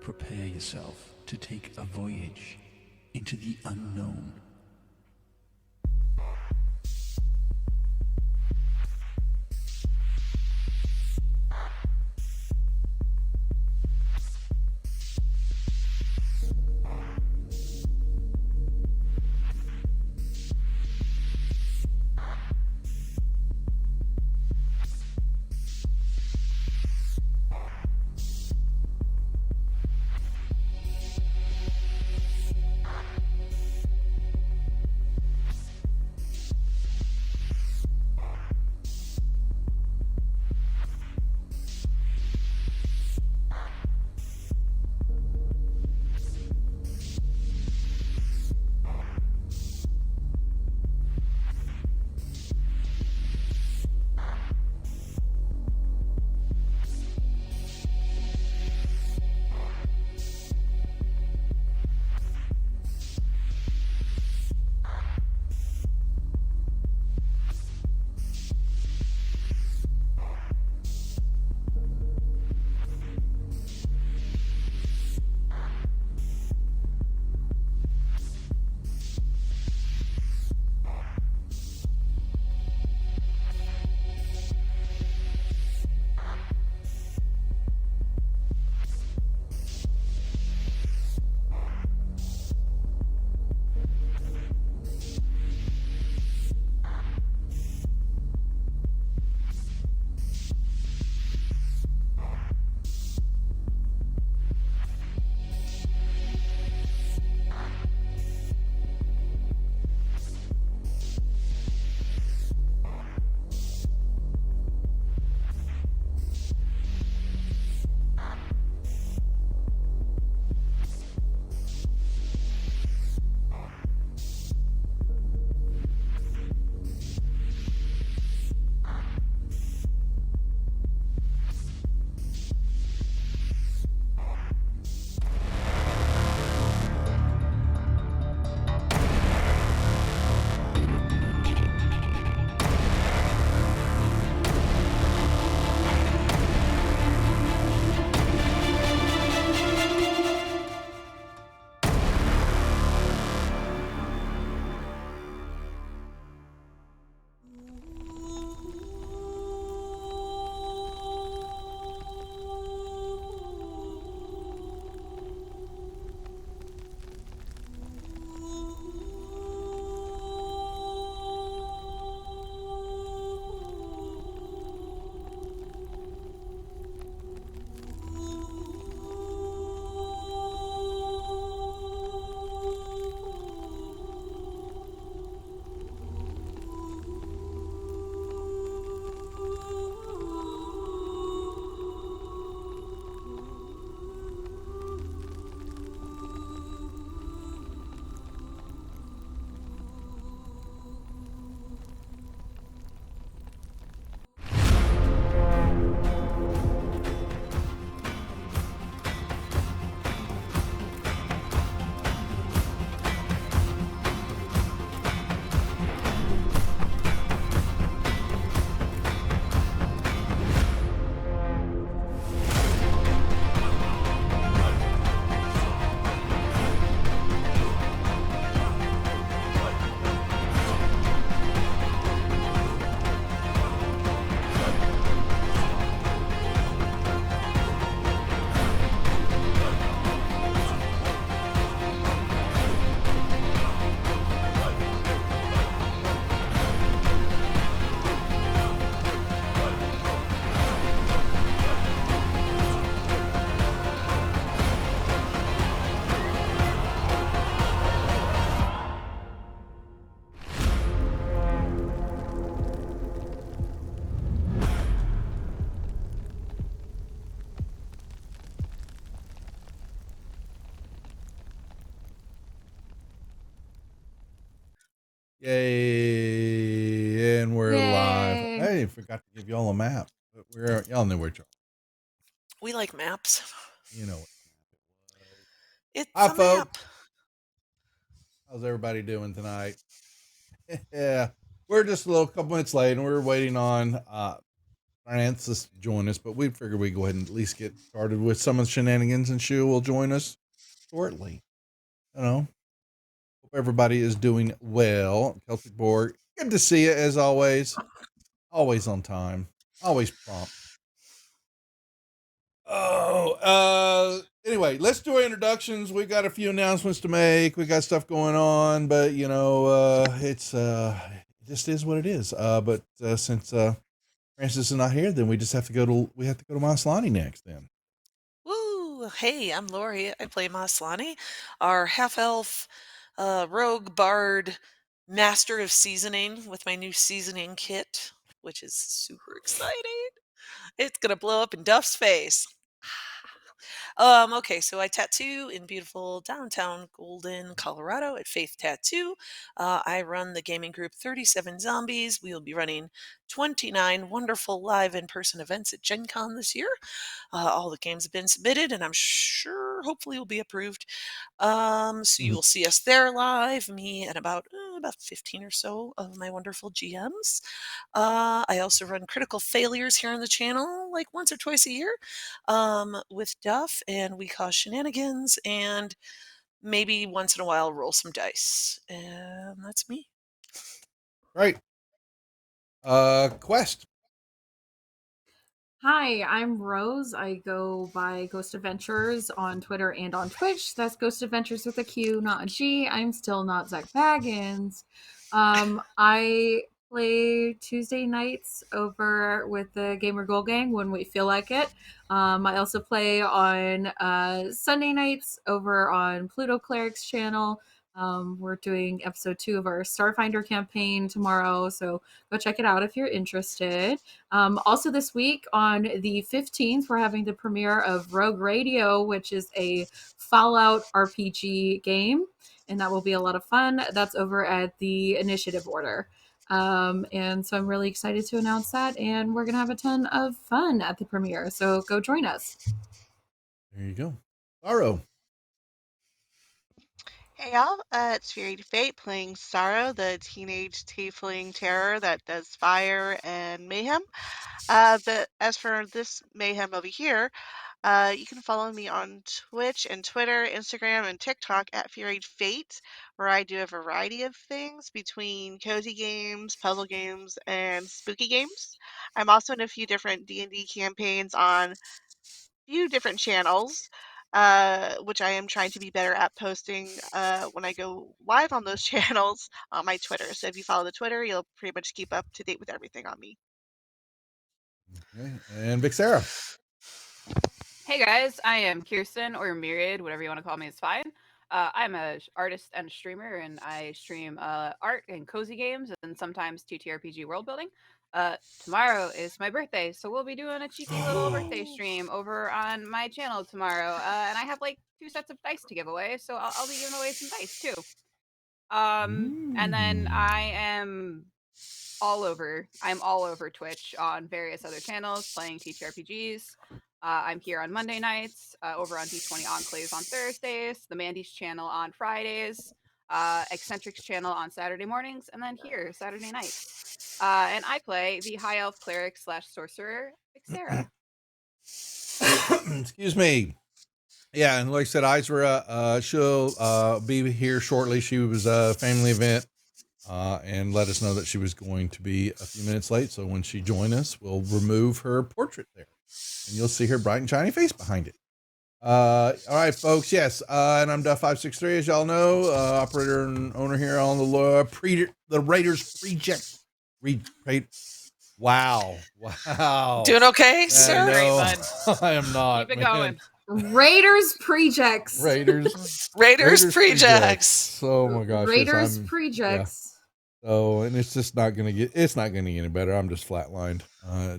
Prepare yourself to take a voyage into the unknown. Yay! And we're live. Yay. I forgot to give y'all a map, but y'all knew where y'all. We like maps. You know what map it was. It's Hi, a map. folks. How's everybody doing tonight? Yeah, we're just a little couple minutes late, and we're waiting on Francis to join us, but we figured we'd go ahead and at least get started with some of the shenanigans, and Shu will join us shortly. You know, hope everybody is doing well. Celtic Borg, good to see you as always. Always on time, always prompt. Anyway, let's do our introductions. We got a few announcements to make. We got stuff going on, but you know, it just is what it is. But since Francis is not here, then we just have to go to Maslany next then. Woo! Hey, I'm Lori. I play Maslany, our half-elf rogue bard master of seasoning with my new seasoning kit, which is super exciting. It's gonna blow up in Duff's face. Okay, so I tattoo in beautiful downtown Golden, Colorado at Faith Tattoo. I run the gaming group 37 Zombies. We will be running 29 wonderful live in-person events at Gen Con this year. All the games have been submitted, and I'm sure, hopefully, will be approved. So you will see us there live, me and about 15 or so of my wonderful GMs. I also run Critical Failures here on the channel, like once or twice a year, with Duff, and we cause shenanigans, and maybe once in a while roll some dice. And that's me. Right. Quest. Hi, I'm Rose. I go by Ghost Adventures on Twitter and on Twitch. That's Ghost Adventures with a Q, not a G. I'm still not Zach Baggins. I play Tuesday nights over with the Gamer Goal Gang when we feel like it. I also play on Sunday nights over on Pluto Cleric's channel. We're doing episode 2 of our Starfinder campaign tomorrow, so go check it out if you're interested. Also this week on the 15th, we're having the premiere of Rogue Radio, which is a Fallout RPG game, and that will be a lot of fun. That's over at the Initiative Order. And so I'm really excited to announce that, and we're going to have a ton of fun at the premiere, so go join us. There you go. Sorrow. Hey y'all, it's Fury to Fate playing Sorrow, the teenage tiefling terror that does fire and mayhem. As for this mayhem over here, you can follow me on Twitch and Twitter, Instagram, and TikTok at Fury to Fate, where I do a variety of things between cozy games, puzzle games, and spooky games. I'm also in a few different D&D campaigns on few different channels, which I am trying to be better at posting when I go live on those channels on my Twitter. So if you follow the Twitter, you'll pretty much keep up to date with everything on me. Okay. And Vixera. Hey guys, I am Kirsten, or Myriad, whatever you want to call me is fine. I'm an artist and streamer, and I stream art and cozy games and sometimes TTRPG world building. Tomorrow is my birthday, so we'll be doing a cheeky little birthday stream over on my channel tomorrow. And I have like 2 sets of dice to give away, so I'll be giving away some dice too. And then I'm all over Twitch on various other channels playing TTRPGs. I'm here on Monday nights, over on D20 Enclave on Thursdays, the Mandy's channel on Fridays, Eccentric's channel on Saturday mornings, and then here Saturday nights. And I play the High Elf Cleric / Sorcerer, Vixera. Excuse me. Yeah, and like I said, Isra, she'll be here shortly. She was a family event and let us know that she was going to be a few minutes late. So when she joins us, we'll remove her portrait there, and you'll see her bright and shiny face behind it. All right, folks. Yes, and I'm Duff563, as y'all know, operator and owner here on the Raiders Project. Wow. Doing okay, sir? No, I am not. Keep it going. Raiders Projects. Raiders Projects. Oh my gosh. Raiders yes, Projects. yeah. So, and it's just not going to get any better. I'm just flatlined,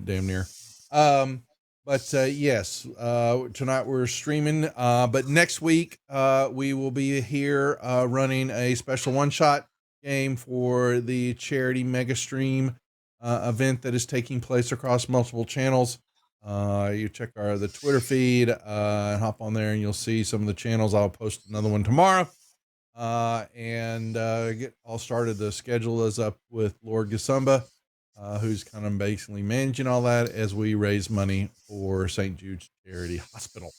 damn near. But yes, tonight we're streaming, but next week, we will be here, running a special one-shot game for the charity mega stream, event that is taking place across multiple channels. You check the Twitter feed, and hop on there and you'll see some of the channels. I'll post another one tomorrow. and get all started. The schedule is up with Lord Gasumba, who's kind of basically managing all that as we raise money for St. Jude's Charity Hospital.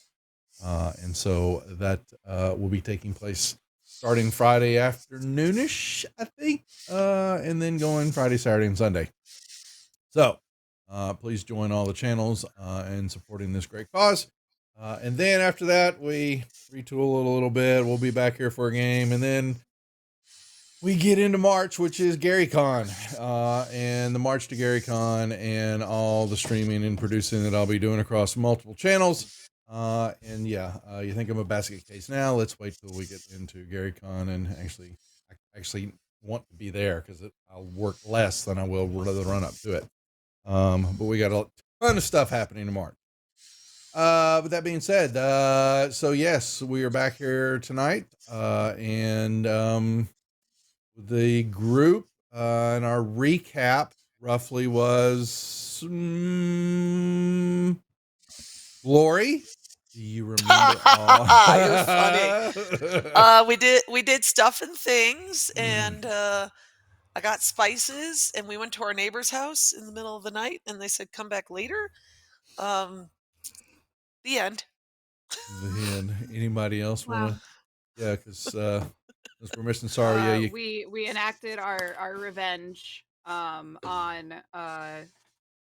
And so that will be taking place starting Friday afternoonish, I think, and then going Friday, Saturday, and Sunday. So please join all the channels in supporting this great cause. And then after that, we retool it a little bit. We'll be back here for a game, and then we get into March, which is GaryCon, and the March to GaryCon, and all the streaming and producing that I'll be doing across multiple channels. And yeah, you think I'm a basket case now? Let's wait till we get into GaryCon and actually want to be there, because I'll work less than I will the run up to it. But we got a ton of stuff happening in March. With that being said, so yes, we are back here tonight, and the group and our recap roughly was Lori. Do you remember? You're funny. We did stuff and things, and I got spices, and we went to our neighbor's house in the middle of the night, and they said come back later. The end. The end. Anybody else Wow. want to? Yeah, because since we're missing Sorrow, yeah, you we enacted our revenge on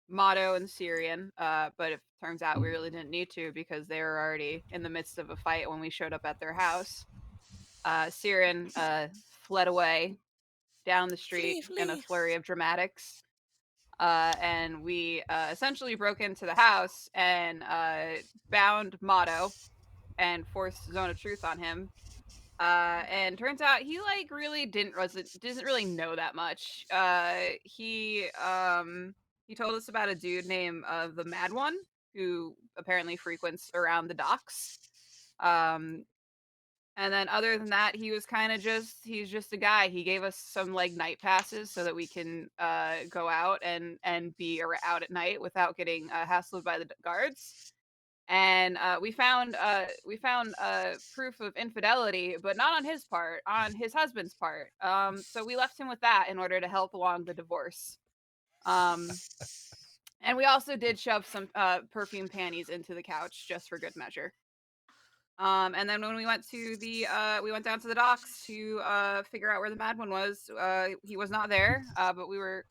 Motto and Syrian, but it turns out we really didn't need to, because they were already in the midst of a fight when we showed up at their house. Syrian fled away down the street in a flurry of dramatics. And we essentially broke into the house and bound Motto and forced Zone of Truth on him. And turns out he really doesn't really know that much. He told us about a dude named the Mad One, who apparently frequents around the docks. And then other than that, he was kind of he's just a guy. He gave us some night passes so that we can go out and be out at night without getting hassled by the guards. And we found proof of infidelity, but not on his part, on his husband's part. So we left him with that in order to help along the divorce. And we also did shove some perfume panties into the couch just for good measure. And then when we went to we went down to the docks to figure out where the Mad One was. He was not there, but we were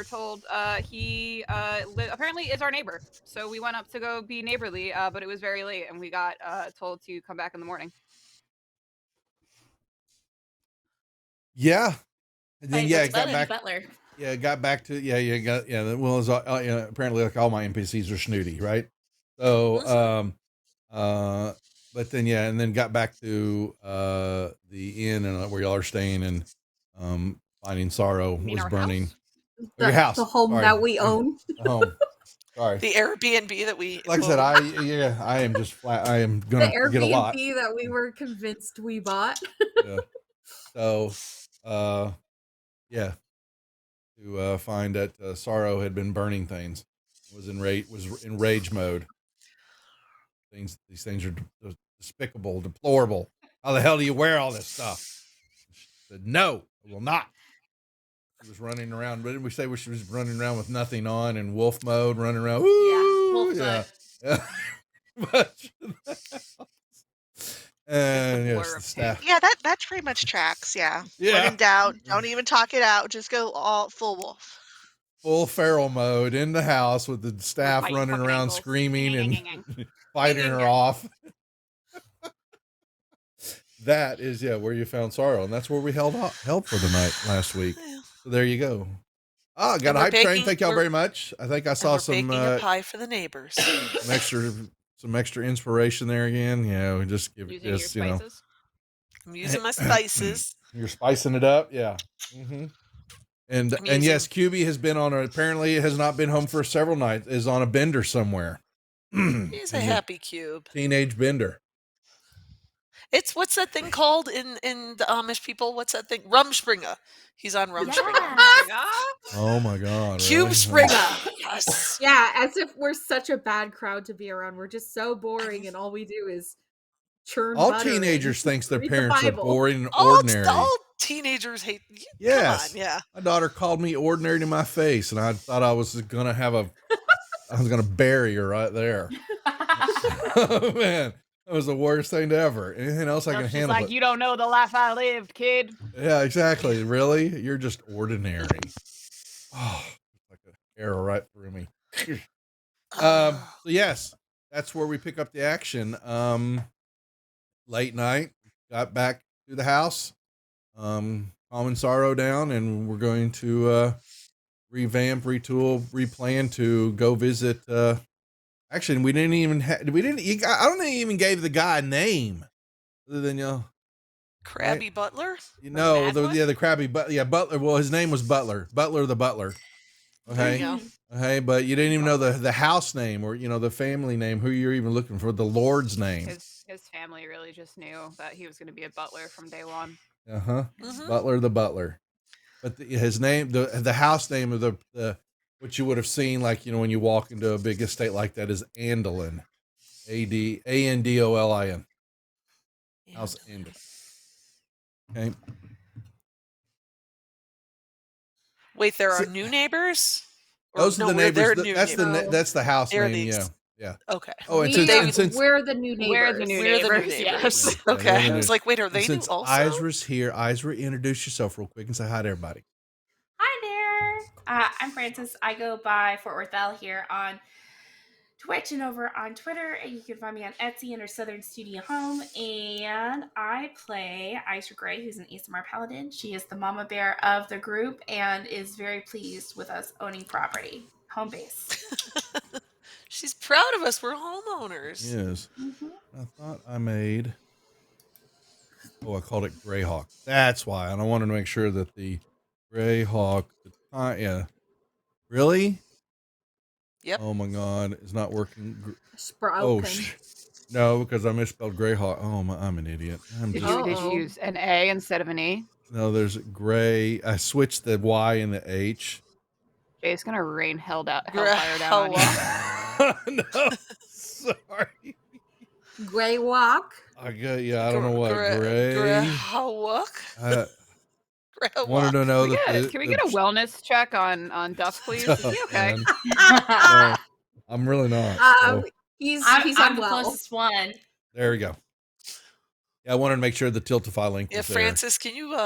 told he apparently is our neighbor. So we went up to go be neighborly, but it was very late, and we got told to come back in the morning. Yeah, and then got back. Butler. Yeah, got back to Well, apparently all my NPCs are snooty, right? So but then and then got back to the inn and where y'all are staying, and finding Sorrow was burning. Your house, the home that we own. The home. Sorry, the Airbnb that we. Like I said, I am just flat. I am gonna get a lot. The Airbnb that we were convinced we bought. Yeah. So, to find that Sorrow had been burning things, was in rage mode. These things are despicable, deplorable. How the hell do you wear all this stuff? She said, no, I will not. She was running around. Didn't we say she was running around with nothing on and wolf mode, running around? Woo! Yeah, wolf mode. And yes, the staff. Yeah, that pretty much tracks. Yeah. When in doubt, don't even talk it out. Just go all full wolf. Full feral mode in the house with the staff running around screaming and fighting her off. That is where you found Sorrow, and that's where we held for the night last week. So there you go. Got a hype train. Thank y'all very much. I think I saw some baking a pie for the neighbors. some extra inspiration there again. Yeah, we just give it this, I'm using my spices. You're spicing it up, yeah. Mm-hmm. And yes, QB has been apparently has not been home for several nights. Is on a bender somewhere. He's a happy cube. Teenage bender. It's what's that thing called in the Amish people? What's that thing? Rumspringa. He's on Rumspringa. Yeah. Oh my God. Cube really? Springer. Yes. Yeah, as if we're such a bad crowd to be around. We're just so boring, and all we do is churn All butter and teenagers thinks their read the parents are Bible. boring and All ordinary. teenagers hate. Yes. Come on, yeah. My daughter called me ordinary to my face, and I thought I was gonna bury her right there. Oh man, that was the worst thing ever. Anything else I can She's handle? like, you don't know the life I lived, kid. Yeah, exactly. Really? You're just ordinary. Oh, like an arrow right through me. So yes, that's where we pick up the action. Late night, got back to the house, calming Sorrow down, and we're going to revamp, retool, replan to go visit. Actually, we didn't even. I don't even gave the guy a name, other than Krabby Butler. the Krabby Butler. Well, his name was Butler. Butler the Butler. There you Okay. go. Okay, but you didn't even know the house name or the family name, who you're even looking for, the Lord's name. His family really just knew that he was going to be a butler from day one. Mhm. Butler the Butler. But his name, the house name of the what you would have seen, like when you walk into a big estate like that, is Andolin, Andolin, House Andolin. Okay. Wait, there are new neighbors? Or Those are the neighbors. they're new neighbors. That's the house They're name. these. Yeah. Okay. Oh, and since we're the new neighbors. We're the new We're the new neighbors, neighbors. yes. Yeah, Okay. they're the I new- was like, wait, are and they new since also? Izra's here, Izra, introduce yourself real quick and say hi to everybody. Hi there. I'm Francis. I go by Fort Worth L here on Twitch and over on Twitter. And you can find me on Etsy under Southern Studio Home. And I play Isra Gray, who's an ASMR paladin. She is the mama bear of the group and is very pleased with us owning property, home base. She's proud of us. We're homeowners. Yes. Mm-hmm. I thought I made. Oh, I called it Greyhawk. That's why. And I wanted to make sure that the Greyhawk. Yeah. Really? Yep. Oh my God, it's not working. Sprouken. No, because I misspelled Greyhawk. Oh, I'm an idiot. Did you use an A instead of an E? No, there's Gray. I switched the Y and the H. Jay's gonna rain hellfire down on you. No, sorry. Gray walk. I don't know what Gray. Greyhawk. Wanted to know Can we get a wellness check on Duff, please? Is he okay? No, I'm really not. So. He's I'm the unwell. closest one. There we go. Yeah, I wanted to make sure the Tiltify link was Yeah, there. Francis, can you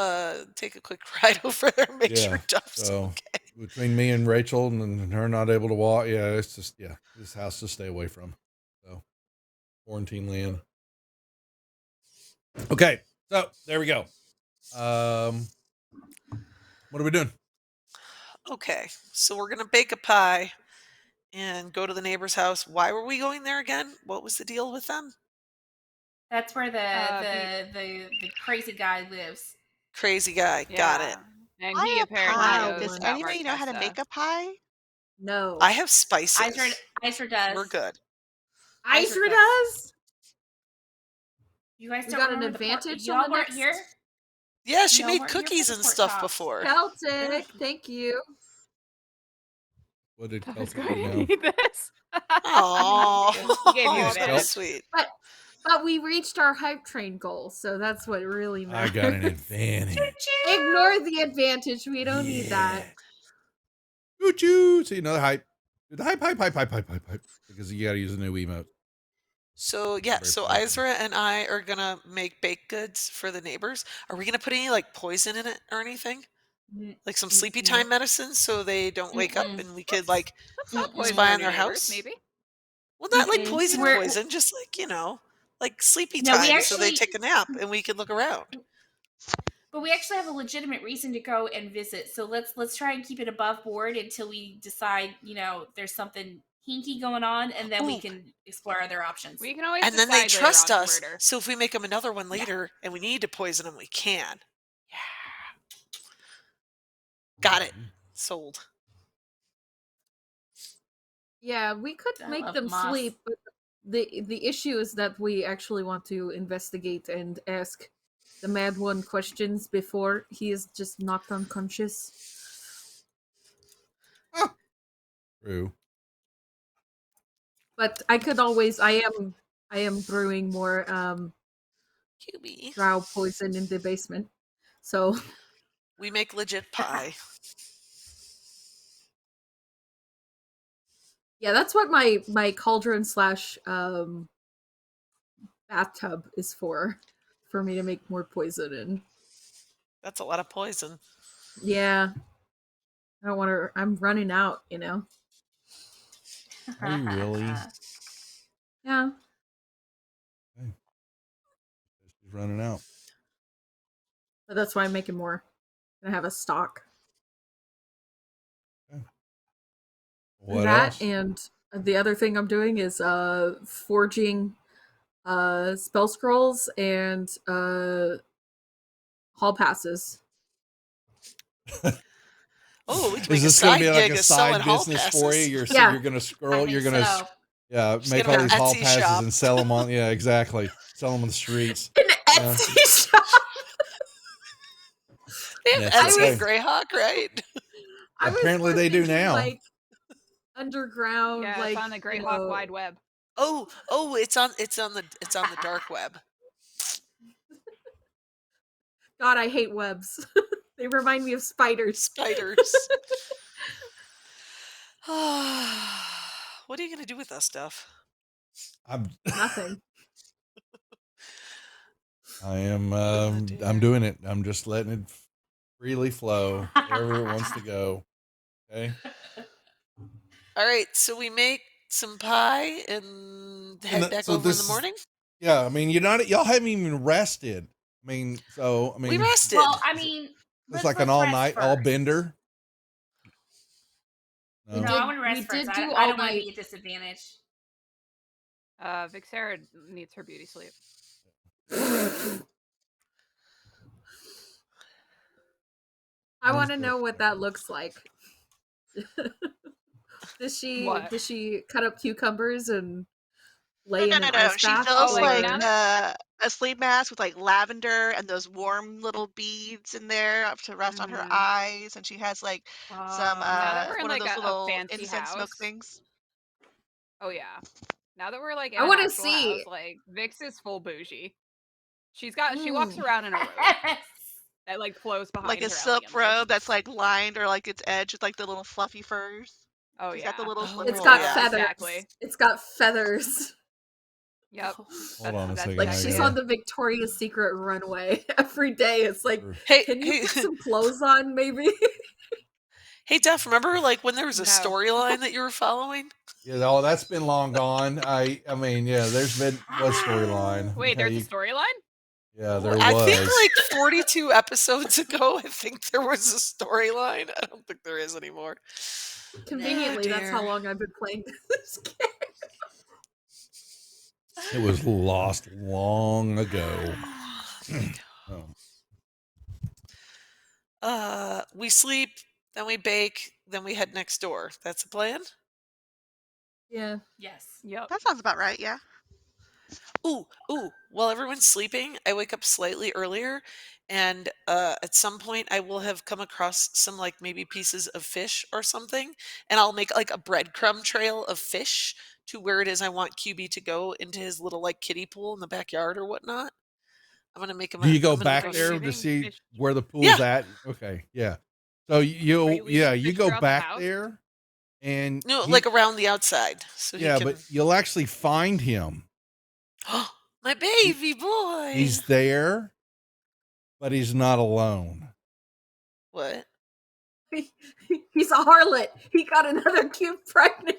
take a quick ride over there and make sure Duff's so okay? between me and Rachel and her not able to walk, it's just this house to stay away from. So quarantine land. Okay, so there we go. What are we doing? Okay, so we're gonna bake a pie and go to the neighbor's house. Why were we going there again? What was the deal with them? That's where the crazy guy lives. Crazy guy. Got it. And he apparently knows Does about anybody know how to Marquesa. make a pie? No. I have spices. Isra does. We're good. Isra does? You guys We don't got an remember advantage y'all on the weren't next- here? Yeah, she No, made we're here for cookies the and pork stuff chops. before. Celtic, thank you. What did I was Celtic going do to now? need this. Oh, He gave you so advantage. sweet. But we reached our hype train goal, so that's what really I matters. got an advantage. Ignore the advantage. We don't need that. Choo choo. See another hype. Do the hype. Because you got to use a new emote. So yeah, Very so powerful. Isra and I are gonna make baked goods for the neighbors. Are we gonna put any like poison in it or anything? Like some sleepy time medicine so they don't wake up and we could like Let's not poison spy our on their new neighbors, house? maybe. Well, not like Mm-mm. poison, We're- just like like sleepy No, we time so they actually- take a nap and we could look around. But we actually have a legitimate reason to go and visit. So let's try and keep it above board until we decide, there's something hinky going on, and then we Ooh. can explore other options. We can always And then they decide later trust on to us. murder. So if we make them another one later and we need to poison them, we can. Got it. Sold. Yeah, we could I make love them moss. sleep, but the issue is that we actually want to investigate and ask the Mad One questions before he is just knocked unconscious. True. But I could always I am brewing more QB. drow poison in the basement. So We make legit pie. yeah, that's what my cauldron slash bathtub is for me to make more poison in. That's a lot of poison. Yeah. I don't want to. I'm running out, you know? Are you really? Yeah. She's running out. But that's why I'm making more. I'm gonna have a stock. What that else? and the other thing I'm doing is forging spell scrolls and hall passes. Oh, we can Is make a this going to side be like gig a of selling side hall business for you? passes. Yeah. You're going to I scroll. think You're going to so. make get all an these hall Etsy passes shop. and sell them on. Yeah, exactly. Sell them on the streets. An Yeah. Etsy shop. They have That's Etsy okay. and Greyhawk, right? I was Apparently more they do thinking, now. like underground, Yeah, like it's on the you Greyhawk know, wide web. Oh, it's on the dark web. God, I hate webs. They remind me of spiders. Spiders. What are you gonna do with that stuff? I'm Nothing. I am dear. I'm doing it. I'm just letting it freely flow wherever it wants to go. Okay. All right, so we make some pie and head back so over in this the is- morning. Yeah, I mean, y'all haven't even rested. I mean, We rested. Well, I mean, it's let's- like an let's all rest night, all first. bender. We No, did- I want to rest we first. did do I all don't want to night. be at disadvantage. Vixera needs her beauty sleep. I want to know what that looks like. Does What? she cut up cucumbers and lay No, in no, an no, no. ice She bath? feels Oh, like like now a sleep mask with like lavender and those warm little beads in there up to rest on her Mhm. eyes, and she has like some Now that we're in one of like those a little fancy incense smoke house. things. Oh yeah. Now that we're like in I an wanna actual see. house, like Vix is full bougie. She walks Mm. around in a robe Yes. that like flows behind Like a her silk elegantly. robe that's like lined or like its edge with like the little fluffy furs. Oh She's yeah. got the little Oh, slipper. It's got yeah. feathers. Exactly. It's got feathers. Yep. Hold on a That's second. Like I she's gotta- on the Victoria's Secret runway every day. It's like, Hey, can you hey, put some clothes on, maybe? hey, Duff. Remember, like when there was a No. storyline that you were following? Yeah, that's been long gone. I mean, yeah, there's been was storyline. Wait, there's Okay, a storyline? yeah, there I think was. like 42 episodes ago, I think there was a storyline. I don't think there is anymore. Conveniently, that's how dear. long I've been playing this game. It was lost long ago. Oh. We sleep, then we bake, then we head next door. That's the plan? Yeah. Yes. Yep. That sounds about right, yeah. Ooh, while everyone's sleeping, I wake up slightly earlier, and at some point I will have come across some like maybe pieces of fish or something, and I'll make like a breadcrumb trail of fish to where it is I want QB to go into his little like kiddie pool in the backyard or whatnot. I'm gonna make him. Do you go I'm gonna back make him- there to leaving see fish- where the pool's Yeah. at? Okay, yeah. So you leaving you fish go throughout the back house? there, and No, he- like around the outside, so yeah, he can. but you'll actually find him. My baby boy. He's there, but he's not alone. What? He's a harlot. He got another cube pregnant.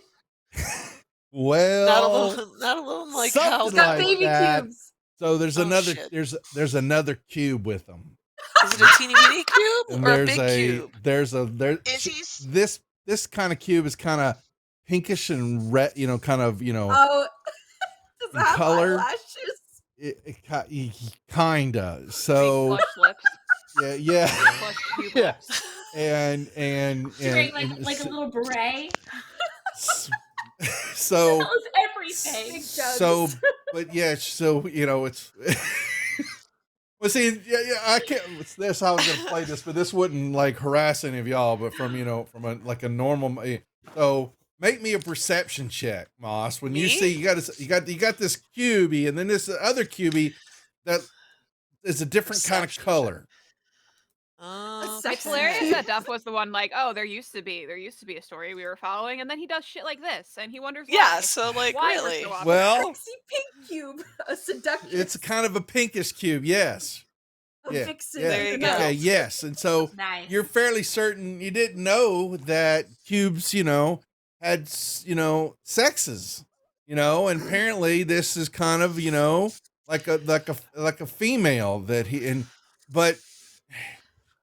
Well, Not alone like something how? He's got like baby that. cubes. So there's Oh, another shit. there's another cube with him. Is it a teeny weeny cube And or a there's big cube? Is he s- this kind of cube is kind of pinkish and red, kind of, Oh, does In it have color? eyelashes? he kinda. So Big plush lips. yeah. Plush cube Yeah. lips. And She's wearing and like a little beret. so That was everything. Big so jugs. but yeah, so it's well, see, yeah, I can't. That's how I was gonna play this, but this wouldn't like harass any of y'all. But from a normal. So make me a perception check, Moss. When you Me? see you got this cubie, and then this other cubie that it's a different kind of Perception check. color. Oh, sex It's hilarious cube. that Duff was the one like, oh, there used to be a story we were following, and then he does shit like this, and he wonders yeah. why. So like, Why really? we're so obvious. Well, Pixie pink cube, a seductress. it's kind of a pinkish cube, yes. a Yeah, vixen. yeah. There you go. Okay, yes. And so Nice. you're fairly certain you didn't know that cubes, had, sexes, and apparently this is kind of, like a female that but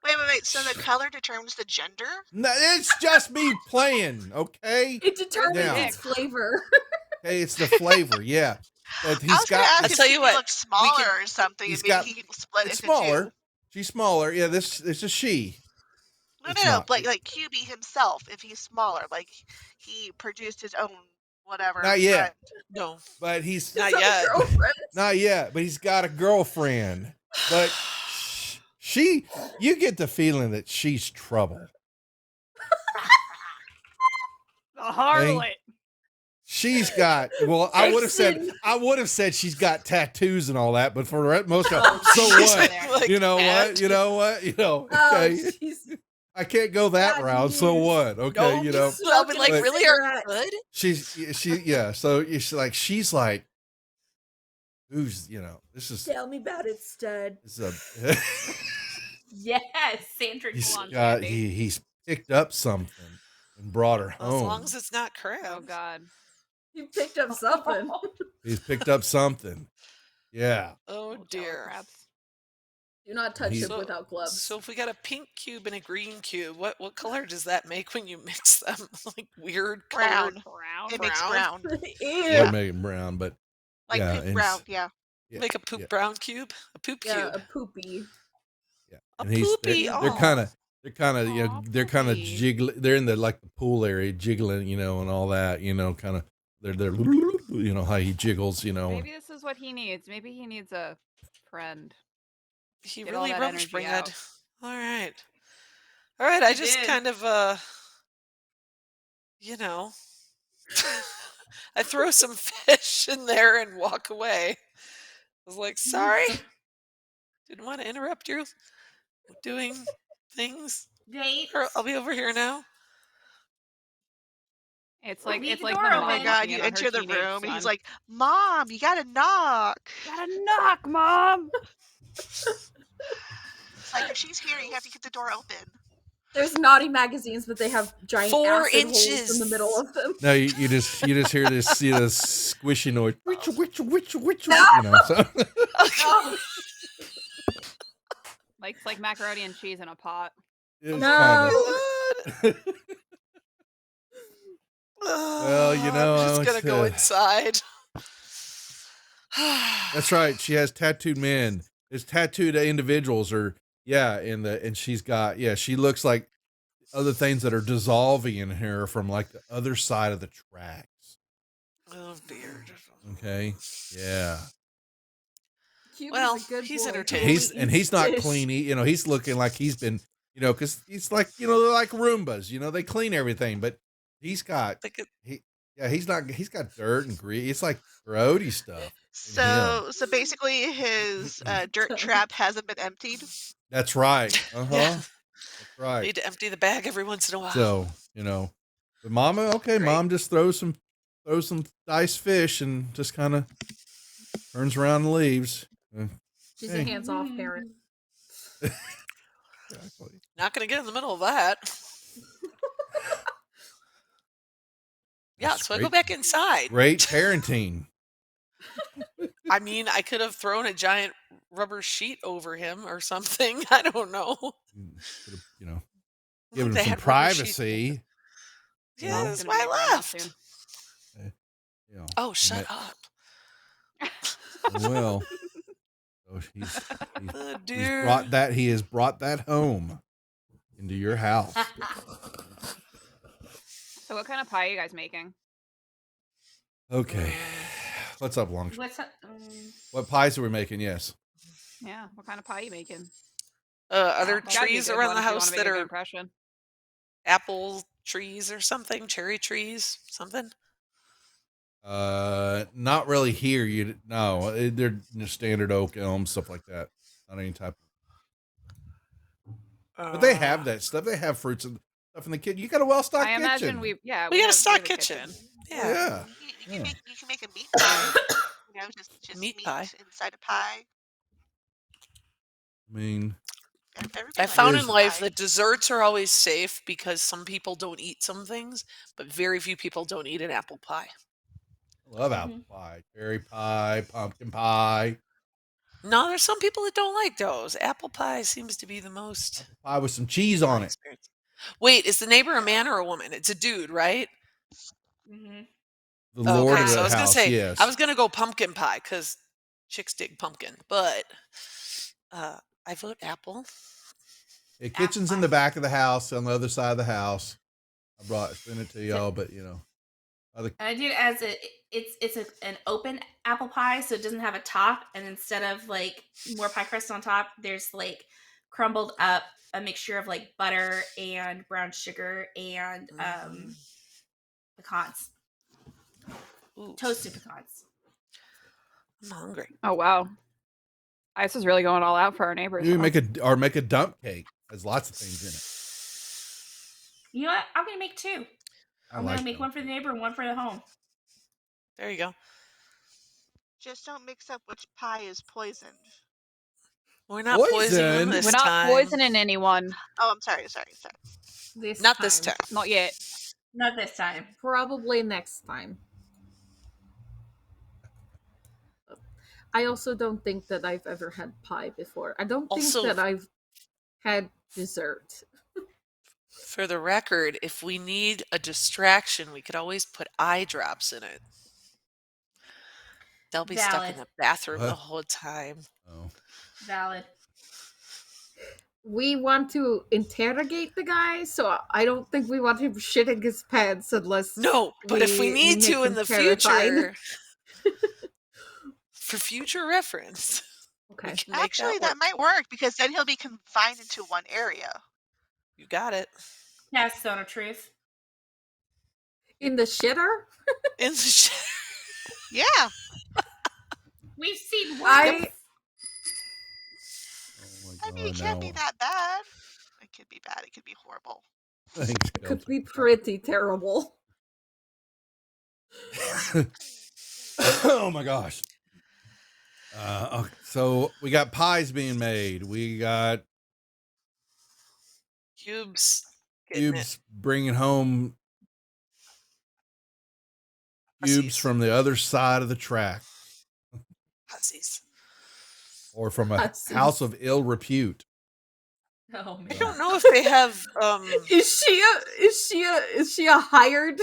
Wait. So the color determines the gender? no, it's just me playing, okay? It determines Yeah. its flavor. Okay, it's the flavor, yeah. But I was going to ask I'll if tell he you what, looked smaller or something, he's and maybe got- he split It's into smaller. two. She's smaller. Yeah, it's a she. No, It's no, not. like QB himself, if he's smaller, like he produced his own whatever. Not yet. friend. No, But he's not Some yet. girlfriend. not yet, but he's got a girlfriend. But you get the feeling that she's trouble. The harlot. She's got, well, I would have said she's got tattoos and all that, but for the most of Oh, so She's what? got, like, You know what? tattoos. Oh, Okay. she's I can't go that God, route. So yes. what? Okay, Nope. I'll be like, But- really are good? So she's like, who's, this is, Tell me about it, stud. this is a, Yes, Sandra he's Delon got, Candy. he's picked up something and brought her As home. long as it's not crab. Oh God. You picked up something. He's picked up something. Yeah. Oh dear. Crabs. Do not touch He's- him without gloves. So if we got a pink cube and a green cube, what color does that make when you mix them? Like weird Brown. colored. Brown. It makes Brown. brown. Would Ew. make him brown, but Like yeah, poop and brown, s- yeah. yeah, Make a poop yeah, brown cube? A poop Yeah, cube. a poopy. yeah. A And he's poopy. they're Aw. kind of Aw, they're kind of poopy. jiggling. They're in the like the pool area jiggling, and all that, kind of they're how he jiggles, Maybe this is what he needs. Maybe he needs a friend. He Get all really that energy rumsprinted. out. All right. All right. I He just did. kind of, I throw some fish in there and walk away. I was like, sorry. Didn't want to interrupt you doing things. Date. I'll be over here now. It's Well, like leave it's the like door the Oh open. my mom god, walking you in on her enter the teenage room and he's son. like, Mom, you gotta knock. Gotta knock, mom. It's like, if she's here, you have to get the door open. There's naughty magazines, but they have giant 4 acid holes in inches. the middle of them. No, you just hear this squishy noise. Witch, No! so- Oh, Like it's like macaroni and cheese in a pot. It's No. kinda- Well, I'm just it's, gonna go uh, inside. That's right. She has tattooed men. It's tattooed individuals, and she's got, she looks like other things that are dissolving in her from like the other side of the tracks. Oh, beard. Okay, yeah. Cube Well, is a good he's boy. entertaining. He's not Fish. clean. He's looking like he's been, because he's like, they're like Roombas. They clean everything, but he's got, Like a- he's got dirt and grease. It's like grody stuff. So basically his dirt trap hasn't been emptied. That's right. Uh huh. Yeah. That's right. Need to empty the bag every once in a while. So, but mama, okay, Great. mom just throws some diced fish and just kind of turns around and leaves. She's Hey. a hands-off parent. Exactly. Not gonna get in the middle of that. Yeah, That's so I go great. back inside. Great parenting. I mean, I could have thrown a giant rubber sheet over him or something. I don't know. Could've, Given They him some had rubber sheets. privacy. Yeah, know? that's Gonna why be I grandma left. soon. Oh, shut ma- up. Well, so he's Oh, dear. he has brought that home into your house. So what kind of pie are you guys making? Okay. What's up, Long? What's up? What pies are we making? Yes. Yeah, what kind of pie are you making? Are there Gotta be a trees good around one the if you wanna house make that a good are impression. apple trees or something? Cherry trees? Something? Not really here. They're standard oak, elm, stuff like that. not any type. But they have that stuff. They have fruits and stuff in the kitchen. You got a well-stocked I kitchen. imagine we we got a have stock a kitchen. Yeah. Yeah. You Yeah. can make a meat pie. You know, just Meat meat pie. inside a pie. I mean, Everybody I likes found a in meat life pie. that desserts are always safe because some people don't eat some things, but very few people don't eat an apple pie. I love apple pie, cherry pie, pumpkin pie. No, there's some people that don't like those. Apple pie seems to be the most Apple pie with some cheese on it. experience. Wait, is the neighbor a man or a woman? It's a dude, right? Mm-hmm. The Lord Okay, of so the I was gonna house, say yes. I was gonna go pumpkin pie because chicks dig pumpkin, but I vote apple. The kitchen's in the back of the house, on the other side of the house. Sent it to y'all, but I do it as an open apple pie, so it doesn't have a top, and instead of like more pie crust on top, there's like crumbled up a mixture of like butter and brown sugar and pecans, Ooh, toasted pecans. I'm hungry. Oh wow, Ice is really going all out for our neighbors. you huh? make a dump cake. Has lots of things in it. You know what? I'm gonna make two. I I'm like gonna make dump one for the neighbor and one for the home. There you go. Just don't mix up which pie is poisoned. We're not poisoning them Poison? this We're not time. poisoning anyone. Oh, I'm sorry. Not this time. Not yet. Not this time. Probably next time. I also don't think that I've ever had pie before. I don't think Also- that I've had dessert. For the record, if we need a distraction, we could always put eye drops in it. They'll be stuck in Valid. the bathroom the What? whole time. Oh. Valid. We want to interrogate the guy, so I don't think we want him shitting his pants unless No, but if we need make to in him the terrified. future, for future reference, Okay. we can make Actually, that that might work because then he'll be confined into one area. You got it. Yes, Zone of Truth. In the shitter? In the sh- Yeah. We've seen I one. Oh my I mean, it God, can't be no. that bad. It could be bad. It could be horrible. Thanks, it could Kelsey. be pretty terrible. Oh my gosh. Okay, so we got pies being made. We got cubes. Getting cubes bringing home Hussies. cubes from the other side of the track, Hussies. or from a Hussies. house of ill repute. Oh man. I don't know if they have. Is she a hired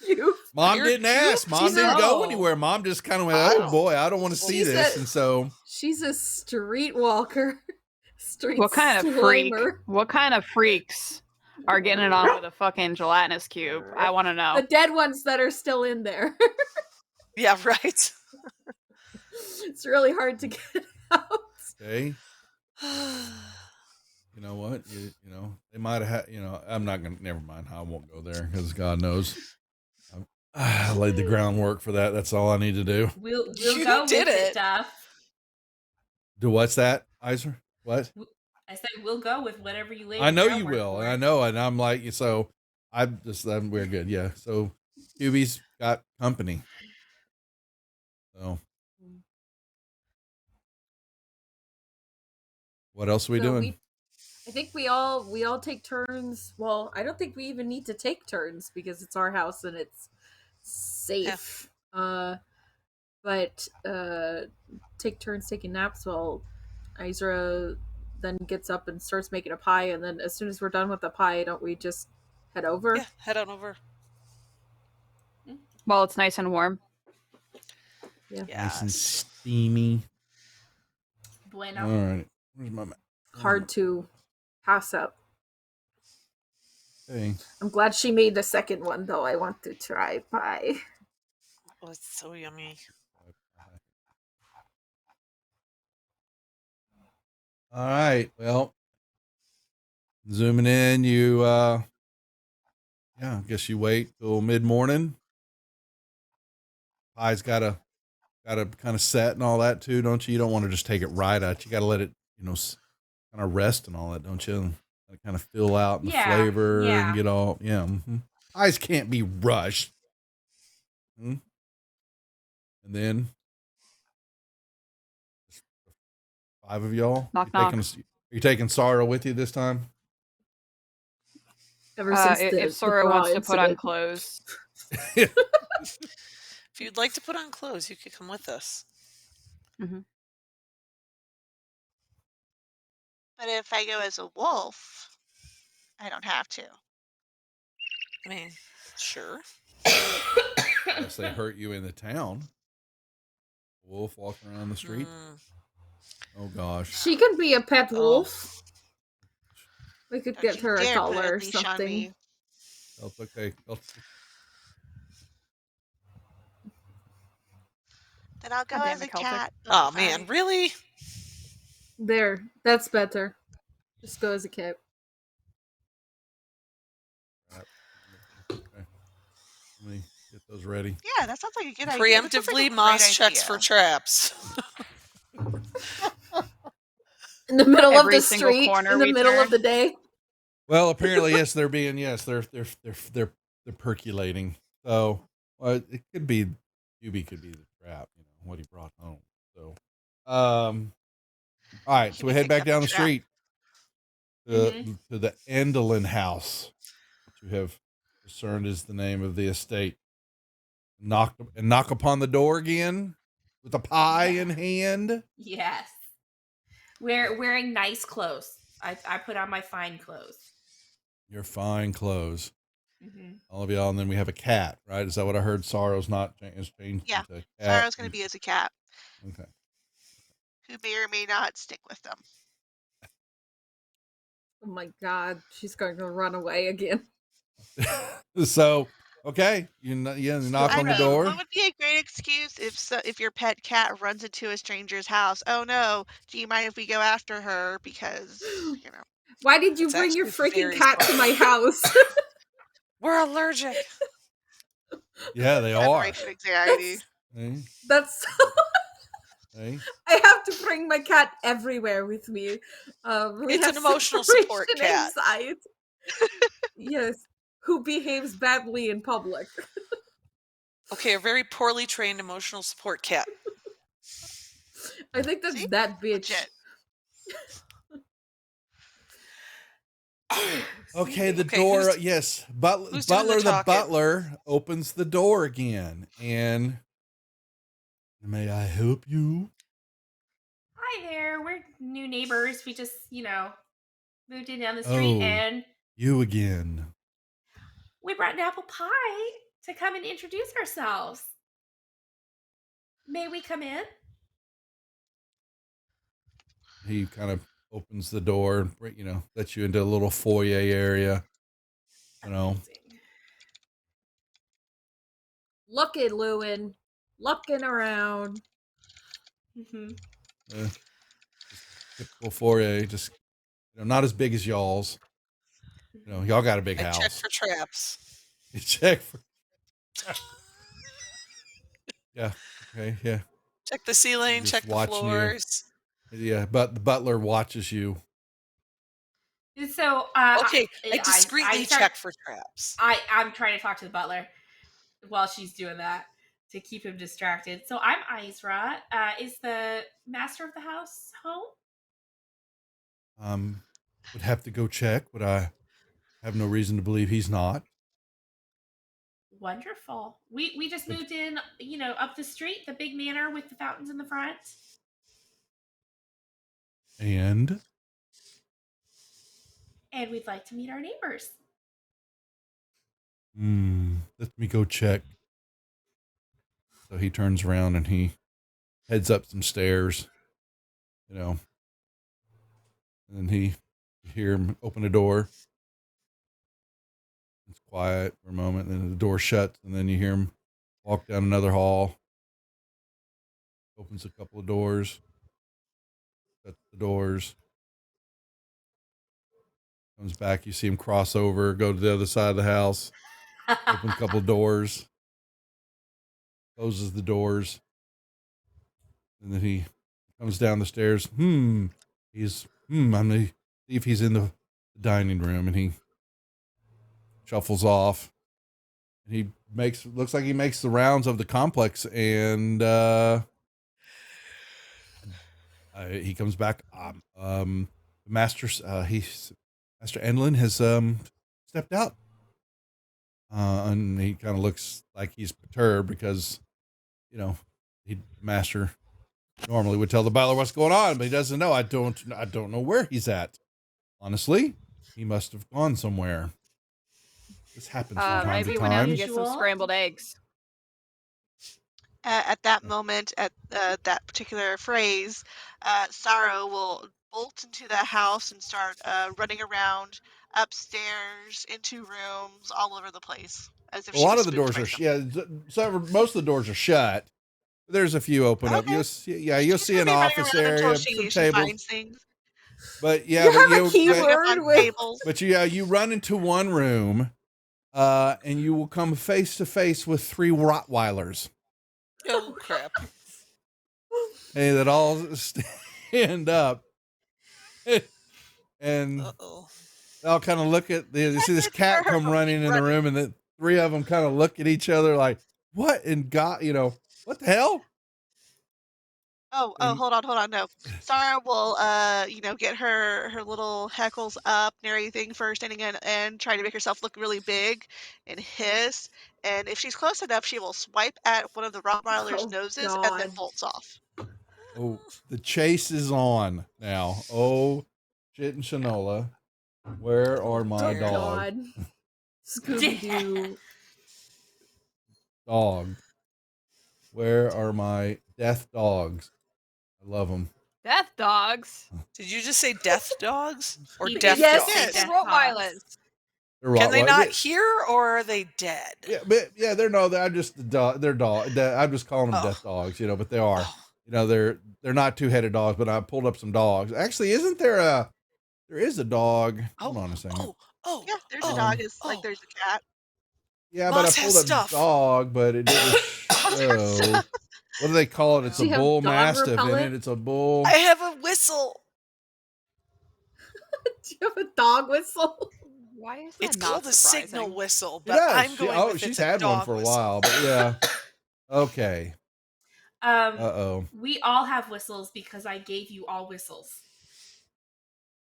cube? Mom Hired didn't ask. cube? Mom She's didn't a- go No. anywhere. Mom just kind of went, Wow. "Oh boy, I don't want to see She's this," a- and so She's a streetwalker. Street What kind of freak? slimer. What kind of freaks are getting it on with a fucking gelatinous cube? I want to know. The dead ones that are still in there. Yeah, right. It's really hard to get out. okay. You know what? You know they might have had. I'm not gonna. Never mind. I won't go there because God knows. I laid the groundwork for that. That's all I need to do. We'll You go did with it. it, Duff. Do what's that, Iser? What? I said we'll go with whatever you laid. I the know you groundwork will, for. and I know, and I'm like, so we're good, yeah. So, QB's got company. So, what else are we So doing? I think we all take turns. Well, I don't think we even need to take turns because it's our house and it's safe. But take turns taking naps while Isra then gets up and starts making a pie, and then as soon as we're done with the pie, don't we just head over? Yeah, head on over. Well, it's nice and warm. Yeah. Nice and Yes. steamy. Bueno. All right, where's my map? Hard to pass up. Okay. I'm glad she made the second one, though. I want to try pie. Oh, it's so yummy. All right. Well, zooming in, I guess you wait till mid morning. Pie's got to got to kind of set and all that too, don't you? You don't want to just take it right out. You got to let it, kind of rest and all that, don't you? Kind of fill out the Yeah, flavor yeah. and get all, Eyes can't be rushed. And then 5 of y'all. Knock, Are you taking Sorrow with you this time? Ever since If Sora wants to put on clothes. If you'd like to put on clothes, you could come with us. Mm-hmm. But if I go as a wolf, I don't have to. I mean, sure. Unless they hurt you in the town. Wolf walking around the street. Oh gosh. She could be a pet wolf. We could Don't get you her a dare put collar or leash on something. me. That's okay. Then I'll go God damn as it, a Celtic. cat. Oh man, really? There, that's better. Just go as a cat. Okay. Let me get those ready. Yeah, that sounds like a good idea. That sounds like a Preemptively great Moss checks idea. for traps. In the middle of Every the single street, corner in the we middle turn. of the day. Well, apparently, yes, they're percolating. So, it could be, QB could be the trap, what he brought home. So, all right, so we head back down the street to the Endelin house, which you have discerned is the name of the estate. Knock upon the door again with a pie in hand. Yes. Wearing nice clothes. I put on my fine clothes. Your fine clothes. Mm-hmm. All of y'all, and then we have a cat, right? Is that what I heard? Sorrow's not changed Yeah, into a cat. Sorrow's going to be as a cat. Okay. Who may or may not stick with them. Oh my god, she's going to run away again. So, okay, you knock on the door. What would be a great excuse if your pet cat runs into a stranger's house? Oh no, do you mind if we go after her? Because, Why did you It's bring your actually freaking very cat to my house? We're allergic. Yeah, they are. Separation anxiety. Hey, That's hey. I have to bring my cat everywhere with me. We It's have an emotional support separation cat. anxiety. Yes, who behaves badly in public. Okay, a very poorly trained emotional support cat. I think that's See? that bitch. Legit. Okay, the Okay, door. who's- Yes, who's doing the Butler. The talking? butler opens the door again, and may I help you? Hi there. We're new neighbors. We just, moved in down the street, Oh. and You again. we brought an apple pie to come and introduce ourselves. May we come in? He kind of opens the door, lets you into a little foyer area. Amazing. Looking, Lewin. Looking around. Mm-hmm. Just typical foyer, just not as big as y'all's. Y'all got a big I house. check for traps. You check for. Yeah. Okay. Yeah. Check the ceiling, Just check the watching you. floors. Yeah. But the butler watches you. So, Okay, I discreetly start- check for traps. I'm trying to talk to the butler while she's doing that to keep him distracted. So I'm Isra. Is the master of the house home? Would have to go check, but I have no reason to believe he's not. Wonderful. We just moved in, up the street, the big manor with the fountains in the front. And We'd like to meet our neighbors. let me go check. So he turns around and he heads up some stairs, and then you hear him open a door. It's quiet for a moment, and then the door shuts, and then you hear him walk down another hall. Opens a couple of doors. Shuts the doors. Comes back, you see him cross over, go to the other side of the house. Open a couple of doors. Closes the doors. And then he comes down the stairs. I'm gonna see if he's in the dining room, and he shuffles off. And he looks like he makes the rounds of the complex, and he comes back. Master Endlin has stepped out, and he kind of looks like he's perturbed because, Master normally would tell the butler what's going on, but he doesn't know. I don't know where he's at. Honestly, he must have gone somewhere. This happens from time maybe to went out time. to get some scrambled eggs. At that moment, at that particular phrase, Sorrow will bolt into the house and start running around upstairs, into rooms, all over the place, as if A she lot was of the doors spooked are most of the doors are shut. There's a few open up. Okay. You'll see an be running office around until area, some she tables. finds things. But You have a keyword on with tables. But you run into one room, and you will come face to face with 3 Rottweilers. Oh crap! Hey, that all stand up, and Uh-oh. they'll kind of look at. You see this cat come running in the room, and the 3 of them kind of look at each other like, "What in God? What the hell?" Oh, And- hold on. No. Sarah will, get her little heckles up and everything for standing in and trying to make herself look really big and hiss. And if she's close enough, she will swipe at one of the Rottweiler's Oh, noses and then God. bolts off. Oh, the chase is on now. Oh, shit and Shanola. Where are my Oh, dogs? God. Scooby-Doo. Dog. Where are my death dogs? I love them. Death dogs. Did you just say death dogs or He death did Yes. dogs? say The death Rottweilers. They're Can they Rottweiler- not hear, or are they dead? Yeah, but I'm just the dog. They're dog. I'm just calling them Oh. death dogs, but they are. Oh, They're not 2-headed dogs. But I pulled up some dogs. Actually, there is a dog? Hold on a second. oh, Yeah, there's oh, a dog. It's like oh. there's a cat. Yeah, but I Moss has pulled up stuff. dog, but it didn't show. What do they call it? It's Do a you have bull dog mastiff in repellent? it. It's a bull. I have a whistle. Do you have a dog whistle? Why is that It's not called a surprising? signal whistle, She but does. I'm going with she's it's a had one dog for a whistle. while, but yeah. Okay. Um, we all have whistles because I gave you all whistles.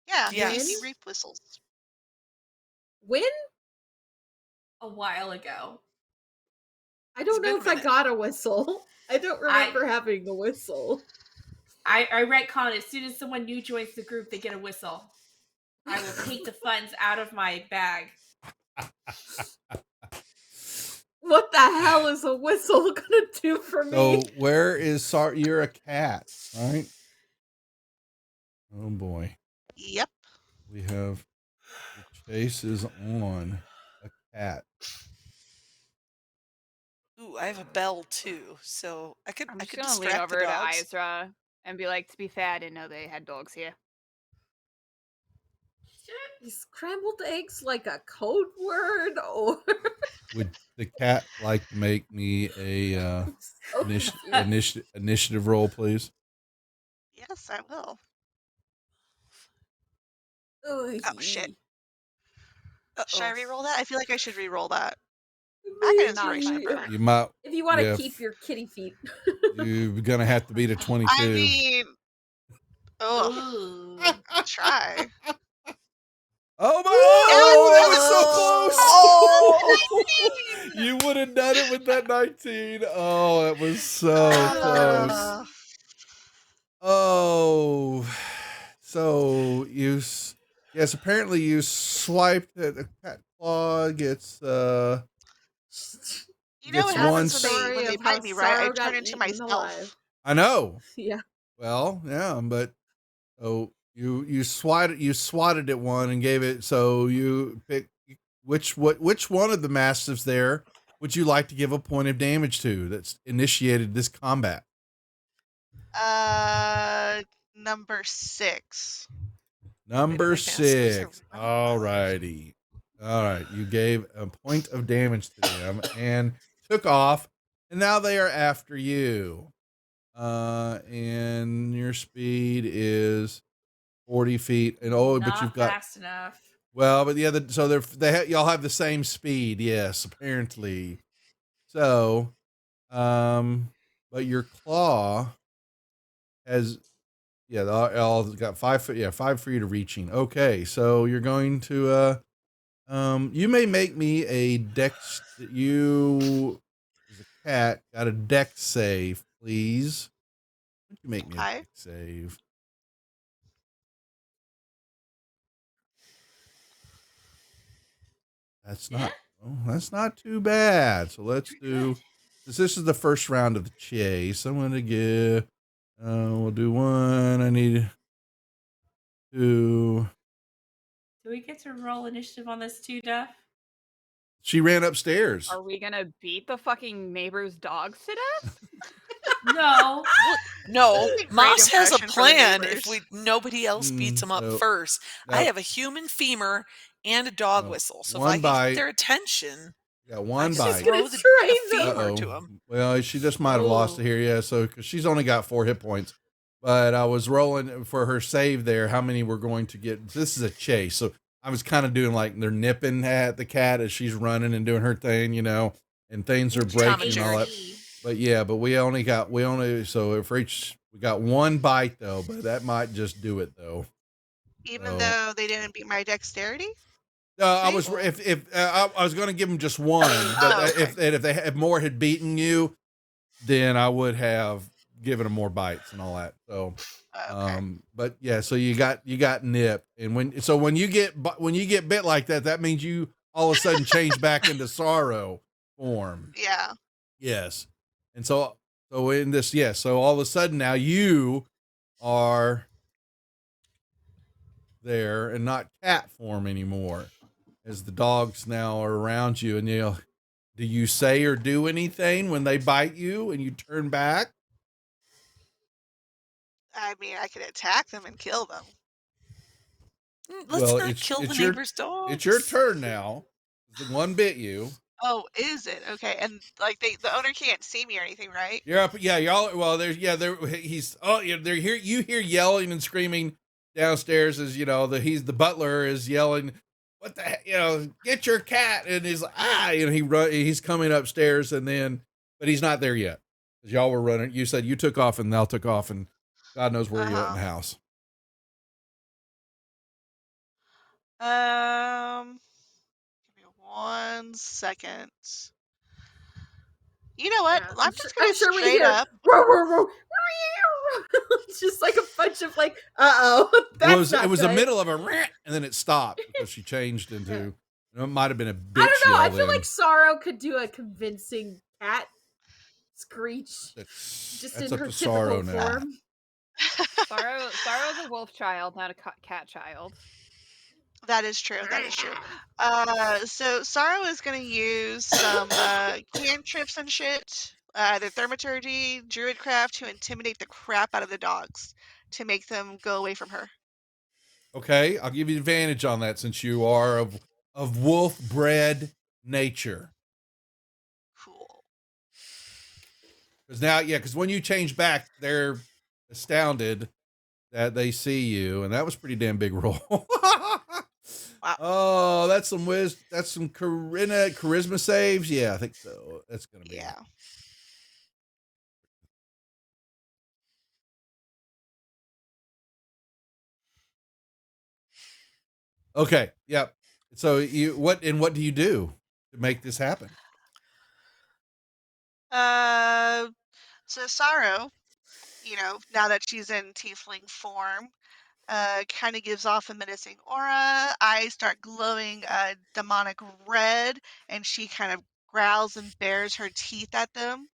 Yeah, Yes. he reef whistles. When? A while ago. I don't It's know been a if I minute. got a whistle. I don't remember having a whistle. I retcon as soon as someone new joins the group, they get a whistle. I will take the funds out of my bag. What the hell is a whistle gonna do for me? So where is you're a cat, right? Oh boy. Yep. We have the chase is on a cat. Ooh, I have a bell too, so I could I'm I just could gonna lean distract the over to dogs. Izra and be like, to be fair, I didn't know they had dogs here. Is scrambled eggs like a code word or Would the cat like to make me a so confused. initiative roll, please? Yes, I will. Oy. Oh, shit. Should Uh-oh. I re-roll that? I feel like I should re-roll that. Back Maybe. in inspiration. You might. If you want to Yeah, keep your kitty feet. You're gonna have to beat a 22. I mean, oh, Ooh. try. Oh my! Oh, that was so close! You would have done it with that 19. Oh, that was so close. Uh, Oh, so yes, apparently you swiped at a cat claw. Gets you know Gets what one happens when they of how bite me, right? I Sorrow got turn into eaten myself. alive. I know. Yeah. Well, yeah, but you swatted at one and gave it. So you pick which one of the mastiffs there would you like to give a point of damage to that's initiated this combat? Number 6. Number Wait, I can't see 6. her. All righty. All right. You gave a point of damage to them and took off, and now they are after you. and your speed is 40 feet. And but Not you've got fast enough. well, but yeah, so y'all have the same speed, yes, apparently. So, but your claw has all got 5 foot, 5 for you to reaching. Okay, so you're going to you may make me a dex. You as a cat got a dex save, please. Would you make me a Okay. dex save? That's not. Oh, that's not too bad. So let's do. This is the first round of the chase. I'm gonna give. We'll do one. I need two. Do we get to roll initiative on this too, Duff? She ran upstairs. Are we gonna beat the fucking neighbor's dogs to death? No. No, Great Moss has a impression for the plan. neighbors. If nobody else beats him up so first, I that- have a human femur and a dog Oh, whistle. So if one I can bite. get their attention, Yeah, one just bite. throw gonna the train femur them. to him. Well, she just might have lost it here. Yeah, so because she's only got 4 hit points, but I was rolling for her save there. How many we're going to get? This is a chase, so I was kind of doing like they're nipping at the cat as she's running and doing her thing, and things are breaking and all that. But yeah, but we only so for each we got 1 bite though, but that might just do it though. Even So- though they didn't beat my dexterity? I was I was going to give them just 1, but Oh, okay. if more had beaten you, then I would have given them more bites and all that. So, Okay. but yeah, so you got nipped, and when you get bit like that, that means you all of a sudden change back into sorrow form. Yeah. Yes, and so in this, so all of a sudden now you are there and not cat form anymore, as the dogs now are around you, and do you say or do anything when they bite you and you turn back? I mean, I could attack them and kill them. Let's Well, not it's- kill the it's your- neighbor's dog. It's your turn now. The one bit you. Oh, is it? Okay. And like the owner can't see me or anything, right? You're up. Yeah, y'all. Well, he's. Oh, yeah. They're here. You hear yelling and screaming downstairs as the butler is yelling, "What the heck? Get your cat!" And he's like, he's coming upstairs, but he's not there yet. Because y'all were running. You said you took off and Thal took off, and God knows where you're at in the house. Give me 1 second. You know what? Yeah, I'm just gonna we straight hear, up. "Row, row, row, row." It's just like a bunch of like, that's It was the good. middle of a rant, and then it stopped because she changed into. It might have been a bitch. I don't know. I yell feel then. like Sorrow could do a convincing cat screech, just That's in up her to typical Sorrow now. form. Sorrow's a wolf child, not a cat child. That is true. That is true. So Sorrow is gonna use some cantrips and shit, either thaumaturgy, druidcraft, to intimidate the crap out of the dogs to make them go away from her. Okay, I'll give you advantage on that since you are of wolf bred nature. Cool. Because when you change back, they're astounded that they see you, and that was pretty damn big roll. Wow. Oh, that's some charisma saves. Yeah, I think so. That's gonna be. Yeah. Okay. Yep. So what do you do to make this happen? So Sorrow, now that she's in tiefling form, kind of gives off a menacing aura. Eyes start glowing demonic red, and she kind of growls and bares her teeth at them,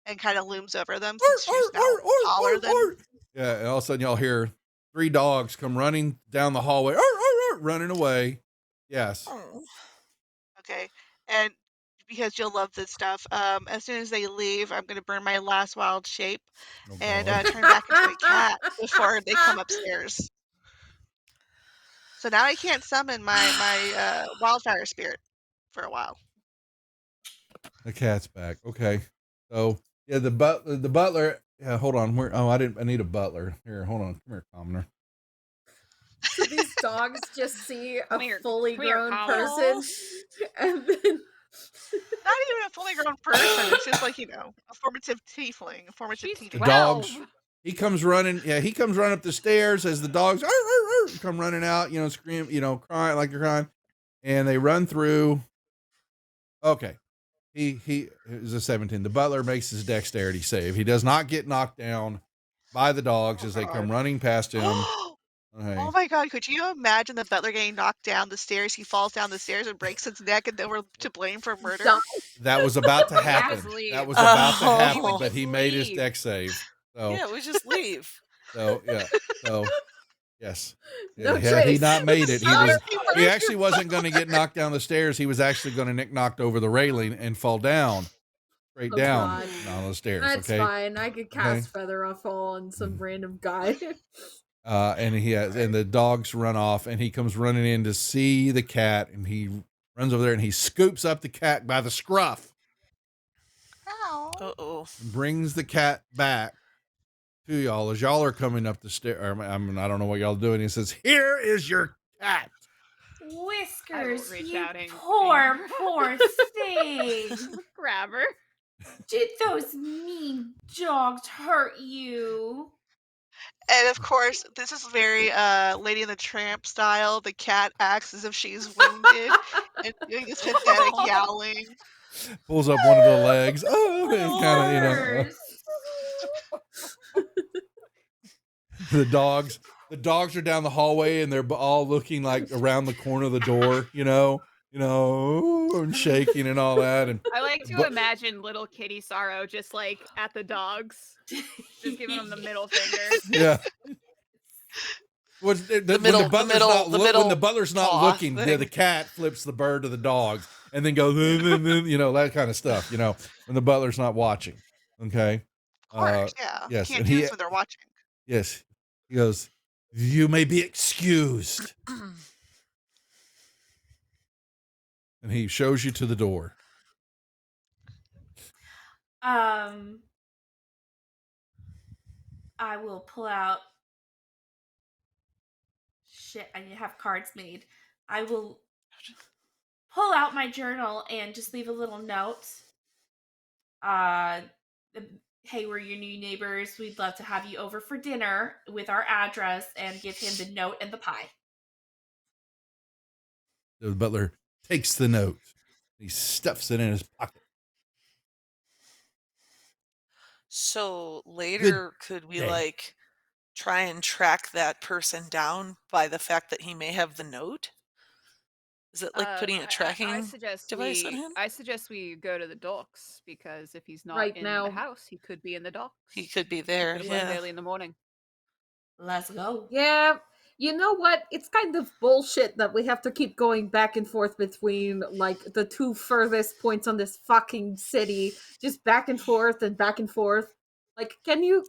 and kind of looms over them since she's now taller than. Yeah, and all of a sudden y'all hear 3 dogs come running down the hallway, running away. Yes. Oh. Okay, and because you'll love this stuff, as soon as they leave, I'm gonna burn my last wild shape Oh, and God. turn back into a cat before they come upstairs. So now I can't summon my wildfire spirit for a while. The cat's back. Okay. So yeah, the butler Yeah, hold on. Where? Oh, I need a butler. Here, hold on. Come here, commoner. So these dogs just see a Come here, fully come here, grown Colin. person, and then Not even a fully grown person. It's just like, a formative tiefling, a formative She's teenager. The dogs. 12. He comes running. Yeah, he comes running up the stairs as the dogs come running out. Scream. Crying like they're crying, and they run through. Okay, he is a 17. The butler makes his dexterity save. He does not get knocked down by the dogs as they come running past him. Okay. Oh my God, could you imagine the butler getting knocked down the stairs? He falls down the stairs and breaks his neck, and then we're to blame for murder. die. That was about to happen. leave. That was about to Oh. happen, He would but just he made his leave. dex save. So, Yeah, we just leave. so yeah. So, yes. No Had he choice. not made it, Sorry. he actually wasn't going to get knocked down the stairs. He was actually going to get knocked over the railing and fall down, straight Oh, down God. on the stairs. That's Okay. fine. I could cast Feather of Fall on some random guy. And the dogs run off, and he comes running in to see the cat, and he runs over there and he scoops up the cat by the scruff. Ow. Uh-oh. And brings the cat back to y'all as y'all are coming up the stair. I don't know what y'all are doing. He says, "Here is your cat." Whiskers, reach you out and poor, poor thing. Grab her. Did those mean dogs hurt you? And of course, this is very Lady and the Tramp style. The cat acts as if she's wounded and doing this pathetic yowling. Pulls up one of the legs. Oh, kind of, Horse. the dogs are down the hallway and they're all looking like around the corner of the door, and shaking and all that. And I like to imagine little kitty Sorrow just like at the dogs, just giving them the middle finger. yeah. When the butler's not paw looking, thing. the cat flips the bird to the dogs and then goes, that kind of stuff, when the butler's not watching. Okay. Of course, yeah. yes, Can't and do he- this when they're watching. Yes. He goes, "You may be excused." And he shows you to the door. I will pull out. Shit, I need to have cards made. I will pull out my journal and just leave a little note. Hey, we're your new neighbors. We'd love to have you over for dinner with our address, and give him the note and the pie. The butler takes the note. He stuffs it in his pocket. So later, could we day. try and track that person down by the fact that he may have the note? Is it like putting a tracking I suggest device on him? I suggest we go to the docks because if he's not Right in now. the house, he could be in the docks. He could be there. Could have left Yeah. early in the morning. Let's go. Yeah, you know what? It's kind of bullshit that we have to keep going back and forth between like the two furthest points on this fucking city, just back and forth and back and forth. Like, can you?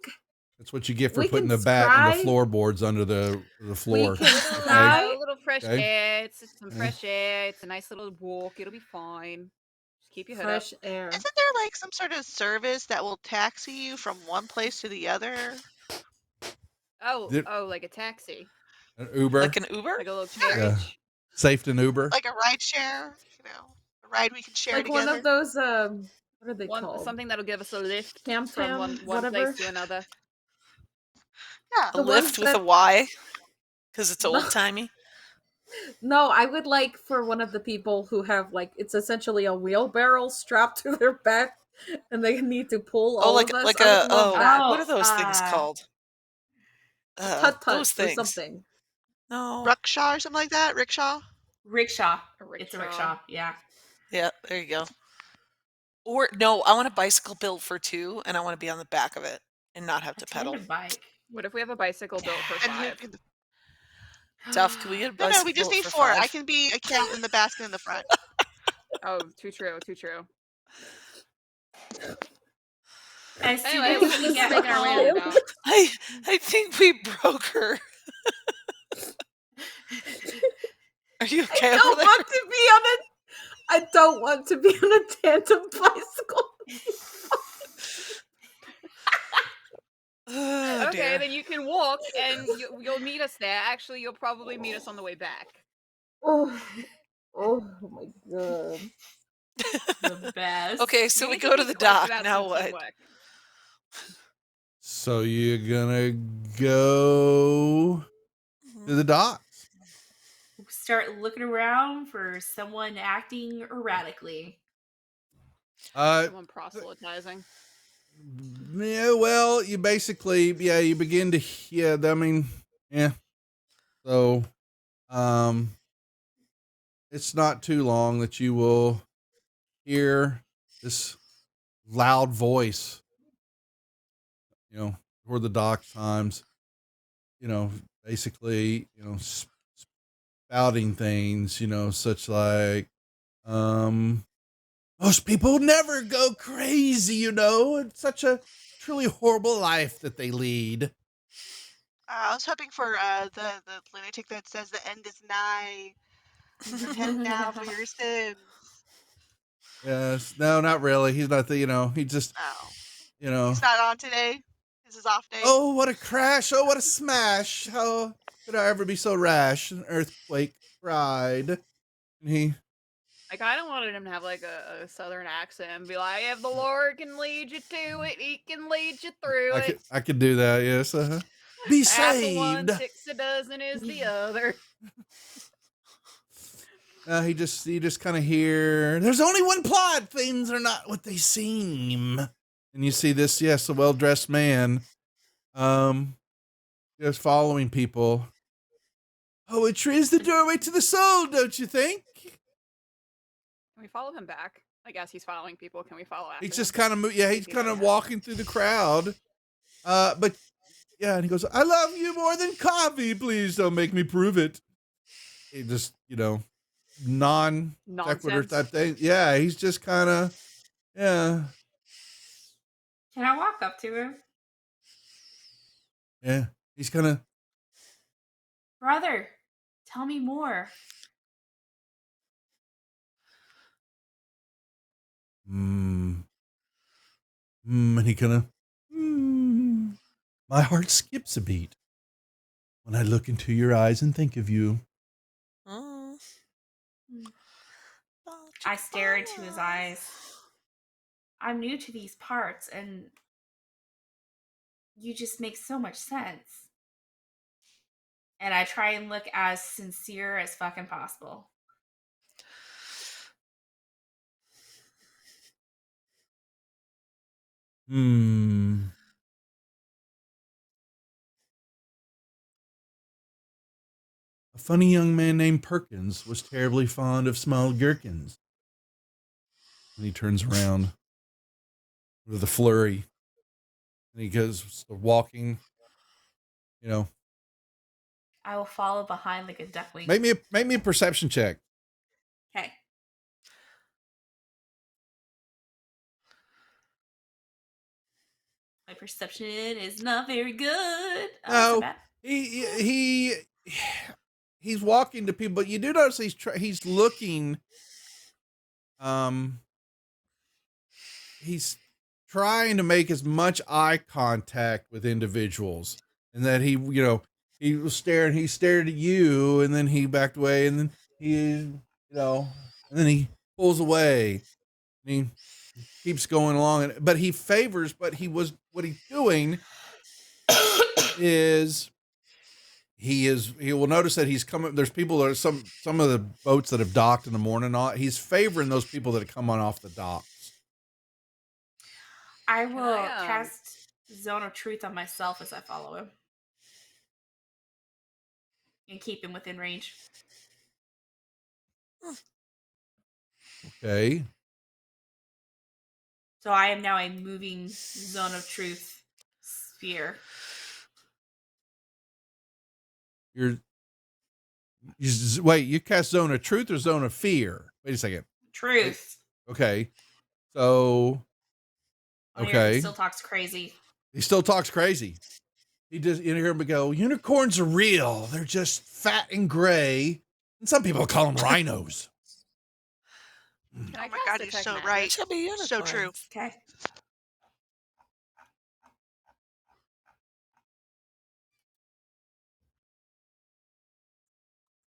That's what you get for We putting can the bat and the scry- floorboards under the floor. can Okay? scry- A little fresh Okay. air. It's just some Okay. fresh air. It's a nice little walk. It'll be fine. Just keep your head up. Fresh air. Isn't there some sort of service that will taxi you from one place to the other? Oh, Did- like a taxi, An Uber, Like an Uber? like a little Yeah. carriage. Safety Uber. Like a ride share? A ride we can share Like together? one of those what are they called? Something that'll give us a lift Tam from Tam, one whatever. place to another. Yeah. A The lift ones with a that- Y? Because it's No. old timey. No, I would like for one of the people who have it's essentially a wheelbarrow strapped to their back, and they need to pull all like of us. like I a would love oh, that. what are those things called? Tut tut Those or things. something. No. Rickshaw or something like that? Rickshaw? Rickshaw. A It's a rickshaw. Yeah. Yeah, there you go. Or no, I want a bicycle built for two, and I want to be on the back of it and not have A to pedal. tandem bike. What if we have a bicycle built for And who 5? can- Duff, can we get a bicycle No, we just built need for 4. 5? I can be a cat in the basket in the front. Oh, too true. Too true. As soon Anyway, as we let's get make our way to the home, docks. I think we broke her. Are you okay I over don't there? want to be on a. I don't want to be on a tandem bicycle. Oh, Okay, dear. then you can walk and you'll meet us there. Actually, you'll probably meet us on the way back. Oh, oh my god. The best. Okay, so You we get go to be the close dock. without Now some what? teamwork. So you're gonna go to the docks. Start looking around for someone acting erratically. Someone proselytizing. Yeah, well, you basically, you begin to, I mean, yeah. So, it's not too long that you will hear this loud voice, toward the dock times, basically, spouting things, such like, most people never go crazy, It's such a truly horrible life that they lead. I was hoping for the lunatic that says the end is nigh. Repent now for your sins. Yes. No, not really. He's not he just, Oh, you know, he's not on today. This is off day. oh, what a crash. Oh, what a smash. How could I ever be so rash? An earthquake cried. And he, I kind of wanted him to have like a southern accent and be like, if the Lord can lead you to it, he can lead you through it. I could do that. Yes. Be Half of one, saved. 6 a dozen is the other. You just kind of hear, there's only one plot. Things are not what they seem. And you see this, yes, a well-dressed man, just following people. Poetry is the doorway to the soul, don't you think? Can we follow him back? I guess he's following people. Can we follow after He's him? just kind of, he's kind of walking through the crowd. But yeah, and he goes, I love you more than coffee. Please don't make me prove it. He just, non-sequitur type thing. Yeah, he's just kind of, yeah. Can I walk up to him? Yeah, he's kind of, Brother, tell me more. and he kind of, my heart skips a beat when I look into your eyes and think of you. Mm. I stare into his eyes. I'm new to these parts, and you just make so much sense. And I try and look as sincere as fucking possible. A funny young man named Perkins was terribly fond of small gherkins. And he turns around with a flurry. And he goes walking, I will follow behind like a duckling. Make me a perception check. Okay. My perception is not very good. No, he's walking to people, but you do notice he's looking. He's trying to make as much eye contact with individuals, and that he was staring. He stared at you, and then he backed away, and then and then he pulls away. And he keeps going along, but he favors. But what he's doing is he will notice that he's coming. There's people that are some of the boats that have docked in the morning. He's favoring those people that come on off the docks. I will cast Zone of Truth on myself as I follow him. And keep him within range. Okay. So I am now a moving Zone of Truth sphere. You cast Zone of Truth or Zone of Fear? Wait a second. Truth. Okay. So. Okay. He still talks crazy. He still talks crazy. He just, you hear him go, unicorns are real. They're just fat and gray. And some people call them rhinos. Oh my god, he's so right. So true. Okay.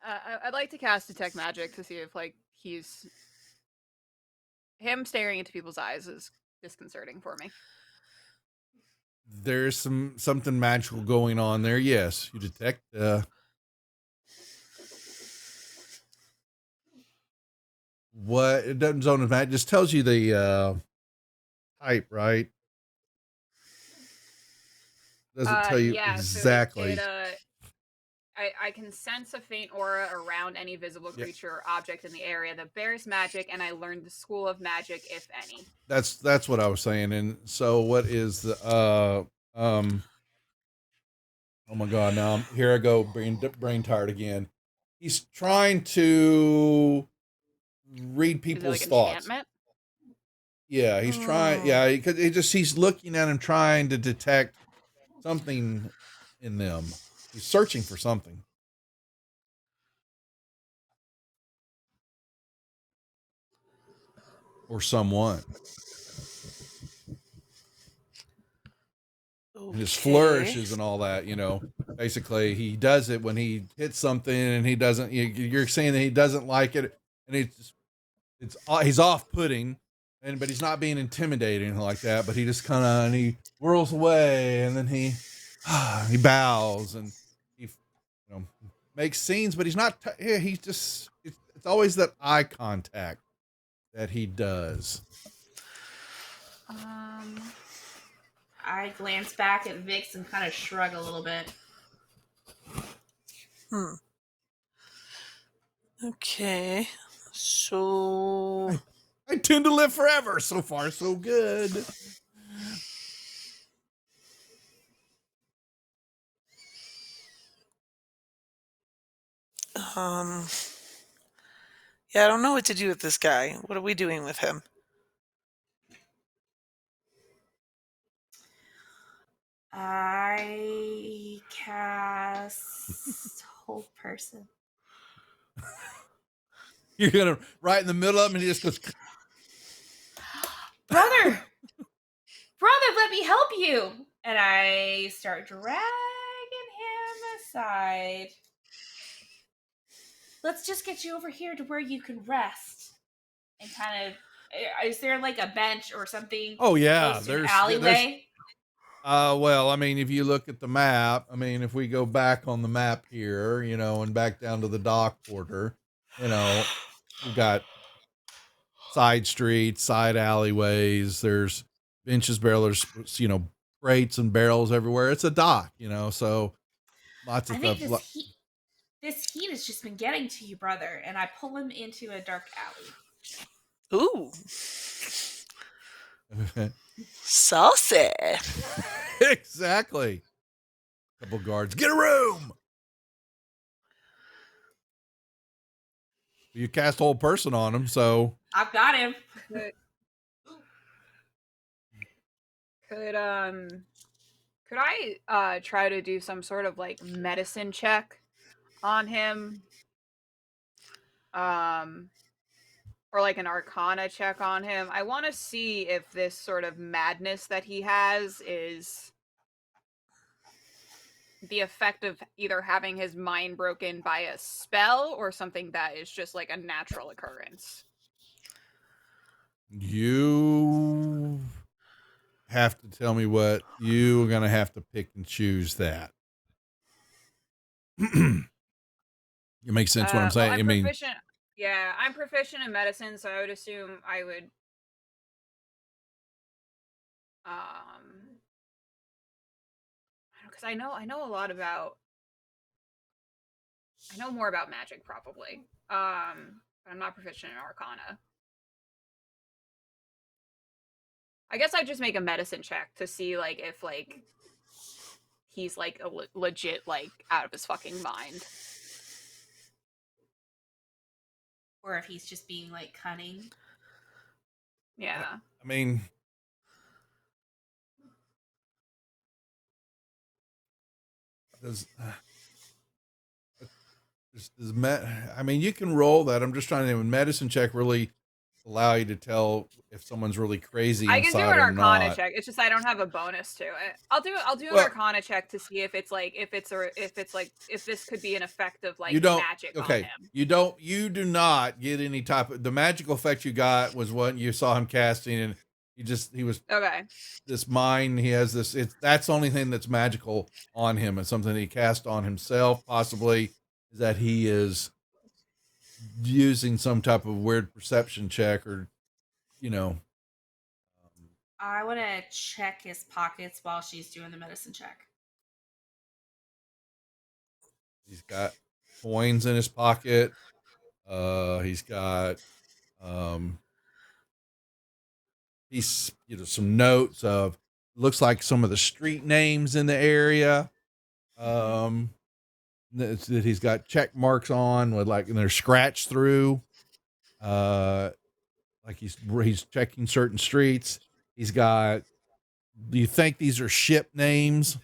I'd like to cast Detect Magic to see if like him staring into people's eyes is disconcerting for me. There's something magical going on there. Yes, you detect. What it doesn't zone of magic, just tells you the type, right? Doesn't tell you Yeah, exactly. So I can sense a faint aura around any visible creature or object in the area that bears magic, and I learned the school of magic, if any. That's what I was saying. And so, what is the oh my god! Now here I go, brain tired again. He's trying to read people's thoughts. Enchantment? Yeah, he's trying. Yeah, because he's looking at him, trying to detect something in them. He's searching for something. Or someone. Okay. And his flourishes and all that, basically he does it when he hits something and he doesn't, you're saying that he doesn't like it, and he's off-putting, but he's not being intimidating like that, but he just kind of, and he whirls away, and then he bows, and he makes scenes, but he's not, he's just, it's always that eye contact that he does. I glance back at Vix and kind of shrug a little bit. Okay. So I tend to live forever. So far, so good. Yeah, I don't know what to do with this guy. What are we doing with him? I cast Hold Person. You're gonna right in the middle of him, and he just goes, brother, let me help you. And I start dragging him aside. Let's just get you over here to where you can rest. And kind of, is there like a bench or something? Oh yeah, there's an alleyway. Well, I mean, if you look at the map, I mean, if we go back on the map here, and back down to the dock border, we've got side streets, side alleyways. There's benches, barrels, crates and barrels everywhere. It's a dock, so lots of stuff. This heat has just been getting to you, brother, and I pull him into a dark alley. Ooh. Saucy. Exactly. Couple guards, get a room. You cast Hold Person on him, so I've got him. Could I try to do some sort of like medicine check on him? Or like an arcana check on him. I want to see if this sort of madness that he has is the effect of either having his mind broken by a spell or something that is just like a natural occurrence. You have to tell me what you're going to have to pick and choose that. It makes sense what I'm saying. Well, I'm proficient in medicine, so I would assume I would because I know a lot about I know more about magic probably. But I'm not proficient in arcana. I guess I'd just make a medicine check to see like if like he's like a legit like out of his fucking mind. Or if he's just being like cunning. Yeah. I mean, I mean, you can roll that. I'm just trying to medicine check really allow you to tell if someone's really crazy I can do inside an or Arcana not. check. It's just I don't have a bonus to it. I'll do an Well- Arcana check to see if it's like if this could be an effect of like You don't. magic on Okay. him. You do not get any type of the magical effect you got was what you saw him casting, and he was Okay. this mind. He has this. That's the only thing that's magical on him, and something he cast on himself possibly is that he is using some type of weird perception check, or you know. I want to check his pockets while she's doing the medicine check. He's got coins in his pocket. He's got he's some notes of looks like some of the street names in the area. That he's got check marks on with and they're scratched through. Like he's checking certain streets. He's got. Do you think these are ship names?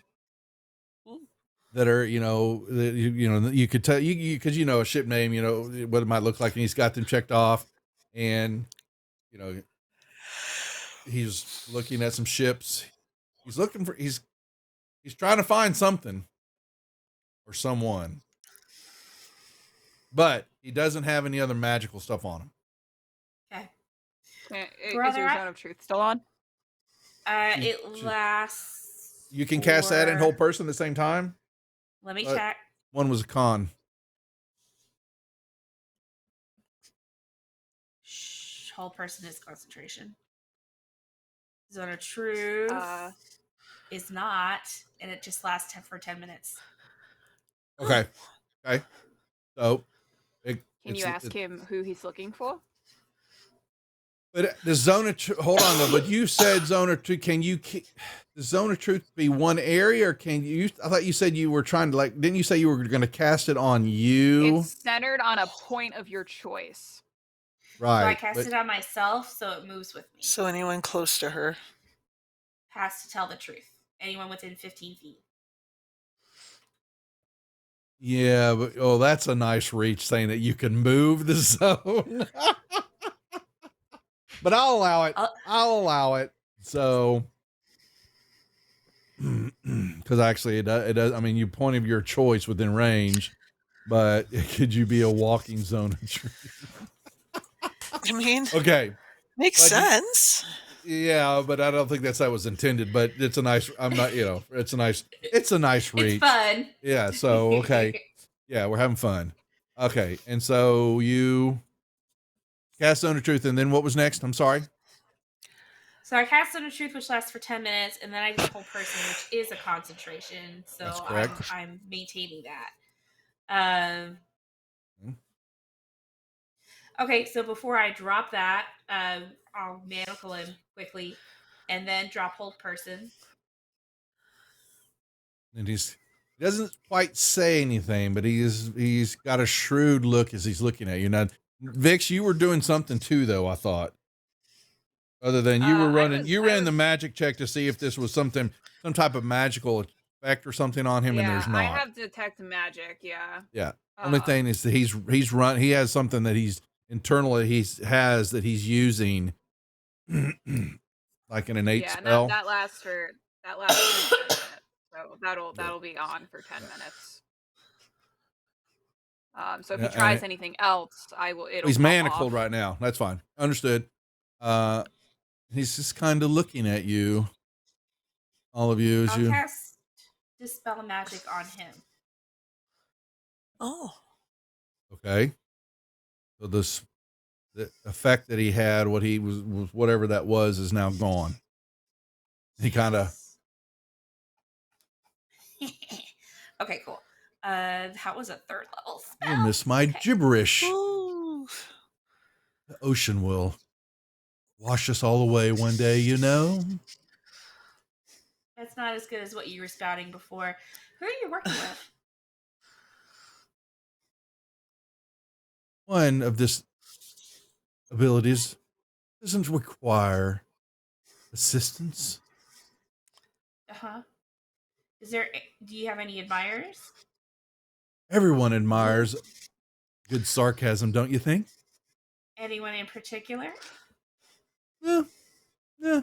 That are, you could tell because a ship name, what it might look like, and he's got them checked off, and he's looking at some ships. He's trying to find something or someone, but he doesn't have any other magical stuff on him. Okay. Is Brother, your Zone of Truth still on? It lasts. You can cast that and for- hold person at the same time. Let me check. One was a con. Whole person is concentration. Zone of Truth is not, and it just lasts for 10 minutes. Okay. So, Can you ask him who he's looking for? But the Zone of Truth, hold on though. But you said Zone of Truth. Can you the Zone of Truth be one area, or can you? I thought you said you were trying to didn't you say you were going to cast it on you? It's centered on a point of your choice. Right. So I cast it on myself, so it moves with me. So anyone close to her has to tell the truth. Anyone within 15 feet. Yeah, but that's a nice reach, saying that you can move the zone. But I'll allow it. I'll allow it. So, because actually it does. I mean, you point of your choice within range, but could you be a walking zone of truth? I mean, Okay, makes sense. Yeah, but I don't think that was intended. But it's a nice. I'm not. It's a nice reach. It's fun. Yeah. So okay. Yeah, we're having fun. Okay, and so you cast Zone of Truth, and then what was next? I'm sorry. So I cast Zone of Truth, which lasts for 10 minutes, and then I do Whole Person, which is a concentration. So That's correct. I'm maintaining that. Okay, so before I drop that, I'll manacle him quickly, and then drop Whole Person. And he doesn't quite say anything, but he's got a shrewd look as he's looking at you. Now, Vix, you were doing something too, though, I thought. Other than you were running, you ran the magic check to see if this was some type of magical effect or something on him, and there's not. I have detect magic. Yeah. Yeah. Only thing is that he has something that he's internally that he's using, like an innate spell. That lasts for 10 minutes. So that'll be on for 10 minutes. So if he tries anything else, He's manacled right now. That's fine. Understood. He's just kind of looking at you, all of you, as I'll you cast Dispel Magic on him. Oh. Okay. So the effect that he had, what he was whatever that was, is now gone. He kind of. Okay, cool. That was a 3rd level spell. You miss my gibberish. Ooh. The ocean will wash us all away one day, you know. That's not as good as what you were spouting before. Who are you working with? One of this abilities doesn't require assistance. Uh-huh. Do you have any admirers? Everyone admires good sarcasm, don't you think? Anyone in particular? Yeah.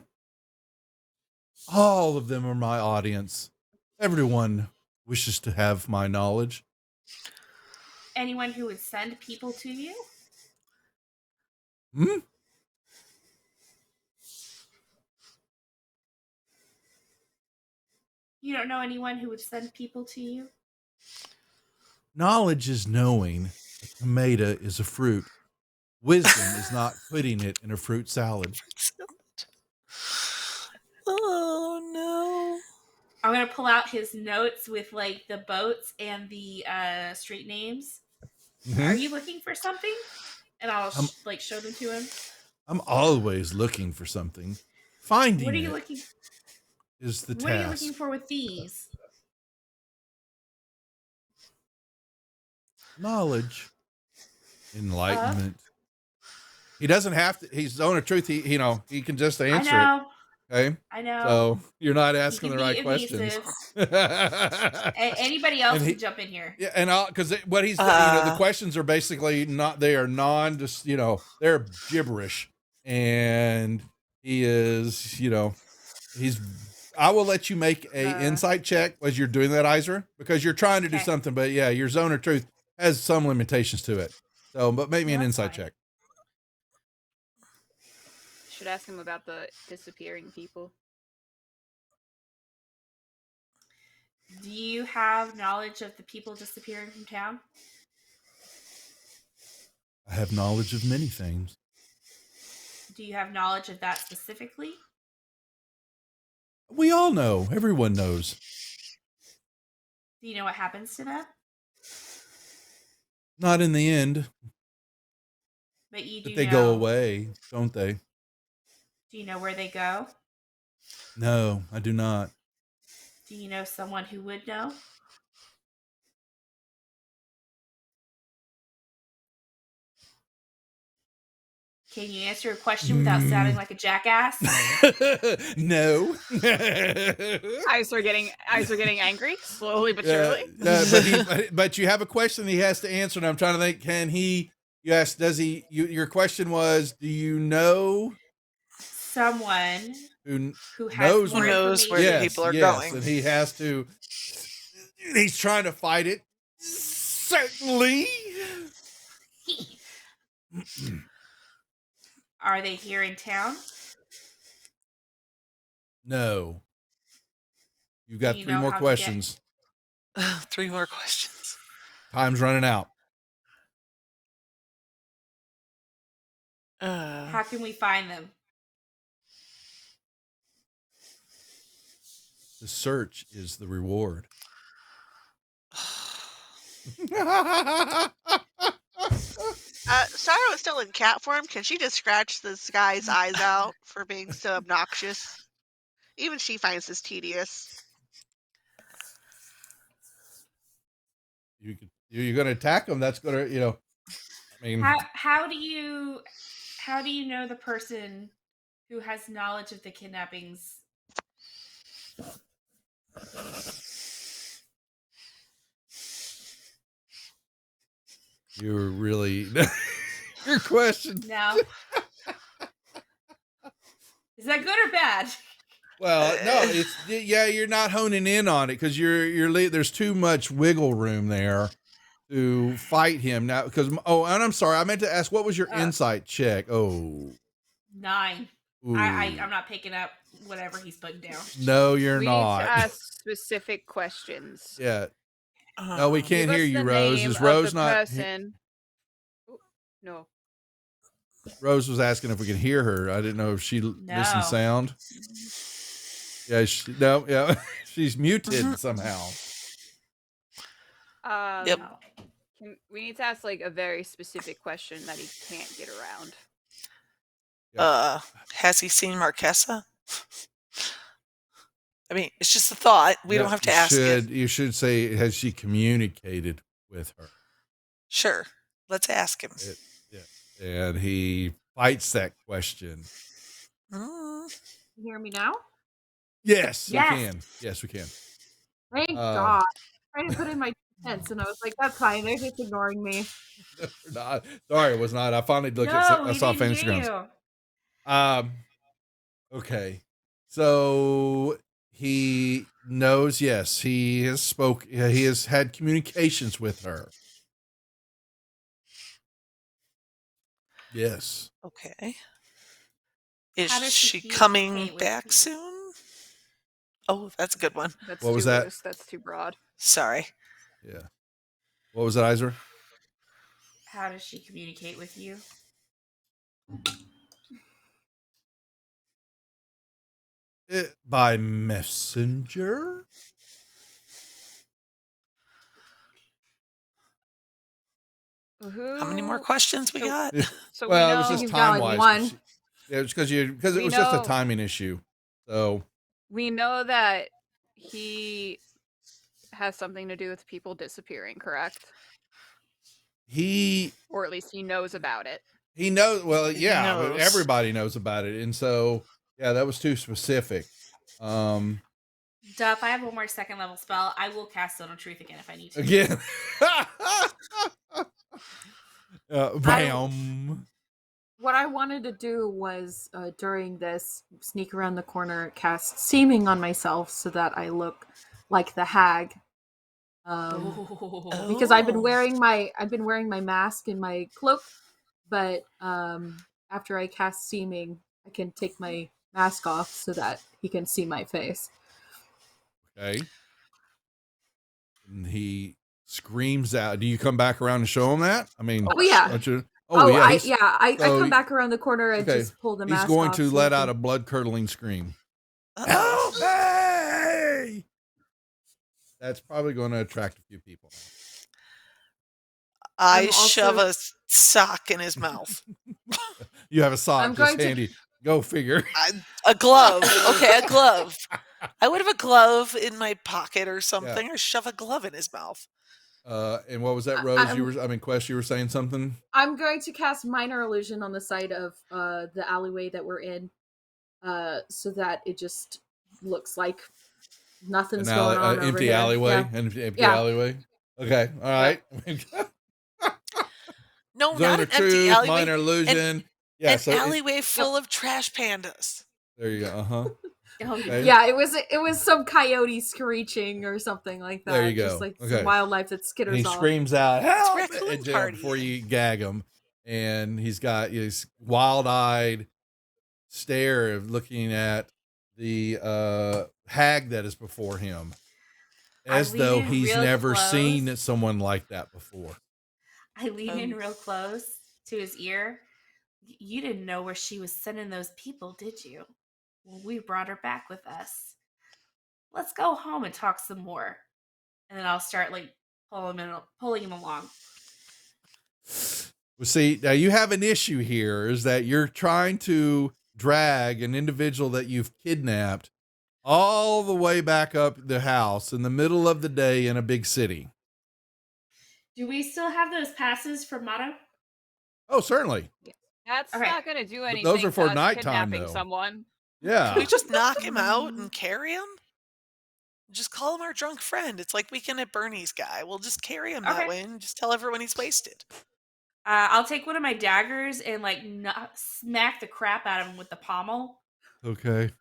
All of them are my audience. Everyone wishes to have my knowledge. Anyone who would send people to you? Hmm? You don't know anyone who would send people to you? Knowledge is knowing a tomato is a fruit. Wisdom is not putting it in a fruit salad. Oh no. I'm gonna pull out his notes with like the boats and the street names. Are you looking for something? And I'll like show them to him. I'm always looking for something. Finding What are you it looking? is the What are you task. looking for with these? Knowledge, enlightenment. He doesn't have to. He's zone of truth. He can just answer I know. it. Okay. I know. So you're not asking can the right be questions. Anybody else can jump in here. Yeah, and because what he's, the questions are basically not. They are just they're gibberish, and he is, he's. I will let you make a insight check as you're doing that, Iser, because you're trying to do something. But yeah, your zone of truth has some limitations to it. So, but make me an insight check. Should ask him about the disappearing people. Do you have knowledge of the people disappearing from town? I have knowledge of many things. Do you have knowledge of that specifically? We all know. Everyone knows. Do you know what happens to them? Not in the end. But you do. But they go away, don't they? Do you know where they go? No, I do not. Do you know someone who would know? Can you answer a question without sounding like a jackass? No. Eyes are getting angry slowly but surely. But you have a question he has to answer, and I'm trying to think. Can he? Yes. Does he? Your question was, do you know someone who knows where the people are going? And he has to. He's trying to fight it. Certainly. Are they here in town? No. You've got 3 more questions. 3 more questions. Time's running out. How can we find them? The search is the reward. Sarah is still in cat form. Can she just scratch this guy's eyes out for being so obnoxious? Even she finds this tedious. You're going to attack him. That's going to, I mean. How do you know the person who has knowledge of the kidnappings? You're really your question. No. Is that good or bad? Well, no, you're not honing in on it because there's too much wiggle room there to fight him now. Because and I'm sorry, I meant to ask, what was your insight check? 9. I'm not picking up whatever he's putting down. No, you're not. We need to ask specific questions. Yeah. No, we can't hear you, Rose. Is Rose not? No. Rose was asking if we could hear her. I didn't know if she listened sound. Yeah, she's muted somehow. Yep. We need to ask like a very specific question that he can't get around. Has he seen Marquesa? I mean, it's just a thought. We don't have to ask it. You should say, has she communicated with her? Sure. Let's ask him. And he fights that question. You hear me now? Yes, we can. Yes, we can. Thank God. I'm trying to put in my And I was like, that's fine. They're just ignoring me. Not. Sorry, it was not. I finally looked No, at. I we saw didn't Fantasy hear Grounds. you. Okay. So he knows. Yes, he has spoke. He has had communications with her. Yes. Okay. Is How does she she coming communicate with back you? soon? Oh, that's a good one. That's What was too that? loose. That's too broad. Sorry. Yeah. What was it, Iser? How does she communicate with you? By messenger. How many more Who? questions we So, got? so Well, we it was know. just You've got, time like, wise. one. Yeah, it's because it We was just a know. timing issue. So We know that he has something to do with people disappearing, correct? he Or at least he knows about it. knows. Well, He yeah, but knows. everybody knows about it, and so yeah, that was too specific. Duff, I have one more second level spell. I will cast Zone of Truth again if I need to. Again. Bam. What I wanted to do was during this sneak around the corner, cast Seeming on myself so that I look like the hag. Because I've been Oh. wearing my mask and my cloak, but after I cast Seeming, I can take my mask off so that he can see my face. Okay. And he screams out. Do you come back around and show him that? I mean, Oh yeah. don't you? I so come back around the corner and okay, just pull the he's mask going off to so let he out can- a blood-curdling scream. Uh-oh. Help me! That's probably going to attract a few people. I I'm also- shove a sock in his mouth. You have a sock I'm just going to- handy. Go figure. A glove. Okay, a glove. I would have a glove in my pocket or something, or shove a glove in his mouth. And what was that, Rose? Quest, you were saying something? I'm going to cast Minor Illusion on the side of the alleyway that we're in, so that it just looks like nothing's going on. Empty over here. alleyway. Yeah. Empty Yeah. alleyway. Okay. All right. No, Zone not of an empty Truth, alleyway. Minor Illusion. An alleyway full of trash pandas. There you go. Uh-huh. Oh, Okay. Yeah, it was some coyote screeching or something like that. There you Just go. like Okay. some wildlife that And skitters he off. screams out, "Help!" raccoon and, party. before you gag him. And he's got his wild-eyed stare of looking at the hag that is before him, as lean though in he's real never close. seen someone like that before. I lean in real close to his ear. You didn't know where she was sending those people, did you? Well, we brought her back with us. Let's go home and talk some more. And then I'll start like pulling him along. Well, see, now you have an issue here, is that you're trying to drag an individual that you've kidnapped all the way back up the house in the middle of the day in a big city. Do we still have those passes for Motto? Oh, certainly. That's Okay. not going to do anything. those are for to us nighttime, kidnapping though. someone. Yeah. Can we just knock him out and carry him? Just call him our drunk friend. It's like Weekend at Bernie's guy. We'll just carry him that Okay. way and just tell everyone he's wasted. I'll take one of my daggers and like smack the crap out of him with the pommel. Okay.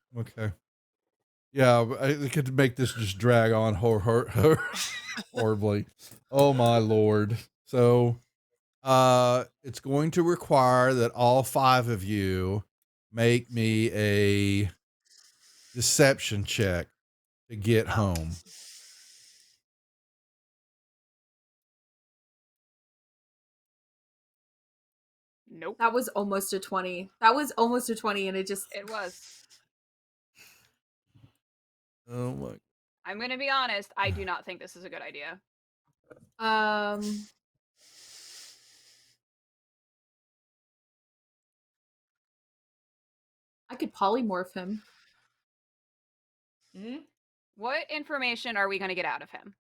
Yeah, I could make this just drag on horribly. Oh my Lord. So, it's going to require that all 5 of you make me a deception check to get home. Nope. That was almost a 20. And it just It was. Oh my. I'm going to be honest. I do not think this is a good idea. I could polymorph him. Mm-hmm. What information are we going to get out of him?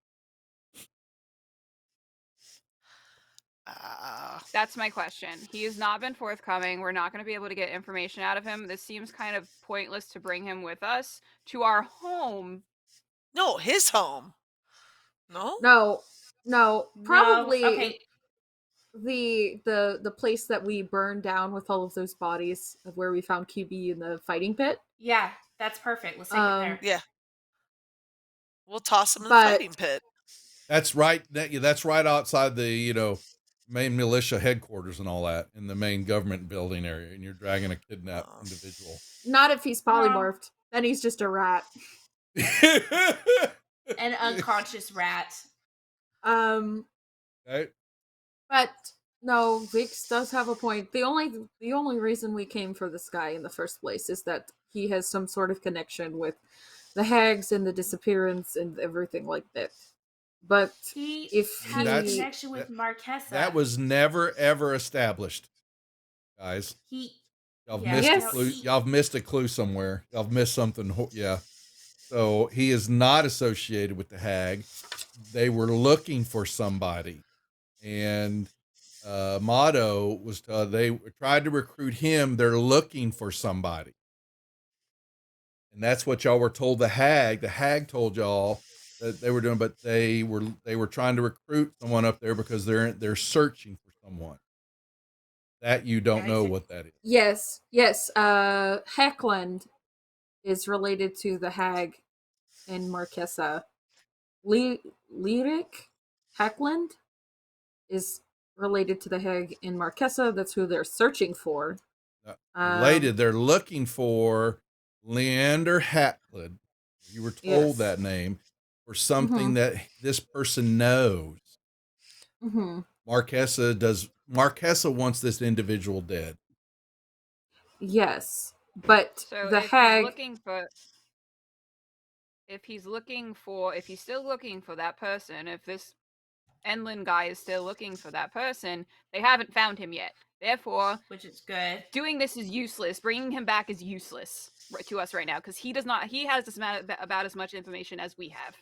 That's my question. He has not been forthcoming. We're not going to be able to get information out of him. This seems kind of pointless to bring him with us to our home. No, his home. No? No, No, No. probably Okay. the place that we burned down with all of those bodies of where we found QB in the fighting pit. Yeah, that's perfect. Let's take it there. Yeah. We'll toss him in the But fighting pit. That's right. That's right outside the main militia headquarters and all that in the main government building area, and you're dragging a kidnapped individual. not if he's polymorphed. Then he's just a rat. An unconscious rat. Okay. But no, Vix does have a point. The only reason we came for this guy in the first place is that he has some sort of connection with the hags and the disappearance and everything like that. But He if has a That's- connection with Marquesa. That was never ever established, guys. Y'all Yeah, missed Yes. a clue. Y'all missed a clue somewhere. Y'all missed something. Yeah. So he is not associated with the hag. They were looking for somebody, and Motto was they tried to recruit him. They're looking for somebody, and that's what y'all were told. The hag told y'all that they were doing, but they were trying to recruit someone up there because they're searching for someone. That you don't know what that is. yes, Heckland is related to the hag in Marquesa. Lyric Heckland is related to the hag in Marquesa. That's who they're searching for. Related, they're looking for Leander Hackland. You were told that name for something that this person knows. Mm-hmm. Marquesa wants this individual dead. Yes, but So the if hag. if he's still looking for that person, if this Enlin guy is still looking for that person, they haven't found him yet. Therefore, which is good. Doing this is useless. Bringing him back is useless to us right now because he has about as much information as we have.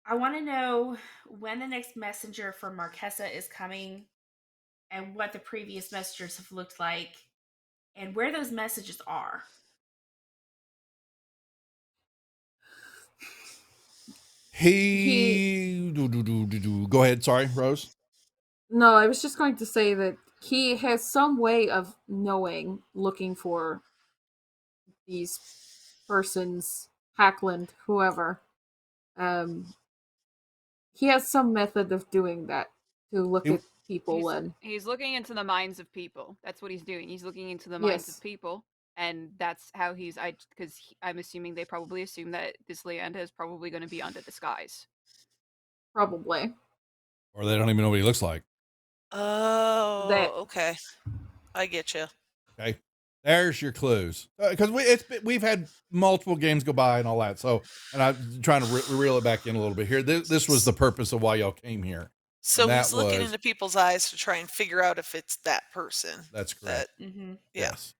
I want to know when the next messenger for Marquesa is coming and what the previous messengers have looked like and where those messages are. Go ahead. Sorry, Rose. No, I was just going to say that he has some way of knowing, looking for these persons, Hackland, whoever. He has some method of doing that to look at people He's looking into the minds of people. That's what he's doing. He's looking into the minds of people, and that's how because I'm assuming they probably assume that this Leander is probably going to be under disguise. Probably. Or they don't even know what he looks like. Oh, okay. I get you. Okay, there's your clues. Because we've had multiple games go by and all that. So, and I'm trying to reel it back in a little bit here. This was the purpose of why y'all came here. So he's looking into people's eyes to try and figure out if it's that person. That's correct. Yeah. Yes.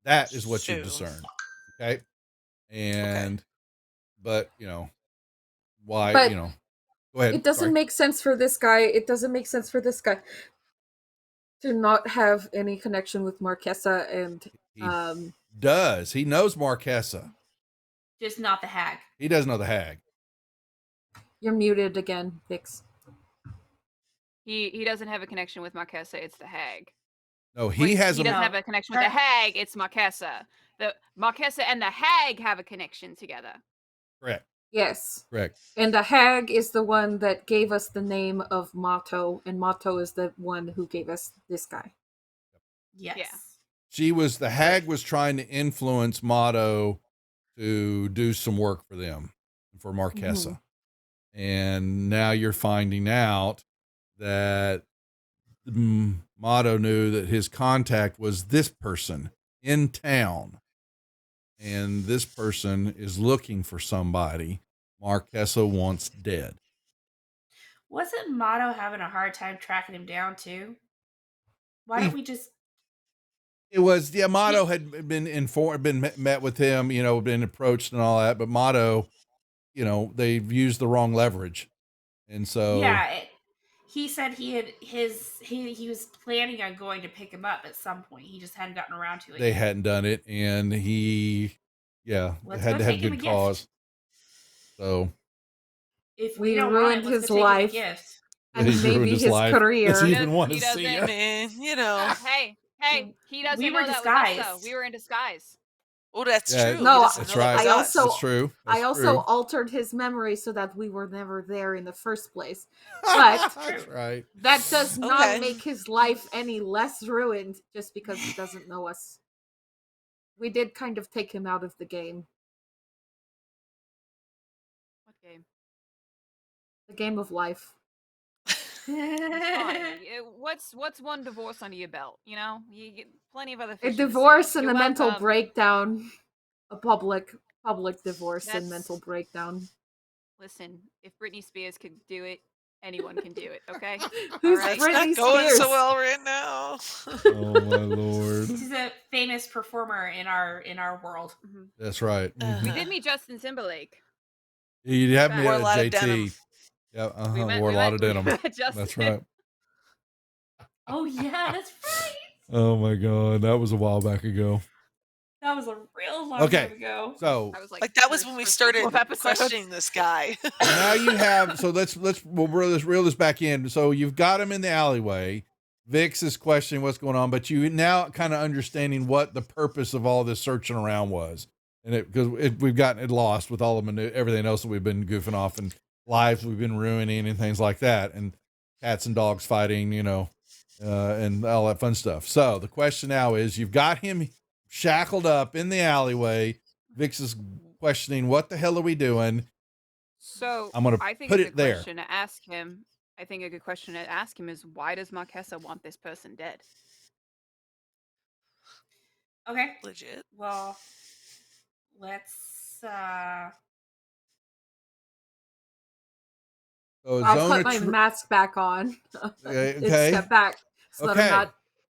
That is what you discern. Okay. And, but why? But go ahead. It doesn't make sense for this guy. It doesn't make sense for this guy to not have any connection with Marquesa and he does. He knows Marquesa. Just not the hag. He does know the hag. You're muted again, Vix. He doesn't have a connection with Marquesa, it's the hag. No, he doesn't have a connection with the hag, it's Marquesa. The Marquesa and the hag have a connection together. Correct. Yes. Correct. And the hag is the one that gave us the name of Motto, and Motto is the one who gave us this guy. Yes. Yeah. The hag was trying to influence Motto to do some work for them, for Marquesa. And now you're finding out that Motto knew that his contact was this person in town. And this person is looking for somebody Marquesa wants dead. Wasn't Motto having a hard time tracking him down too? Why don't we just... It was, Motto had been met with him, been approached and all that, but Motto, they've used the wrong leverage. And so... Yeah, he said he was planning on going to pick him up at some point. He just hadn't gotten around to it. They hadn't done it, and he, had to have good cause. So, If We we don't want it, ruined let's his go take him a life. gift. And He's maybe ruined his his life. career. Does he He even does- want he to see doesn't- you? I mean, you know. Hey, he doesn't We were know that was us, though. disguised. We were in disguise. Oh, that's Yeah, true. No, He doesn't That's know that right. was I us. also- That's true. I That's also true. altered his memory so that we were never there in the first place. That's True. right. That does not Okay. make his life any less ruined just because he doesn't know us. We did kind of take him out of the game. What game? The game of life. Fine. What's one divorce under your belt? You know, you get plenty of other A fish in the sea. divorce and You're a mental welcome. breakdown. A public divorce and That's- mental breakdown. Listen, if Britney Spears could do it, anyone can do it. Okay. Who's right. It's not Britney going Spears? so well right now. Oh my lord. She's a famous performer in our world. Mhm. That's right. Uh, We did meet Justin Timberlake. You have me Wore at a lot of denim. JT. Yeah, We met- wore we a lot met- of we denim. met Justin. That's right. Oh yeah, that's right. Oh my god, that was a while back ago. That was a real long Okay. time ago. So I was like that was first- when we first started couple of episodes. questioning this guy. now you have. So we'll reel this back in. So you've got him in the alleyway. Vix is questioning what's going on, but you now kind of understanding what the purpose of all this searching around was, and because we've gotten it lost with all of everything else that we've been goofing off and lives we've been ruining and things like that, and cats and dogs fighting, you know, and all that fun stuff. So the question now is, you've got him shackled up in the alleyway. Vix is questioning, what the hell are we doing? So I'm gonna I think put a it good there. question to ask him. I think a good question to ask him is, why does Marquesa want this person dead? Okay. Legit. Well, let's So I'll Zona put my Tr- mask back on. Okay, And okay. step back so that Okay. I'm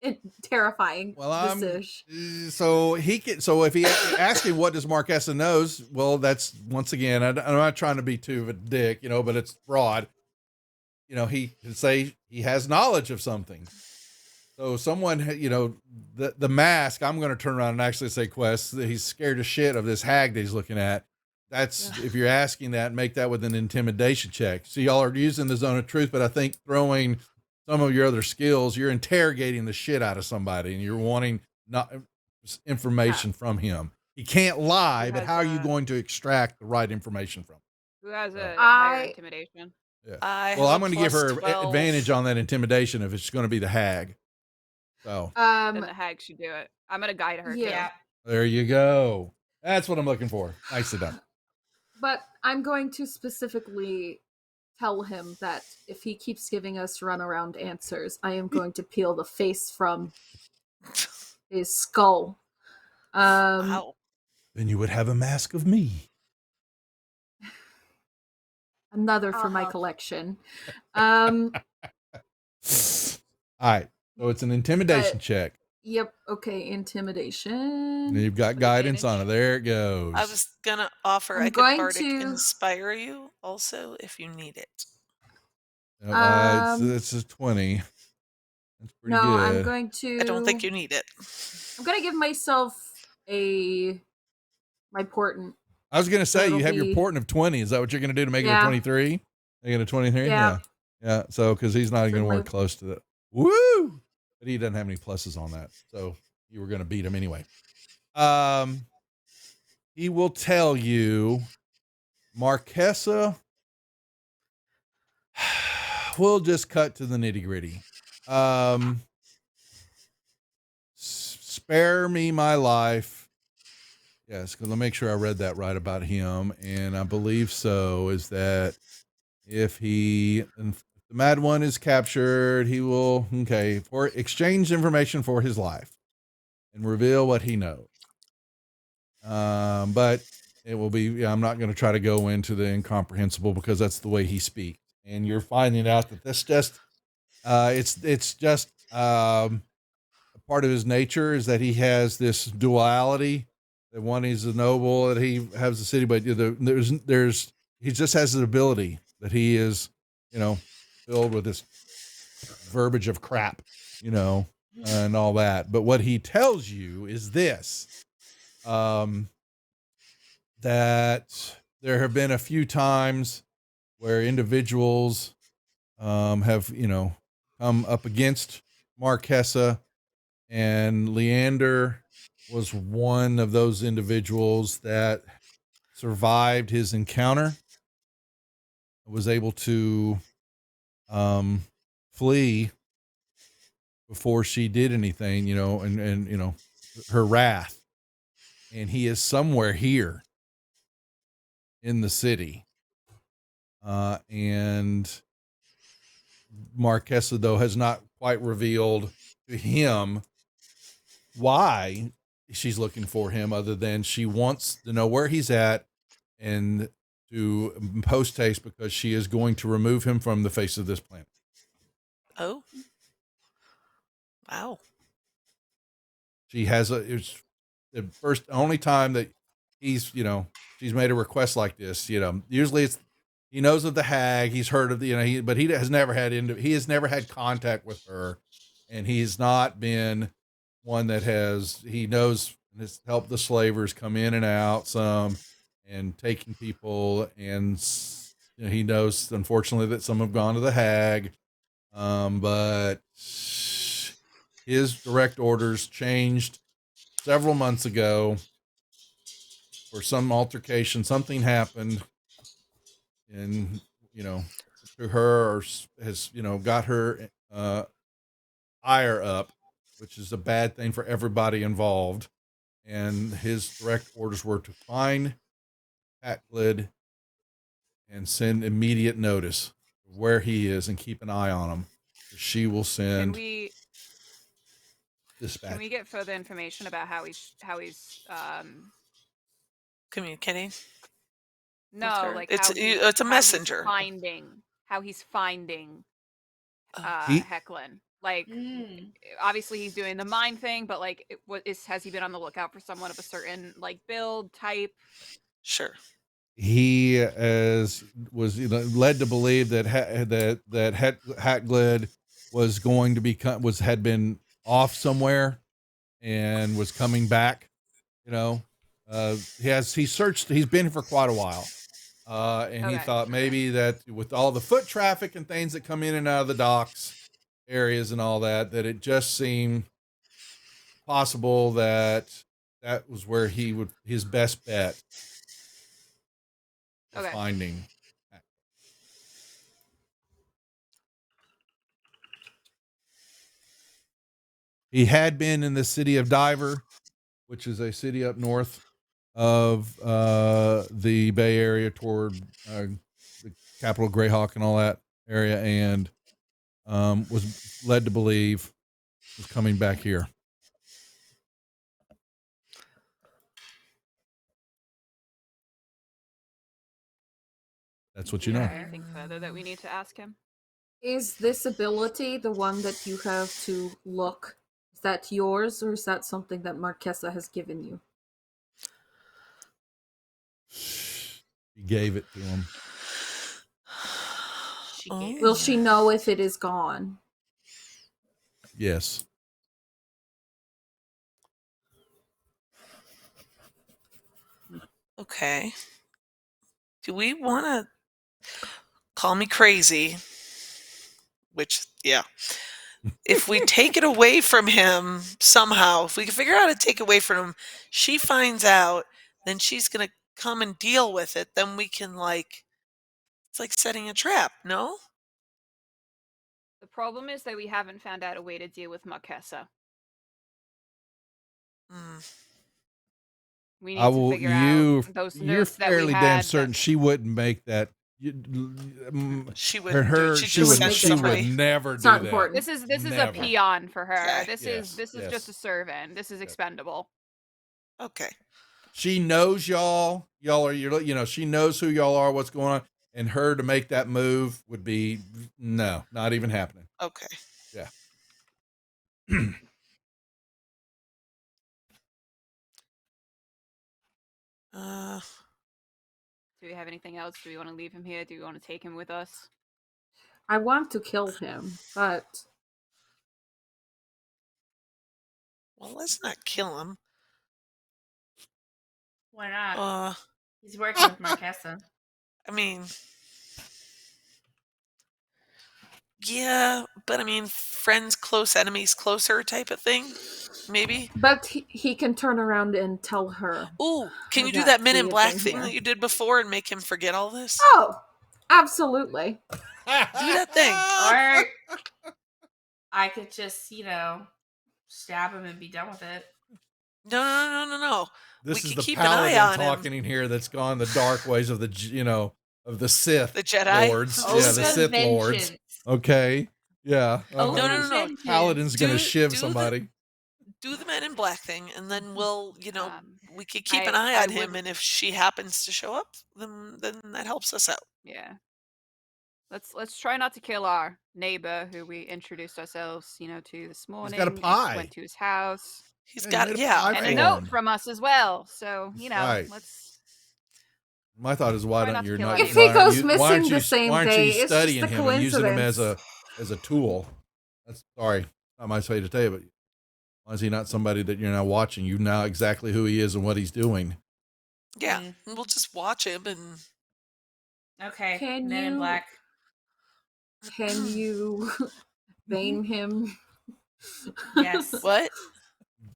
not terrifying. Well, this so he can. So if he asks him what does Marquesa knows, well, that's once again. I'm not trying to be too of a dick, you know, but it's broad. You know, he can say he has knowledge of something. So someone, you know, the mask. I'm going to turn around and actually say, Quest, that he's scared as shit of this hag that he's looking at. That's if you're asking that, make that with an intimidation check. So y'all are using the zone of truth, but I think throwing some of your other skills, you're interrogating the shit out of somebody and you're wanting not information from him. He can't lie, Who but has, how are you going to extract the right information from him? Who has a I- higher intimidation? Well, I'm going to give her advantage on that intimidation if it's going to be the hag. So Then the hag should do it. I'm gonna guide her. Yeah. Too. there you go. That's what I'm looking for. Nicely done. But I'm going to specifically tell him that if he keeps giving us runaround answers, I am going to peel the face from his skull. Wow. Then you would have a mask of me. Another for I'll my help. collection. All right. So it's an intimidation check. Yep. Okay. Intimidation. And you've got guidance on it. There it goes. I was gonna offer I'm I could going bardic to- inspire you also if you need it. It's a 20. That's pretty No, good. I'm going to. I don't think you need it. I'm gonna give myself my portent. I was going to say, it'll you have be- your portent of 20. Is that what you're going to do to make it a Yeah. 23? Make it a 23? Yeah. Yeah. So, because he's not For going to my- work close to that. Woo! But he doesn't have any pluses on that. So you were going to beat him anyway. He will tell you, Marquesa. We'll just cut to the nitty gritty. Spare me my life. Yes, because I'll make sure I read that right about him, and I believe so. Is that if the Mad One is captured, he will for exchange information for his life and reveal what he knows. But it will be. I'm not going to try to go into the incomprehensible because that's the way he speaks, and you're finding out that this just it's just a part of his nature is that he has this duality. That one, he's a noble, that he has the city, but there's he just has an ability that he is, filled with this verbiage of crap, and all that. But what he tells you is this, that there have been a few times where individuals have, come up against Marquesa, and Leander was one of those individuals that survived his encounter, was able to flee before she did anything, and her wrath. And he is somewhere here in the city. And Marquesa, though, has not quite revealed to him why she's looking for him, other than she wants to know where he's at and to post haste, because she is going to remove him from the face of this planet. Oh. Wow. She has it's the only time that he's, she's made a request like this. Usually it's, he knows of the hag, he's heard of the, but he has never had contact with her, and he's not been one that he knows has helped the slavers come in and out some and taking people, and he knows, unfortunately, that some have gone to the hag, but his direct orders changed several months ago for some altercation. Something happened, and to her, or has got her ire up, which is a bad thing for everybody involved. And his direct orders were to find Hatlid and send immediate notice of where he is and keep an eye on him. She will send dispatch. Can we get further information about how he's communicating? No, like it's a messenger. How he's finding Hecklin. Like, obviously he's doing the mind thing, but like, has he been on the lookout for someone of a certain like build type? Sure. He was led to believe that Hatlid was going to had been off somewhere and was coming back. He's been here for quite a while. And he thought maybe that with all the foot traffic and things that come in and out of the docks areas and all that it just seemed possible that was where his best bet for finding. He had been in the city of Diver, which is a city up north of the Bay Area toward the capital Greyhawk and all that area, and was led to believe was coming back here. That's what you know. Anything further that we need to ask him? Is this ability the one that you have to look? Is that yours, or is that something that Marquesa has given you? She gave it to him. Will she know if it is gone? Yes. Okay. Do we want to call me crazy? Which, yeah. If we take it away from him somehow, if we can figure out how to take it away from him, she finds out, then she's going to come and deal with it. Then we can, it's like setting a trap, no? The problem is that we haven't found out a way to deal with Marquesa. We need to figure out those notes that we had. You're fairly damn certain she wouldn't make that. She wouldn't. She would never do that. Important. This is a peon for her. Okay. This is just a servant. This is expendable. Okay. She knows y'all. Y'all are she knows who y'all are, what's going on, and her to make that move would be not even happening. Okay. Yeah. Do we have anything else? Do we want to leave him here? Do we want to take him with us? I want to kill him, but... Well, let's not kill him. Why not? Uh, He's working with Marquesa. I mean, Yeah, but I mean, friends close, enemies closer type of thing, maybe. But he can turn around and tell her. Ooh, can you do that Men in we have Black been thing here. that you did before and make him forget all this? Oh, absolutely. Do that thing. Or I could just, stab him and be done with it. No. This We is could the keep an eye paladin on him. talking in here that's gone the dark ways of of the Sith The Jedi? lords. Oh, Yeah, the Sith lords. Okay. Yeah. Oh, No. Paladin's gonna Do- shiv do the- somebody. Do the Men in Black thing, and then we'll, we could keep I- an eye I on him, would- and if she happens to show up, then that helps us out. Yeah. Let's try not to kill our neighbor who we introduced ourselves, to this morning. got a and pie. Went to his house. He's Yeah, got you made a yeah, pie And for a him. note from us as well. So, Right. let's My thought is, why Try don't not to you're kill not? anyone. If he why aren't goes you- why missing aren't the you- same why aren't day, you it's just studying a him and using him coincidence. as a tool? That's sorry, not my way to tell you, but why is he not somebody that you're now watching? You know exactly who he is and what he's doing. Yeah, Mm. and we'll just watch him and Okay. Can Men in you- Black. Can you bane him? Yes. what?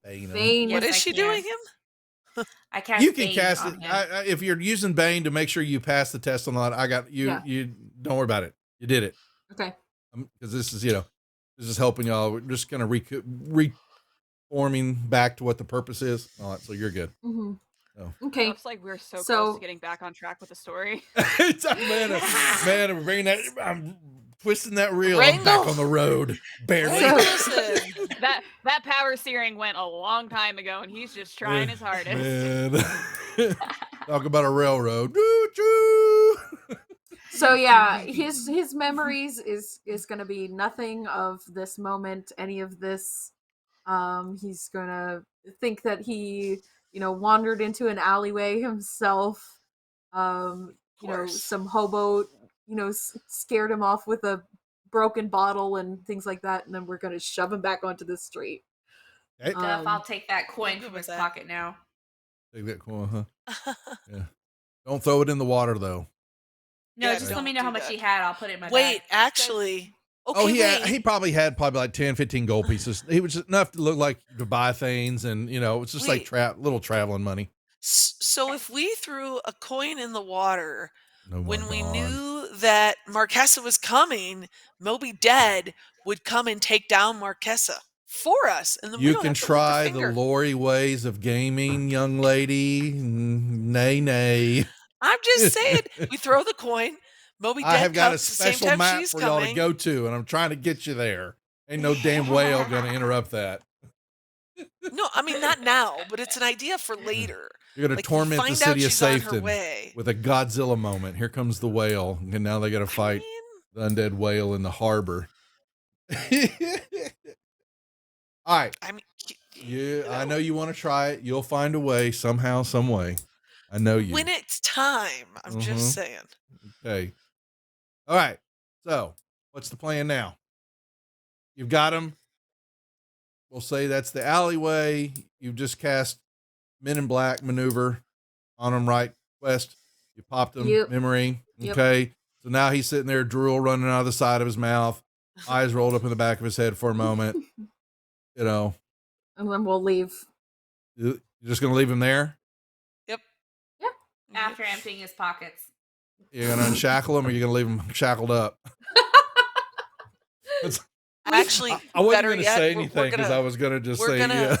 Bane him. Bane. What Yes, is I she can. doing him? I cast You can Bane cast on it him. if you're using Bane to make sure you pass the test on that. I got you. Yeah. You don't worry about it. You did it Okay. because this is this is helping y'all. We're just gonna reforming back to what the purpose is. All right, so you're good. hmm Oh. Okay. Looks like we're so So- close to getting back on track with the story. It's man, I'm bringing that. I'm twisting that reel. I'm back Wrangle. on the road, barely. So- Listen, that power steering went a long time ago, and he's just trying his hardest. Man. Talk about a railroad. Choo-choo. So yeah, his memories is gonna be nothing of this moment, any of this. He's gonna think that he, wandered into an alleyway himself. course. Some hobo, scared him off with a broken bottle and things like that, and then we're gonna shove him back onto the street. Okay. Duff, I'll take that coin good from with his that. pocket now. Take that coin, huh? Yeah. Don't throw it in the water though. No, Yeah, just let don't me know do how much that. he had. I'll put it in my Wait, bag. actually, okay, Oh, wait. he probably had like 10, 15 gold pieces. He was enough to look like to buy things, and it's just like Wait. little traveling money. So if we threw a coin in the water Oh my when we God. knew that Marquesa was coming, Moby Dead would come and take down Marquesa for us, and then we You don't can have to lift a try the finger. Lori ways of gaming, young lady. Nay. I'm just saying, we throw the coin. Moby I Dead have got a comes the same special time map she's for y'all to coming. go to, and I'm trying to get you there. Ain't no damn whale going to interrupt that. No, I mean not now, but it's an idea for later. You're going to Like we torment the find out city of she's on her Safeton way. with a Godzilla moment. Here comes the whale, and now they got to I fight mean, the undead whale in the harbor. All right. I mean, Yeah, I know you want to try it. You'll find a way somehow, some way. I know you. when it's time. I'm Mhm. just saying. Okay. All right. So, what's the plan now? You've got him. We'll say that's the alleyway. You've just cast Men in Black maneuver on him, right? Quest. You popped him. Yep. Memory. Yep. Okay. So now he's sitting there, drool running out of the side of his mouth, eyes rolled up in the back of his head for a moment. You know, And then we'll leave. you're just going to leave him there? After emptying his pockets. You're going to unshackle him, or you're going to leave him shackled up? Actually, I wasn't better going to yet, say we're anything because I gonna- was going to just we're say, gonna- yeah.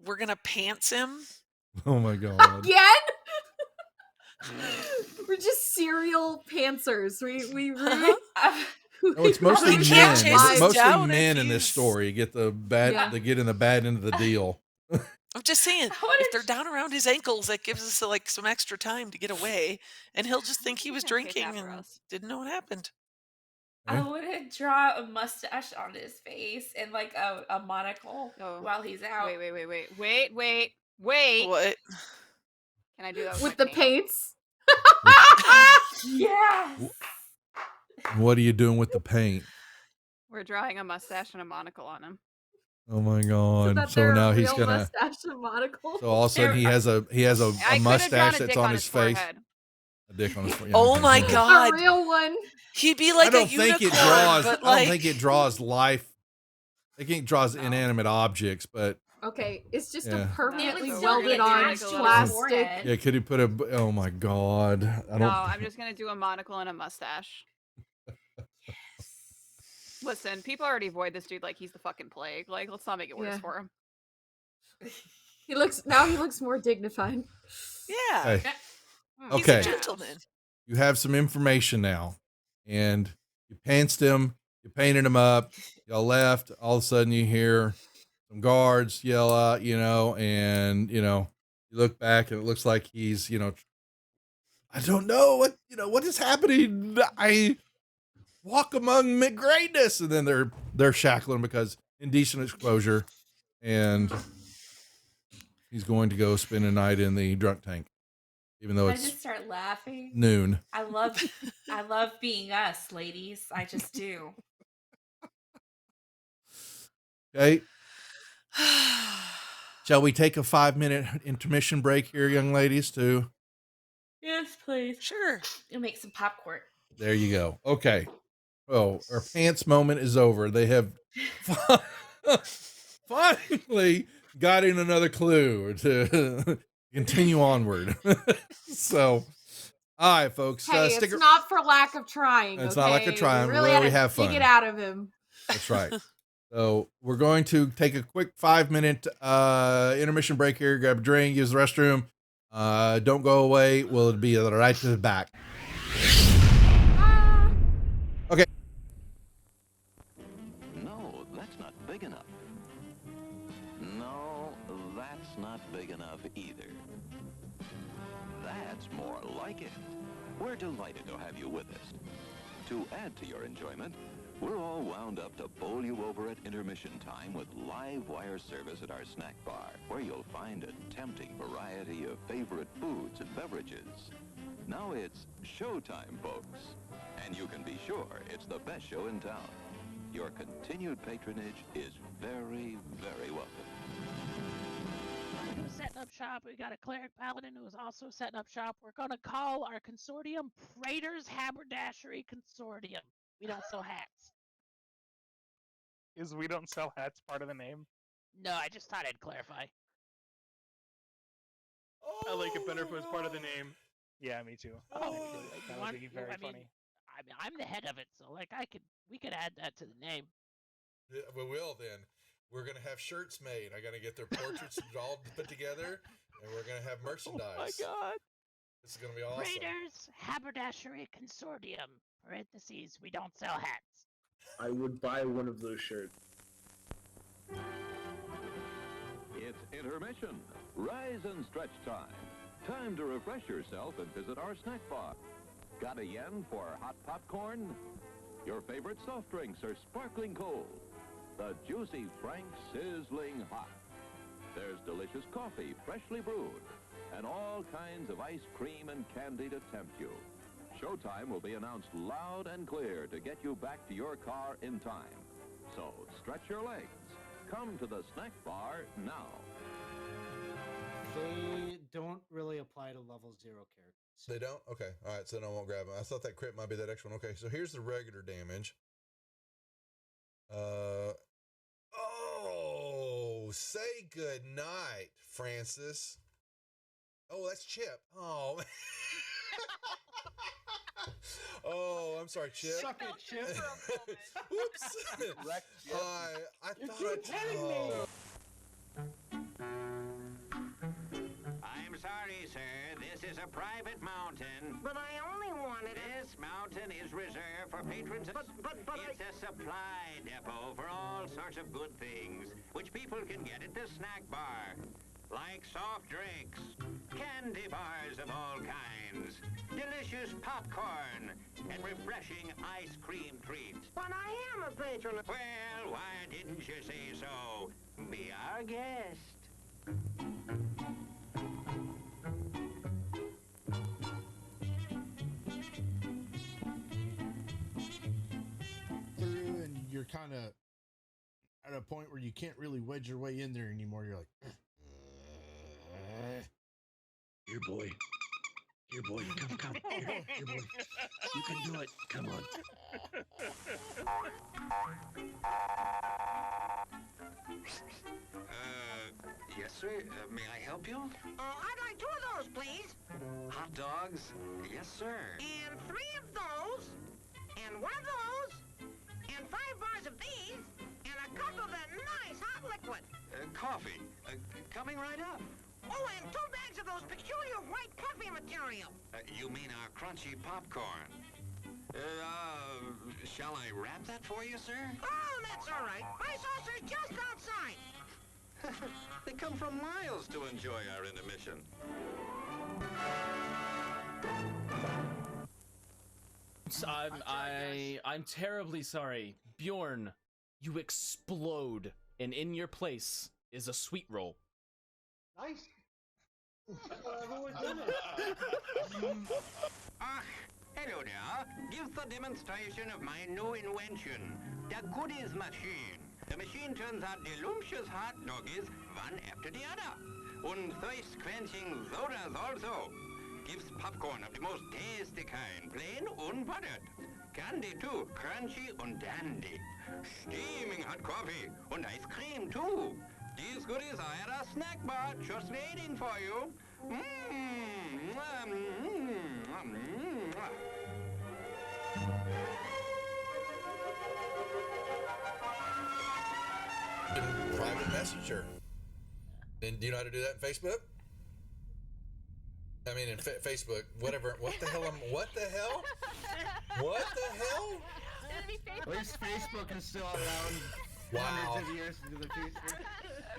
We're gonna pants him. Oh my God. Again? We're just serial pantsers. We really. No, it's mostly He men. can't chase It's us mostly down men if in this he's- story. You get the bad, Yeah. they get in the bad end of the deal. I'm just saying, What if did they're down around his ankles, that gives us like some extra time to get away, and he'll just think he was Yeah, take drinking that for and us. didn't know what happened. I want to draw a mustache on his face and like a monocle Oh. while he's out. Wait. What? Can I do that With my the paints. Yes. What are you doing with the paint? We're drawing a mustache and a monocle on him. Oh my So God. that So they're now a he's real gonna, mustache and monocle. so all of a sudden he has a I could've drawn mustache a that's dick on his his face. forehead. a dick on his forehead. Oh my A God. real one. He'd be I like a don't think unicorn, it draws. but I like, don't think it draws life. I think it draws inanimate objects, but Okay, it's just Yeah. a permanently No, welded so we're gonna on do like a little plastic. forehead. yeah, could he put a? Oh my God, I No, don't. I'm just gonna do a monocle and a mustache. Listen, people already avoid this dude like he's the fucking plague. Like, let's not make it worse Yeah. for him. He looks more dignified. yeah, Hey, Hmm. he's a Okay. gentleman. you have some information now, and you pantsed him, you painted him up, y'all left. All of a sudden, you hear some guards yell out, and you look back, and it looks like he's, I don't know what is happening. I walk among greatness, and then they're shackling because indecent exposure, and he's going to go spend a night in the drunk tank, even though I it's just start laughing. noon. I love being us, ladies. I just do. Okay. Shall we take a 5-minute intermission break here, young ladies? Yes, please. Sure. You'll make some popcorn. There you go. Okay. Oh, our pants moment is over. They have finally got in another clue to continue onward. So, all right, folks. Hey, stick it's not for lack of trying. It's okay? not lack of trying. We really Well, had we to have dig fun. it out of him. That's right. So we're going to take a quick 5-minute intermission break here. Grab a drink, use the restroom. Don't go away. We'll be right to the back. Okay. No, that's not big enough. No, that's not big enough either. That's more like it. We're delighted to have you with us. To add to your enjoyment, we're all wound up to bowl you over at intermission time with live wire service at our snack bar, where you'll find a tempting variety of favorite foods and beverages. Now it's showtime, folks. And you can be sure it's the best show in town. Your continued patronage is very, very welcome. Who's setting up shop? We got a cleric paladin who is also setting up shop. We're gonna call our consortium Praetor's Haberdashery Consortium. We don't sell hats. Is we don't sell hats part of the name? No, I just thought I'd clarify. I like it better if it was part of the name. Yeah, me too. Oh, That would be very funny. I mean, I'm the head of it, so like we could add that to the name. Yeah, we will then. We're going to have shirts made. I got to get their portraits all put together, and we're going to have merchandise. Oh my god. This is going to be awesome. Praetor's Haberdashery Consortium. Parentheses, we don't sell hats. I would buy one of those shirts. It's intermission. Rise and stretch time. Time to refresh yourself and visit our snack bar. Got a yen for hot popcorn? Your favorite soft drinks are sparkling cold. The juicy Frank sizzling hot. There's delicious coffee, freshly brewed, and all kinds of ice cream and candy to tempt you. Showtime will be announced loud and clear to get you back to your car in time. So stretch your legs. Come to the snack bar now. They don't really apply to level 0 characters. They don't? Okay. All right. So then I won't grab them. I thought that crit might be that extra one. Okay. So here's the regular damage. Oh, say good night, Francis. Oh, that's Chip. Oh. Oh, I'm sorry, Chip. Suck it, Chip. Whoops. I You're thought kidding me. I'm sorry, sir. This is a private mountain. But I only wanted This mountain is reserved for patrons. It's a supply depot for all sorts of good things, which people can get at the snack bar. Like soft drinks, candy bars of all kinds, delicious popcorn, and refreshing ice cream treats. But I am a patron. Well, why didn't you say so? Be our guest. Through and you're kind of at a point where you can't really wedge your way in there anymore. You're like, Here, boy. Here, boy. Come. Here, boy. You can do it. Come on. Yes, sir. May I help you? I'd like 2 of those, please. Hot dogs? Yes, sir. And 3 of those. And 1 of those. And 5 bars of these. And a cup of that nice hot liquid. Coffee. Coming right up. Oh, and 2 bags of those peculiar white puffy material. You mean our crunchy popcorn? Shall I wrap that for you, sir? Oh, that's all right. My saucer's just outside. They come from miles to enjoy our intermission. I'm terribly sorry. Bjorn, you explode, and in your place is a sweet roll. Nice. Everyone did it. Hello there. Give the demonstration of my new invention, the goodies machine. The machine turns out delicious hot doggies one after the other. And thirst-quenching sodas also. Gives popcorn of the most tasty kind, plain unbuttered. Candy too, crunchy and dandy. Steaming hot coffee and ice cream too. These goodies are at a snack bar just waiting for you. Private messenger. And do you know how to do that in Facebook? I mean, in Facebook, whatever. What the hell? What the hell? What the hell? At least Facebook is still around. Wow. Hundreds of years into the future.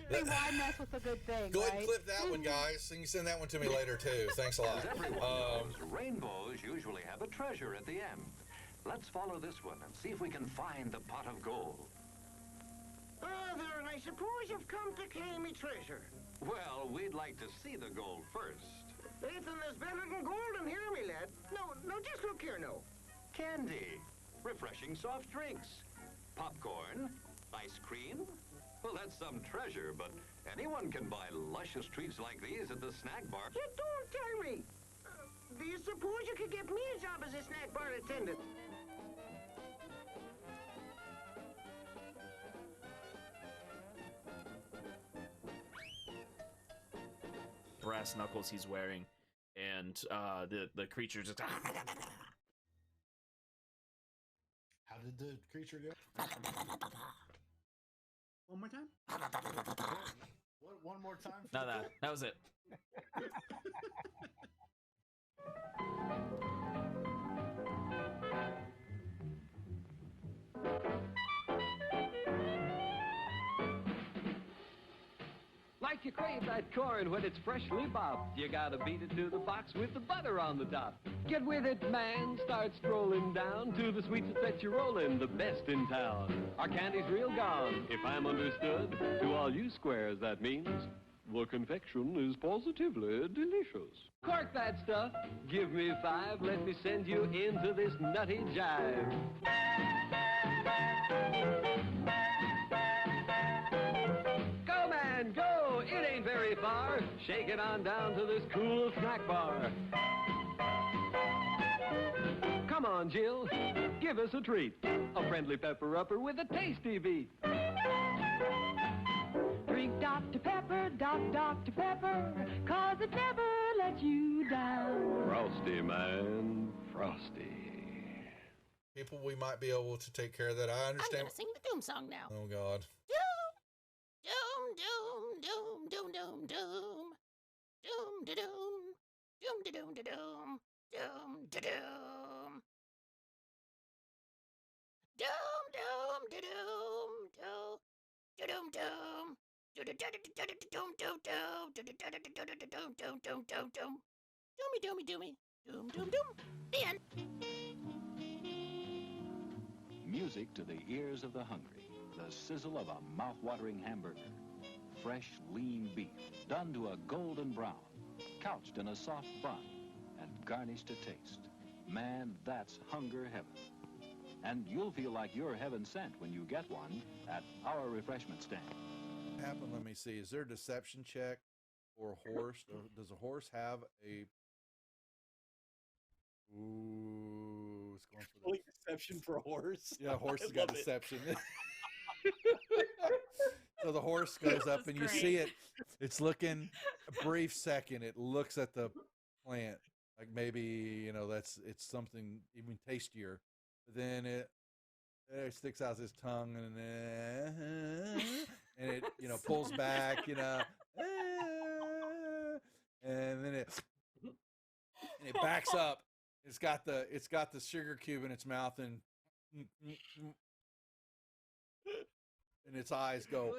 Hey, why mess with a good thing, Go ahead right? and clip that one, guys. And you send that one to me later, too. Thanks a lot. As everyone knows, rainbows usually have a treasure at the end. Let's follow this one and see if we can find the pot of gold. There, and I suppose you've come to claim me treasure. Well, we'd like to see the gold first. Ethan, there's better than gold in here, me lad. No, just look here, no. Candy, refreshing soft drinks, popcorn, ice cream. Well, that's some treasure, but anyone can buy luscious treats like these at the snack bar. You don't tell me. Do you suppose you could get me a job as a snack bar attendant? Brass knuckles he's wearing, and the creature just. How did the creature go? One more time? What? One more time? No, that was it. Like you crave that corn when it's freshly bobbed, you gotta beat it to the box with the butter on the top. Get with it, man. Start strolling down to the sweets that set you rolling, the best in town. Our candy's real gone, if I'm understood. To all you squares, that means the confection is positively delicious. Cork that stuff. Give me 5. Let me send you into this nutty jive. Go, man, go! It ain't very far. Shake it on down to this cool snack bar. Come on, Jill. Give us a treat. A friendly pepper-upper with a tasty beat. Drink Dr. Pepper, Dr. Pepper, 'cause it never lets you down. Frosty, man. Frosty. People, we might be able to take care of that. I I'm understand. gonna sing the doom song now. Oh, God. Doom, doom, doom, doom, doom, doom. Doom, da doom. Doom, da doom, da doom. Doom, da doom. Doom, doom, da doom, doom. Da doom, doom. Doom, doom, doom, doom, doom, doom, doom, doom. Doomy, doomy, doomy. Doom, doom, doom. The end. Music to the ears of the hungry. The sizzle of a mouth-watering hamburger. Fresh, lean beef, done to a golden brown, couched in a soft bun, and garnished to taste. Man, that's hunger heaven. And you'll feel like you're heaven sent when you get one at our refreshment stand. What happened? Let me see. Is there a deception check for a horse? Or does a horse have a Ooh, it's going for Rolling deception for a horse. yeah. Horse I has got love it. deception. So the horse goes up, and you see it. It's looking a brief second. It looks at the plant like maybe it's something even tastier. But then it sticks out its tongue, and it pulls back, and then it backs up. It's got the sugar cube in its mouth, and its eyes go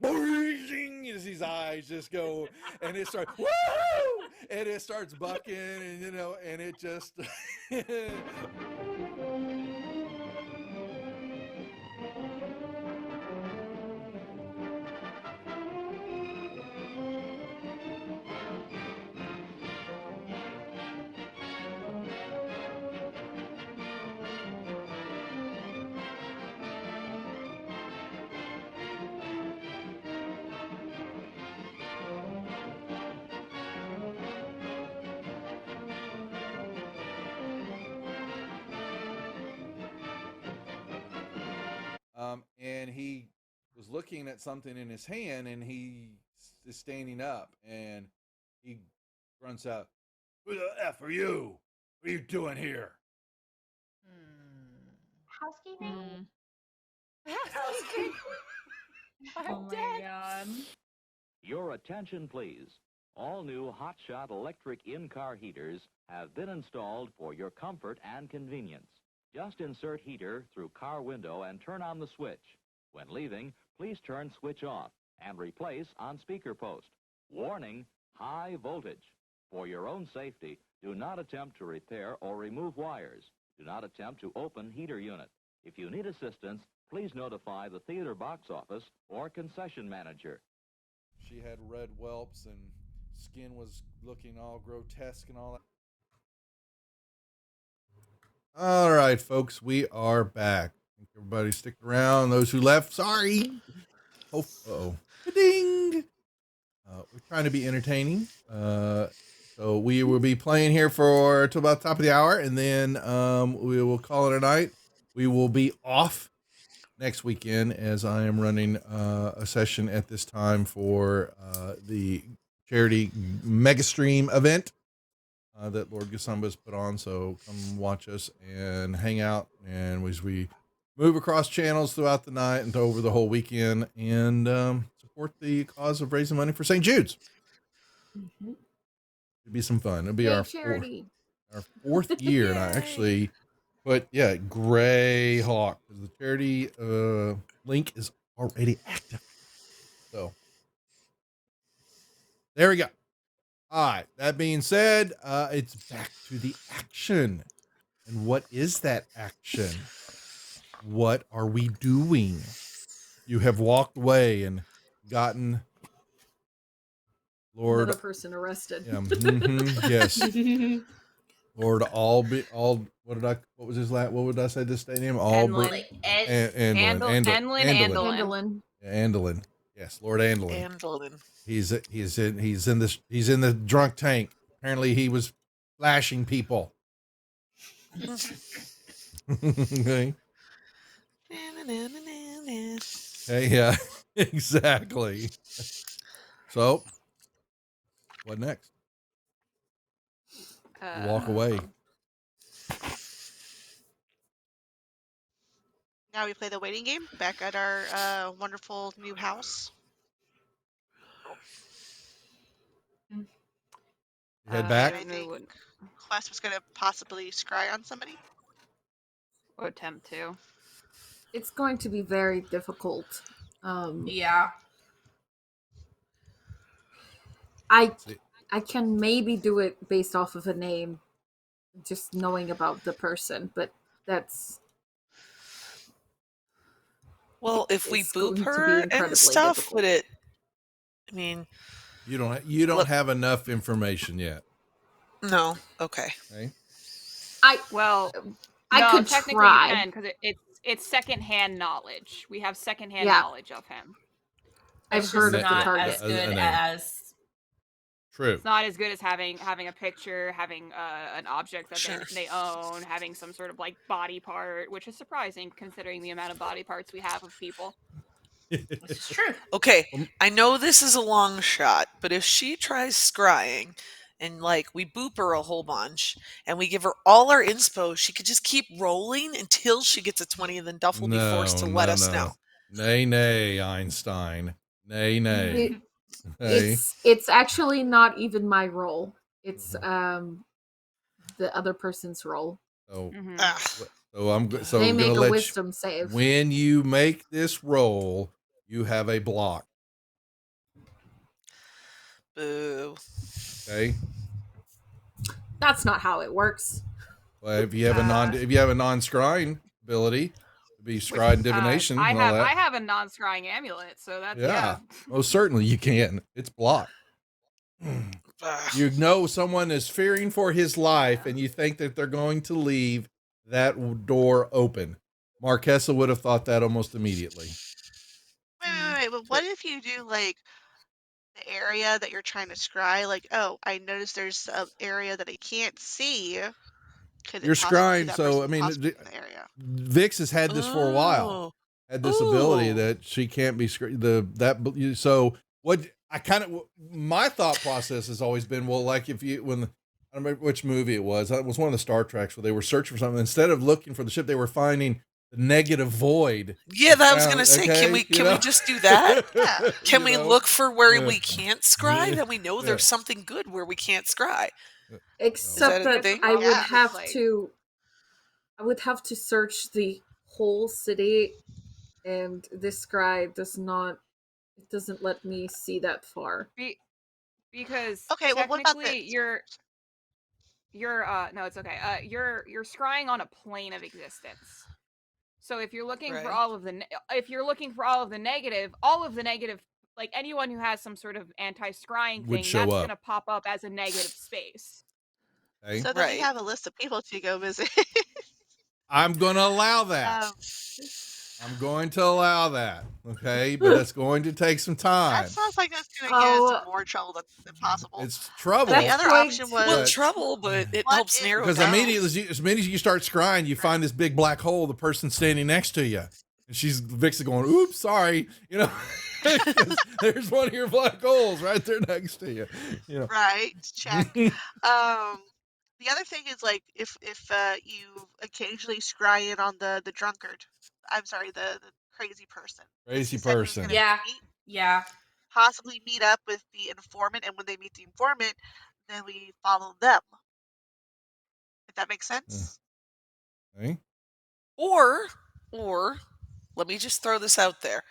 boing, as his eyes just go, and it starts woo, and it starts bucking, and it just and he was looking at something in his hand, and he is standing up, and he grunts out, "Who the F are you? What are you doing here?" Housekeeping? Oh my god. Your attention, please. All new Hotshot electric in-car heaters have been installed for your comfort and convenience. Just insert heater through car window and turn on the switch. When leaving, please turn switch off and replace on speaker post. Warning, high voltage. For your own safety, do not attempt to repair or remove wires. Do not attempt to open heater unit. If you need assistance, please notify the theater box office or concession manager. She had red whelps, and skin was looking all grotesque and all that. All right, folks, we are back. Thank everybody stick around. Those who left, sorry. Oh, ding. We're trying to be entertaining. So we will be playing here till about the top of the hour, and then we will call it a night. We will be off next weekend, as I am running a session at this time for the charity mega stream event that Lord Gasamba's put on. So come watch us and hang out, and as we move across channels throughout the night and over the whole weekend, and support the cause of raising money for St. Jude's. Mm-hmm. It'll be some fun. It'll be Yay, our charity. fourth year, and I actually put Gray Hawk, because the charity link is already active. So there we go. All right. That being said, it's back to the action. And what is that action? What are we doing? You have walked away and gotten Lord Another person arrested. Yeah, yes. Lord what would I say this name? Andelin. Andelin. Andelin. Yes, Lord Andelin. Andelin. He's in the drunk tank. Apparently he was flashing people. Okay. Hey, yeah, exactly. So, what next? You walk away. Now we play the waiting game back at our wonderful new house. Head back. I think Quest was going to possibly scry on somebody. Or attempt to. It's going to be very difficult. Yeah. I can maybe do it based off of a name, just knowing about the person, but that's... Well, if we It's going boop to be her and incredibly stuff, difficult. would it? I mean, You don't have enough information yet. no. Okay. Okay. I could technically try. you can, because it's secondhand knowledge. We have secondhand Yeah. knowledge of him. I've It's heard just of the not target. as good I know. as True. It's not as good as having a picture, having an object that Sure. they own, having some sort of like body part, which is surprising considering the amount of body parts we have of people. It's true. Okay, I know this is a long shot, but if she tries scrying and like we boop her a whole bunch and we give her all our inspo, she could just keep rolling until she gets a 20 and then Duff will be forced to let us know. Nay, nay, Einstein. Nay, nay. It- Hey. It's actually not even my role. It's the other person's role. So, Mhm. so I'm They I'm make gonna a let wisdom save. When you make this roll, you have a block. Boo. Okay. That's not how it works. Well, if you have a non-scrying ability, to be scry and divination I and all have that. I have a non-scrying amulet, so that's Yeah. Most certainly you can. It's blocked. You know someone is fearing for his life and you think that they're going to leave that door open. Marquesa would have thought that almost immediately. Wait. But what if you do like the area that you're trying to scry? Like, oh, I noticed there's an area that I can't see. Could You're it possibly scrying, that so I person mean, possibly in the area? Vix has had this for a while. Had this ability that she can't be so what I kind of my thought process has always been, well, like if you I don't remember which movie it was one of the Star Treks where they were searching for something, instead of looking for the ship they were finding the negative void. Yeah, that I was gonna say. Can we just do that? Can we look for where we can't scry? Then we know there's something good where we can't scry. Except that a that thing? I would Yeah, have like- I would have to search the whole city, and this scry doesn't let me see that far. Because Okay, well, what about technically you're no, it's okay. You're scrying on a plane of existence. So if you're looking for Right. all of the negative, like anyone who has some sort of anti-scrying Would thing, show that's up. going to pop up as a negative space. Okay. So then we have a list of people to go visit. I'm going to allow that. I'm going to allow that. Okay, but it's going to take some time. That sounds like that's going to get us in more trouble than possible. It's trouble. The other option was Well, trouble, but it helps narrow Because it down. immediately, as soon as you start scrying, you find this big black hole, the person standing next to you. And Vix is going, oops, sorry. You know, there's one of your black holes right there next to you. You know. Right, check. The other thing is like if you occasionally scry in on the drunkard. I'm sorry, the crazy person. Crazy You said he was person. gonna Yeah. meet- Yeah. Possibly meet up with the informant, and when they meet the informant, then we follow them. If that makes sense. Okay. Or let me just throw this out there.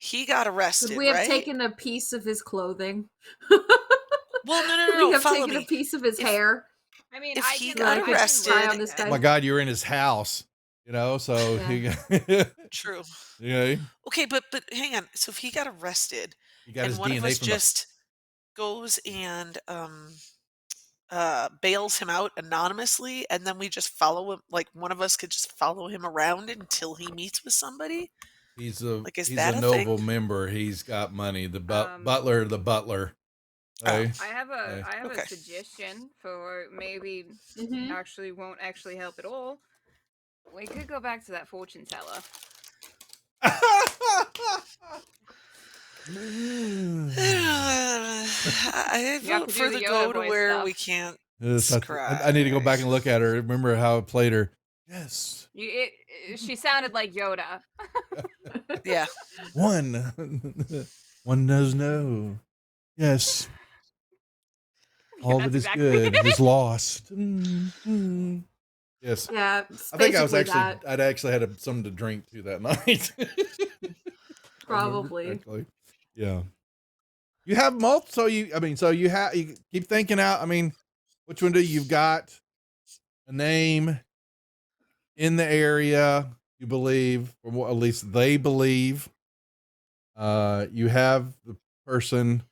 He got arrested, Could we have right? taken a piece of his clothing? Well, no, Could we have follow taken me. a piece of his hair? I mean, If I he can got I could arrested, try on this guy. Oh my God, you're in his house. You know, so True. yeah, Okay, but hang on. So if he got arrested, you got and his one of DNA us from just goes and bails him out anonymously, and then we just follow him, like one of us could just follow him around until he meets with somebody. he's Like, is he's that a a noble thing? member. He's got money. The butler. Okay. I have a Okay. suggestion for maybe Mhm. actually won't actually help at all. We could go back to that fortune teller. I You have vote to for do the the go Yoda to voice where stuff. we can't Yes, scry. I need to go back and look at her. Remember how I played her? Yes. She sounded like Yoda. Yeah. One knows no. Yes. All that that's is exactly good is lost. Yes. Yeah, it's I think I was basically actually. that. I'd actually had something to drink too that night. If I remember Probably. correctly. Yeah. You have multiple. So you keep thinking out. I mean, which one do you've got? A name in the area you believe, or what at least they believe. You have the person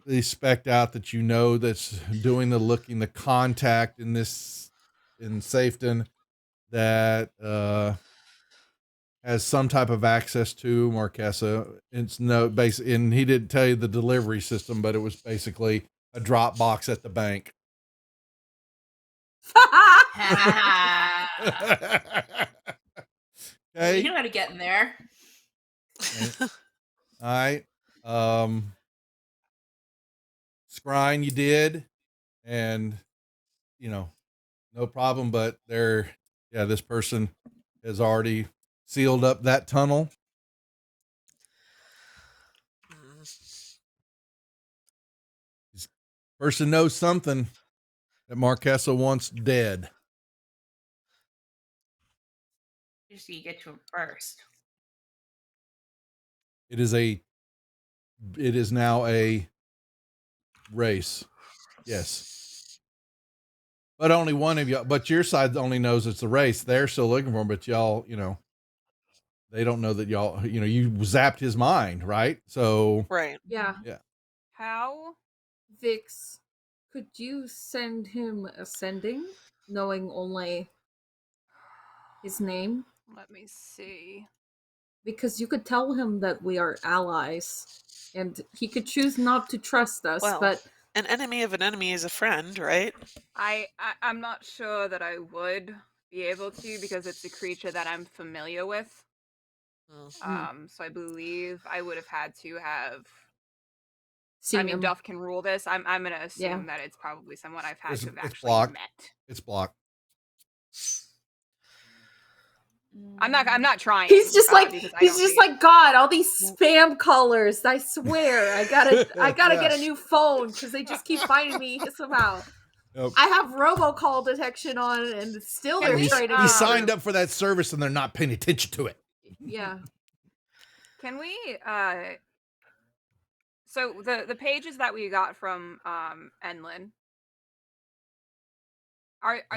they spec'd out that you know that's doing the contact in Safeton that has some type of access to Marquesa. It's no base, and he didn't tell you the delivery system, but it was basically a drop box at the bank. Okay. You know how to get in there. All right. Scrying you did, and no problem, but this person has already sealed up that tunnel. This person knows something that Marquesa wants dead. Just so you get to him first. It is now a race. Yes. But only one of y'all, but your side only knows it's a race. They're still looking for him, but y'all, they don't know that y'all, you zapped his mind, right? So, right. Yeah. Yeah. How? Vix, could you send him ascending, knowing only his name? Let me see. Because you could tell him that we are allies, and he could choose not to trust us, Well, but an enemy of an enemy is a friend, right? I'm not sure that I would be able to because it's a creature that I'm familiar with. So I believe I would have had to have. Seen him. Duff can rule this. I'm gonna assume Yeah. that it's probably someone I've had to have it's actually blocked. met. It's blocked. I'm not trying. he's just like because I he's don't just think- like God. All these spam callers. I swear, I gotta get a new phone because they just keep finding me somehow. Nope. I have robocall detection on, and still they're trying to. He signed up for that service, and they're not paying attention to it. Yeah. Can we so the pages that we got from Enlin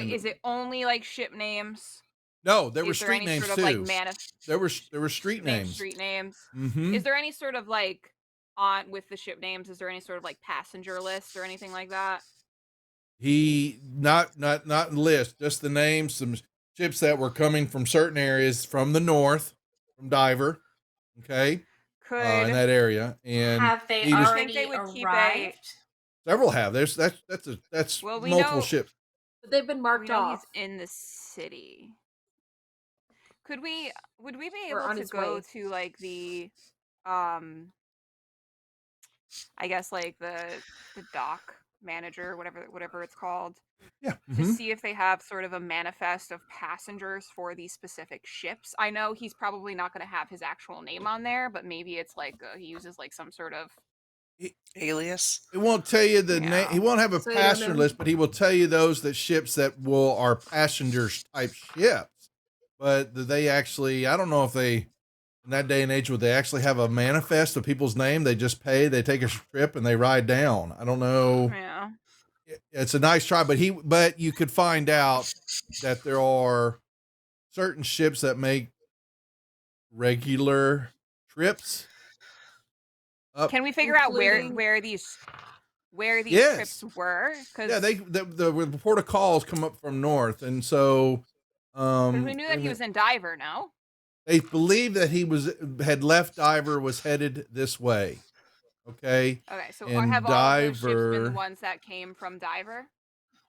is it only like ship names? No, there were Is there street any names sort of, too. like, There were street names. Street names. Mhm. Is there any sort of like on with the ship names? Is there any sort of like passenger list or anything like that? He not list, just the names, some ships that were coming from certain areas from the north, from Diver. Okay. In that area, and Have they he was- already arrived? Several have. That's Well, we multiple know- ships. But they've been marked We know off. he's in the city. Would we be Or able on to his go way. to like the I guess like the dock manager, whatever it's called. Yeah. To mhm. see if they have sort of a manifest of passengers for these specific ships. I know he's probably not going to have his actual name on there, but maybe it's like he uses like some sort of alias. It won't tell you the name. He won't have a So you don't passenger know- list, but he will tell you those ships that are passengers type ships. But do they actually? I don't know if they in that day and age would they actually have a manifest of people's name. They just pay, they take a trip, and they ride down. I don't know. Yeah. It's a nice try, but you could find out that there are certain ships that make regular trips. Up. Can we figure out Including- where these Yes. trips were? Because Yeah, the report of calls come up from north, and so we knew that he was in Diver. No. they believe that he had left Diver, was headed this way. Okay. Okay, so And have all the ships been Diver. the ones that came from Diver?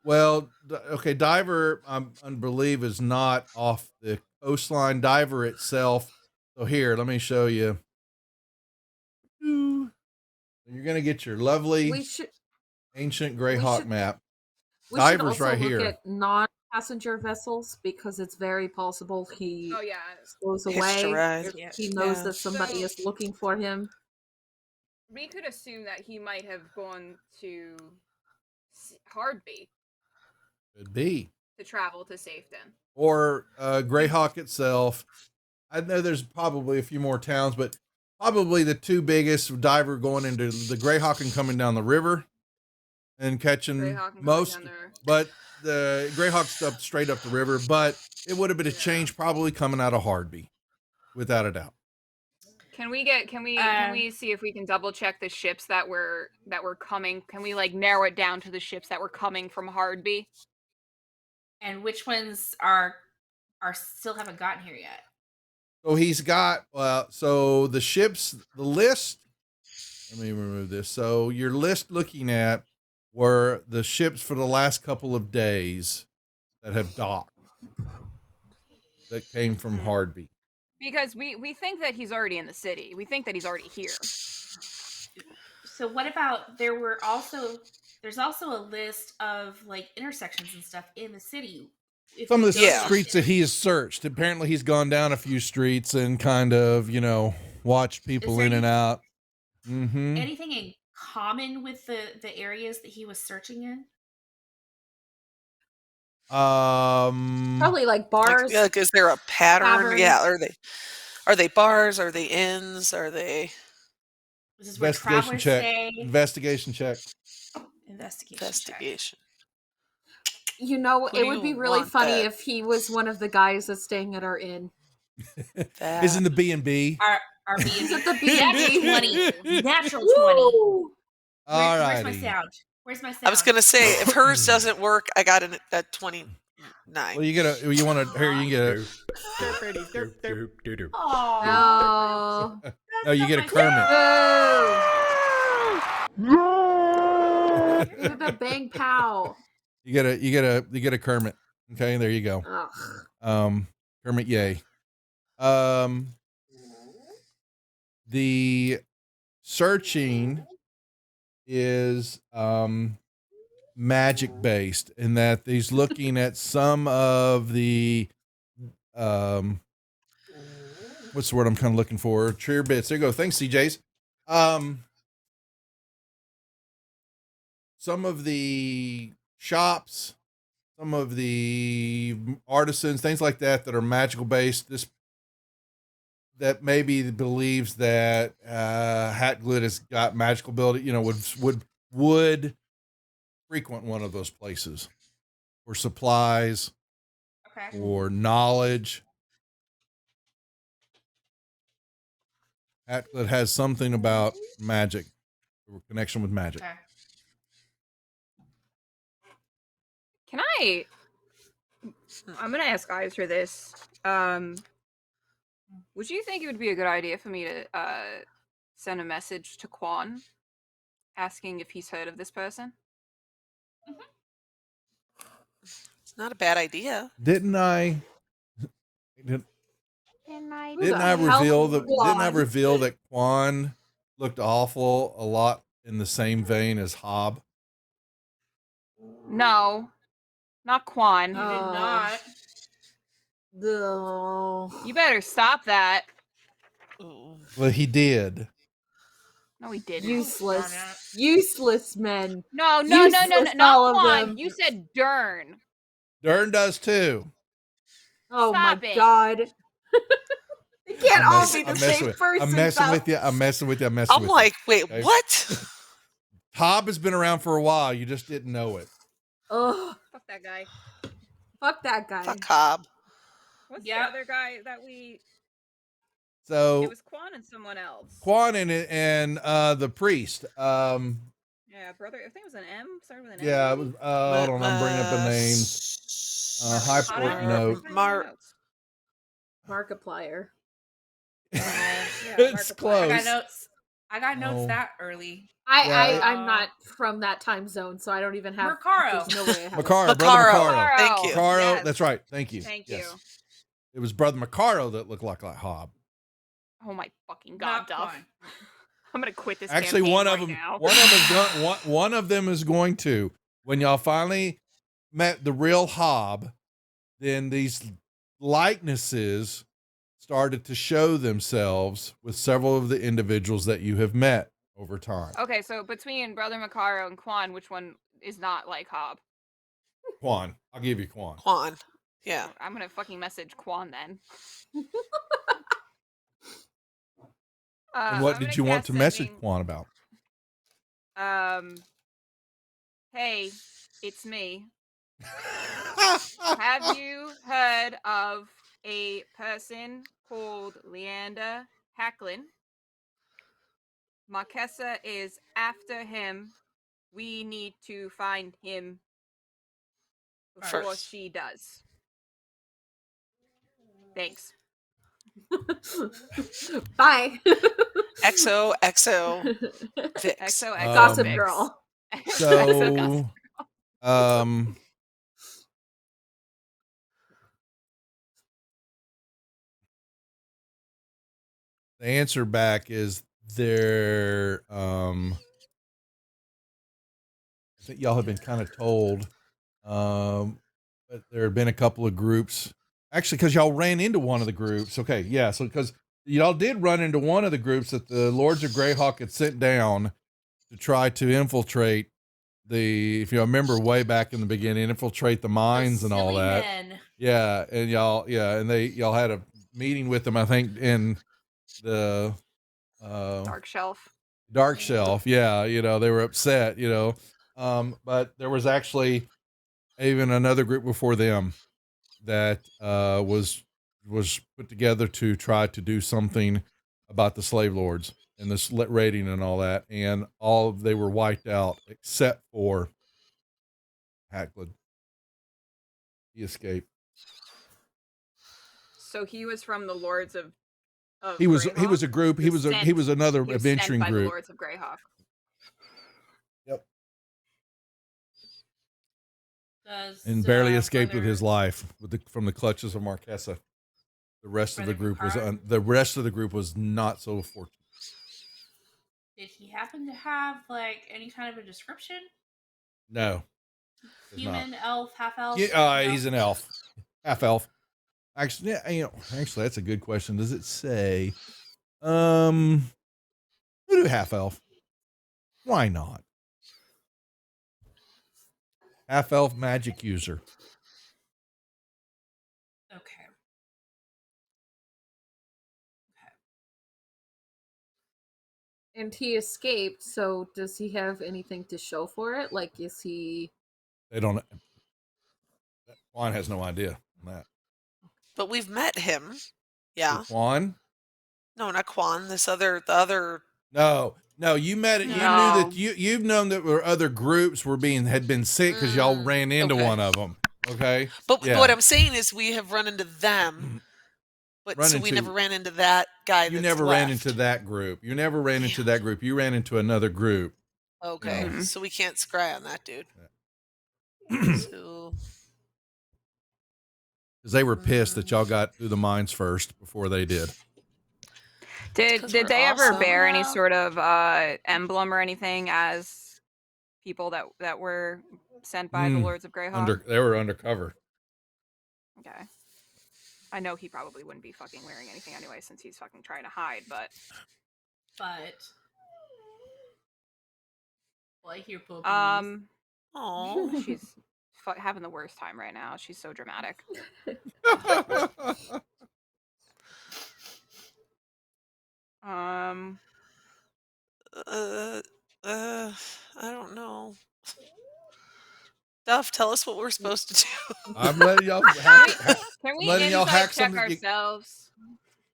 Well, okay, Diver, I believe, is not off the coastline. Diver itself. So here, let me show you. You're gonna get your lovely We should ancient Greyhawk should- map. we should Diver's also right look here. at non-passenger vessels because it's very possible he Oh yeah. goes Hitched away a ride. if he knows Yeah. that somebody is looking for him. We could assume that he might have gone to Hardby Could be. to travel to Safeton. Or Greyhawk itself. I know there's probably a few more towns, but probably the two biggest Diver going into the Greyhawk and coming down the river and catching Greyhawk and most. coming down there. But the Greyhawk's up straight up the river, but it would have been a change probably coming out of Hardby, without a doubt. Can we see if we can double check the ships that were coming? Can we like narrow it down to the ships that were coming from Hardby? And which ones are still haven't gotten here yet? So he's got so the ships, the list. Let me remove this. So your list looking at were the ships for the last couple of days that have docked that came from Hardby. Because we think that he's already in the city. We think that he's already here. So what about there's also a list of like intersections and stuff in the city. If Some we of the go to streets that he has searched. Apparently, he's gone down a few streets and kind of, watched people there in and out. Mm-hmm. anything in common with the areas that he was searching in? Probably like bars. Like, is there a pattern? Taverns. Yeah. Are they bars? Are they inns? Are they This is where Investigation travelers check. stay. Investigation check. Investigation. You know, Who it do would you be really want funny that? if he was one of the guys that's staying at our inn. Isn't the B&B? Our B&B. Is it the Natural B&B? 20. Natural 20. Woo! Where's my Alrighty. sound? Where's my sound? I was gonna say if hers doesn't work, I got it at 29. Well, you want to, here, you get a, Oh. no, you get a Kermit. Look at the bang pow. You get a Kermit. Okay, there you go. Ugh. Kermit, yay. The searching is magic based in that he's looking at some of the what's the word I'm kind of looking for? Cheer bits. There you go. Thanks, CJs. Some of the shops, some of the artisans, things like that are magical based. That maybe believes that Hatglit has got magical ability, would frequent one of those places for supplies, or knowledge. Hatglit has something about magic, or connection with magic. Okay. Can I'm gonna ask Eyes for this. Would you think it would be a good idea for me to send a message to Quan asking if he's heard of this person? It's not a bad idea. Didn't I reveal that Quan looked awful a lot in the same vein as Hob? No, not Quan. You did not. No. You better stop that. Well, he did. No, he didn't. Useless men. No, Useless, not all of Quan. them. You said Dern. Dern does too. Oh Stop my it. god. They can't all be the I'm same person. I'm messing though. with you. I'm messing with you. I'm like, wait, Okay? what? Hob has been around for a while. You just didn't know it. Ugh. Fuck that guy. Fuck that guy. Fuck Hob. What's the other guy that we? So It was Quan and someone else. Quan and the priest. Yeah, brother. I think it was an M. Started with an M. Yeah, it was. Hold on, I'm bringing up the names. High port note. Markiplier. It's close. I got notes Oh. that early. I'm not from that time zone, so I don't even have. Macaro. There's no way I have. Macaro, brother Macaro. Thank you. Macaro, Yes. that's right. Thank you. Thank Yes. you. It was brother Macaro that looked like Hob. Oh my fucking god, Not Duff. Quan. I'm gonna quit this. Actually, campaign one of right them, now. one of them is going to. When y'all finally met the real Hob, then these likenesses started to show themselves with several of the individuals that you have met over time. Okay, so between Brother Macaro and Quan, which one is not like Hob? Quan, I'll give you Quan. Quan. Yeah. I'm gonna fucking message Quan then. And what I'm did gonna you want cast to message sending- Quan about? Hey, it's me. Have you heard of a person called Leander Hacklin? Marquesa is after him. We need to find him before First. she does. Thanks. Bye. XOXO Vix. XOXO Gossip Vix. Girl. So, the answer back is there. I think y'all have been kind of told, but there have been a couple of groups. Actually, because y'all ran into one of the groups. Okay, yeah. So because y'all did run into one of the groups that the Lords of Greyhawk had sent down to try to infiltrate if you remember way back in the beginning, infiltrate the mines and all that. Men. Yeah, and y'all had a meeting with them, I think, in the Dark Shelf. Dark Shelf. Yeah, they were upset, but there was actually even another group before them that was put together to try to do something about the slave lords and this raiding and all that, and they were wiped out except for Hacklid. He escaped. So he was from the Lords of He was Greyhawk? a group. He was another He was adventuring sent by group. the Lords of Greyhawk. Yep. Does, And barely escaped Brother- with his life from the clutches of Marquesa. The rest of the Brother group was not so fortunate. Did he happen to have like any kind of a description? No. does not. Human, elf, half elf? Yeah, he's an elf, half elf. Actually, actually, that's a good question. Does it say? We'll do half elf. Why not? Half elf magic user. Okay. And he escaped, so does he have anything to show for it? Like, is he... They don't. Juan has no idea on that. But we've met him. Yeah. Juan? No, not Quan. The other. No, you met it. You knew that you've known that there were other groups had been sick because y'all ran into okay. one of them. Okay. But Yeah. what I'm saying is we have run into them. But we never ran into that guy. You never ran into that group. You never ran into that group. You ran into another group. Okay, Yeah. so we can't scry on that dude. So Because they were pissed that y'all got through the mines first before they did. Did we're they ever awesome. bear any sort of emblem or anything as people that were sent by the Lords of Greyhawk? They were undercover. Okay. I know he probably wouldn't be fucking wearing anything anyway since he's fucking trying to hide, but Well, I hear puppies. Oh, she's having the worst time right now. She's so dramatic. I don't know. Duff, tell us what we're supposed to do. I'm letting y'all Can we letting y'all hack check some. ourselves?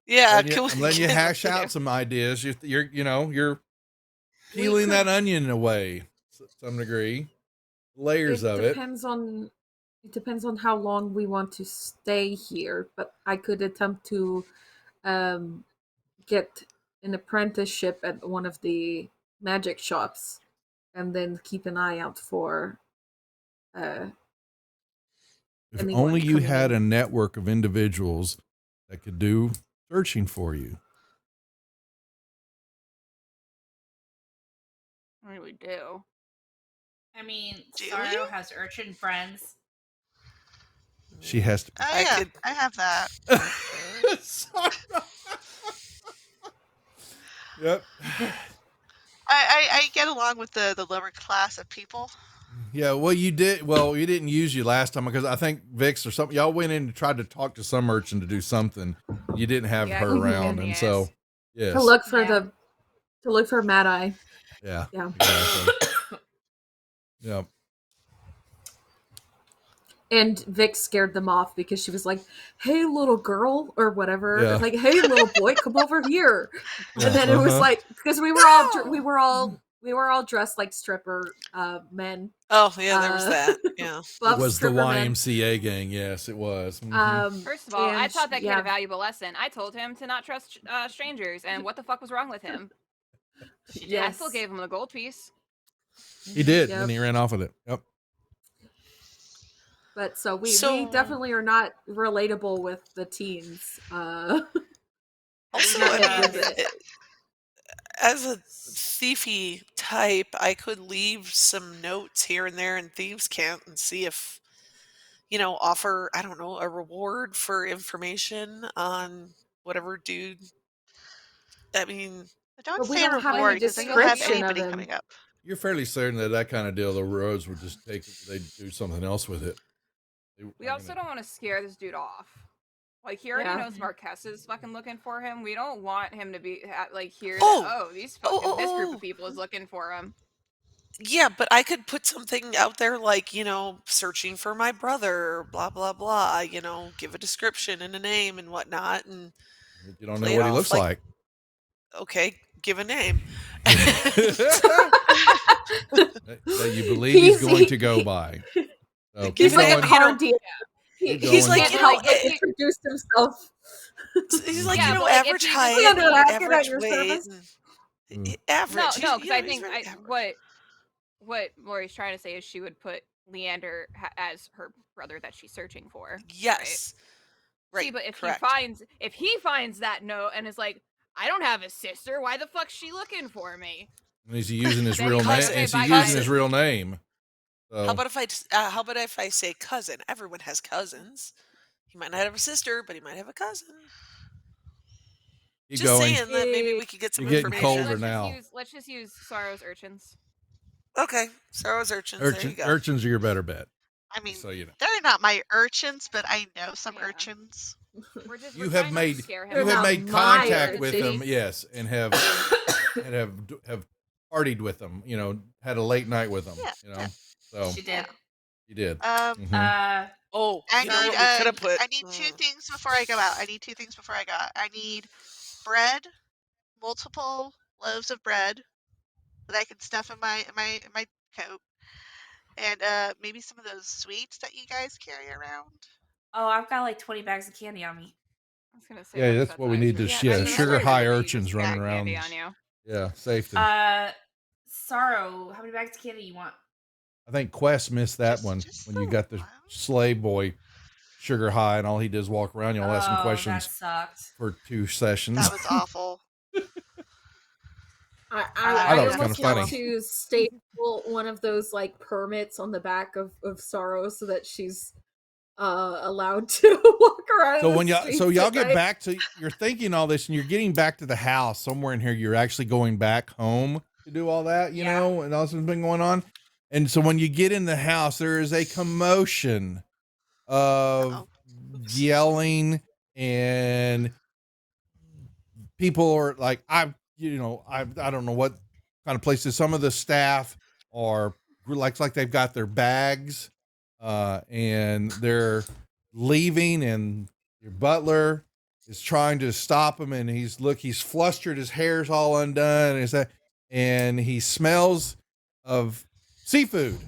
Yeah, I'm letting you hash out some ideas. You're peeling that onion away to some degree. Layers of it. It depends on how long we want to stay here, but I could attempt to get an apprenticeship at one of the magic shops and then keep an eye out for If anyone only you coming had in. a network of individuals that could do searching for you. I really do. I mean, Sorrow has urchin friends. She has to. Oh yeah, I have that. Yep. I get along with the lower class of people. Yeah, well, you did. Well, you didn't use you last time because I think Vix or something. Y'all went in and tried to talk to some merchant to do something. You didn't have Yeah, her you around, did, and yes. so yes, to look for Mad Eye. yeah, Yeah. exactly. Yeah. And Vic scared them off because she was like, "Hey, little girl," or whatever. Yeah. Like, "Hey, little boy, come over here." Yeah, And then it was like, because we were all we were all dressed like stripper men. Oh yeah, there was that. Yeah, buff It was the stripper men. YMCA gang. Yes, it was. First of all, I and taught that kid yeah. a valuable lesson. I told him to not trust strangers, and what the fuck was wrong with him? I still Yes. gave him the gold piece. He did, Yep. and he ran off with it. Yep. But so we So- definitely are not relatable with the teens. Also, not I with mean, it. as a thiefy type, I could leave some notes here and there in Thieves' Cant and see if, offer, I don't know, a reward for information on whatever dude. I mean, But don't But we say don't have any reward because then you'll have description of anybody him. coming up. You're fairly certain that that kind of deal, the roads would just take, they'd do something else with it. We also don't want to scare this dude off. Like, he already Yeah. knows Marquez is fucking looking for him. We don't want him to be, hear Oh! that, this group of people is looking for him. Yeah, but I could put something out there like, searching for my brother, blah, blah, blah, give a description and a name and whatnot. And You don't know play it what he off looks like- like. okay, give a name. That you believe he's going to go by. So He's keep like going. a car dealer. Keep He's going. like, introduced himself. he's like, Yeah, but, like, average if you height, just under racket at average your weight, service. average. No, he's- because I he's think very average. what Lori's trying to say is she would put Leander as her brother that she's searching for. Yes. Right. See, Right, but correct. if he finds that note and is like, I don't have a sister, why the fuck's she looking for me? And is he using his Then real he's name? like, Is okay, he bye, using guys. his real name? So, How about if I say cousin? Everyone has cousins. He might not have a sister, but he might have a cousin. keep Just going. saying that maybe we could get some You're getting information. colder now. Let's just use Sorrow's urchins. Okay, Sorrow's urchins. There you go. Urchins are your better bet. I mean, So you know. they're not my urchins, but I know some urchins. You have made scare him. you have They're made not my contact with them, urchins. yes, and have partied with them. Had a late night with them. Yeah, So She did. you did. I Oh, need, you know what we could have put? I need two things before I go out. I need bread, multiple loaves of bread that I can stuff in my coat, and maybe some of those sweets that you guys carry around. Oh, I've got like 20 bags of candy on me. I was gonna say. Yeah, that's what we need. Just sugar high urchins running around. Candy on you. Yeah, safety. Sorrow, how many bags of candy you want? I think Quest missed that one when you got the slave boy sugar high, and all he did is walk around. You'll ask him Oh, questions that sucked. for 2 sessions. That was awful. I I thought it was almost kinda want funny. to staple one of those like permits on the back of Sorrow so that she's allowed to walk around. So the when y'all, streets so y'all at get night. back to, you're thinking all this, and you're getting back to the house somewhere in here. You're actually going back home to do all that, you know, and all this has been going on. And so when you get in the house, there is a commotion of yelling, and people are like, I don't know what kind of places. Some of the staff are like they've got their bags, and they're leaving, and your butler is trying to stop him, and he's flustered, his hair's all undone, and he smells of seafood.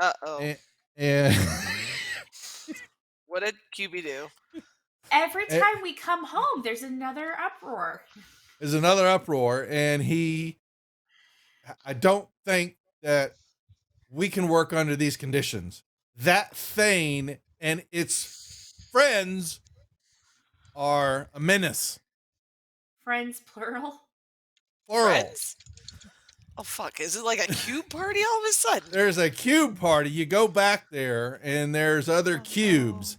Uh-oh. And What did QB do? Every time we come home, there's another uproar. there's another uproar, and I don't think that we can work under these conditions. That Thane and its friends are a menace. Friends, plural. Plural. Friends? Oh, fuck. Is it like a cube party all of a sudden? There's a cube party. You go back there, and there's other cubes,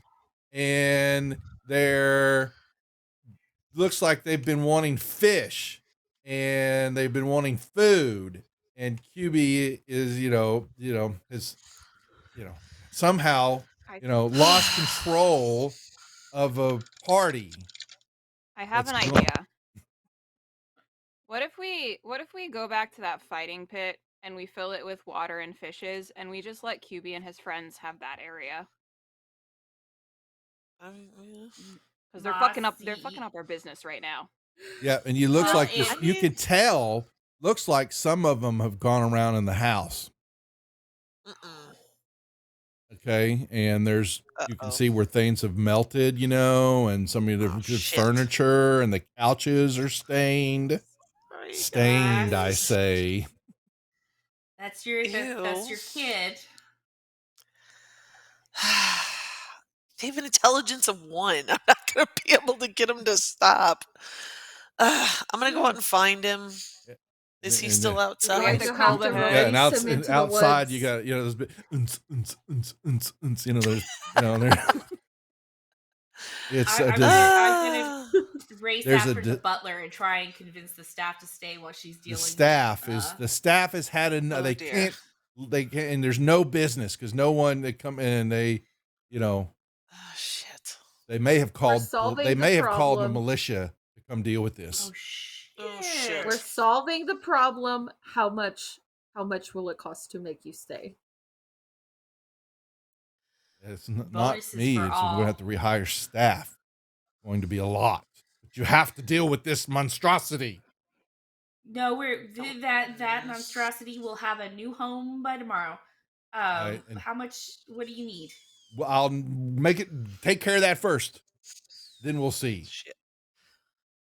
and there looks like they've been wanting fish, and they've been wanting food, and QB is somehow lost control of a party. I have an That's going- idea. What if we go back to that fighting pit and we fill it with water and fishes, and we just let QB and his friends have that area? Because they're fucking up our business right now. Yeah, and you looks Well, like you could tell looks like some of them have gone around in the house. Okay, and you can see where things have melted, and some of the good furniture and the couches are stained. Stained, I say. That's your kid. They have an intelligence of 1. I'm not gonna be able to get him to stop. I'm gonna go out and find him. Is he still outside? Yeah, and outside you got those bit, there's it's I'm gonna race there's after the butler and try and convince the staff to stay while she's dealing. the staff has had enough. They can't, and there's no business because no one they come in and they, shit. They may have called. solving They the may have called the problem. militia to come deal with this. Oh shit. We're solving the problem. How much will it cost to make you stay? It's not Bonuses me. for We're all. going to have to rehire staff. It's going to be a lot. But you have to deal with this monstrosity. No, that monstrosity will have a new home by tomorrow. Right, and- How much? What do you need? Well, I'll take care of that first. Then we'll see.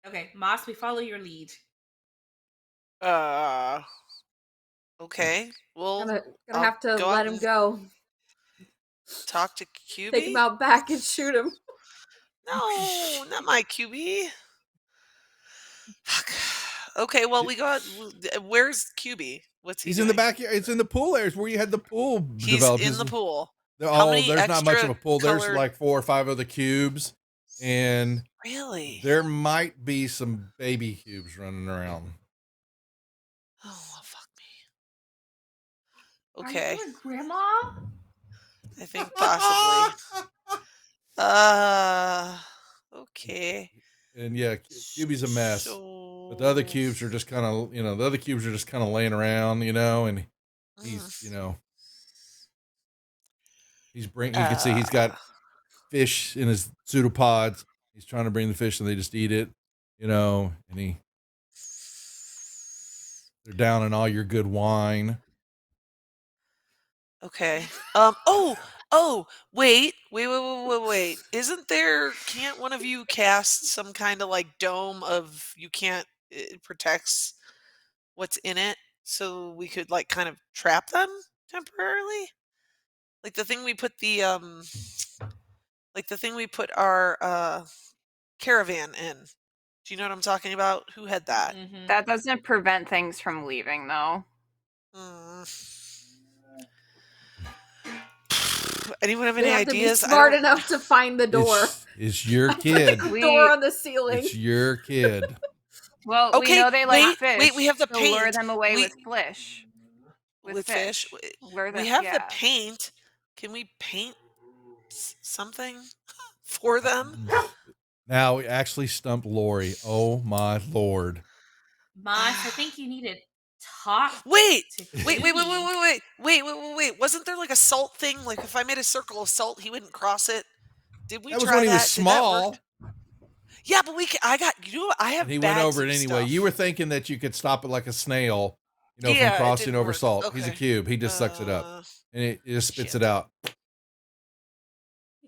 Okay, Moss, we follow your lead. Okay. Well, Gonna I'll have to go let out him and go. talk to QB. Take him out back and shoot him. No, not my QB. Fuck. Okay, well we got. Where's QB? What's he? He's in the backyard. It's in the pool areas where you had the pool He's developed. in the pool. Oh, How many there's not much of a pool. There's extra like 4 or 5 of the cubes, and Really? there might be some baby cubes running around. Oh fuck me. Are Okay, you a grandma? I think possibly. Okay. And yeah, QB's a mess. But the other cubes are just kind of, laying around, and he's, you can see he's got fish in his pseudopods. He's trying to bring the fish and they just eat it, and they're down in all your good wine. Okay. Wait. Isn't there? Can't one of you cast some kind of like dome of it protects what's in it, so we could like kind of trap them temporarily? Like the thing we put our caravan in. Do you know what I'm talking about? Who had that? That doesn't prevent things from leaving, though. Anyone have They any have to be ideas? smart enough to find the door. It's your kid. Door on the ceiling. It's your kid. Well, we Okay, know they like wait, fish. wait, we have the so lure paint. them away We- with fish. With fish. Lure them, We have the yeah. paint. Can we paint something for them? Now we actually stumped Lori. Oh my Lord. Moss, I think you need to talk. Wait. to Wait. QB. Wasn't there like a salt thing? Like if I made a circle of salt, he wouldn't cross it. Did we That was try when he was that? Did that work? small. Yeah, but I got. I have. And he went bags over it of anyway. stuff. You were thinking that you could stop it like a snail, Yeah, it from crossing didn't over work. salt. He's a Okay. cube. He just sucks it up. And it just spits it out.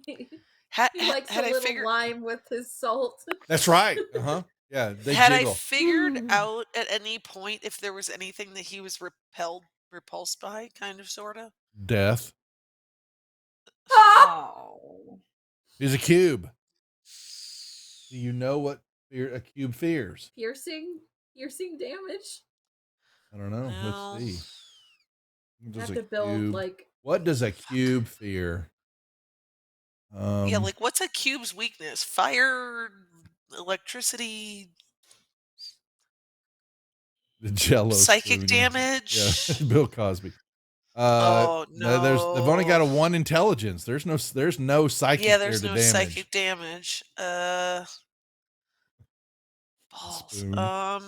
He Had likes a I little figured? lime with his salt. That's right. Uh-huh. Yeah, they Had jiggle. I figured out at any point if there was anything that he was repulsed by, kind of, sorta? Death. Oh. He's a cube. Do you know what a cube fears? Piercing damage. I don't know. No. Let's see. What You does have a to build cube- like What does a cube fear? Yeah, like what's a cube's weakness? Fire, electricity, the Jello psychic spoon. damage. Yeah, Bill Cosby. Oh, They've only got a 1 intelligence. There's no psychic. Yeah, there there's to no damage. psychic damage. Balls. Spoon. I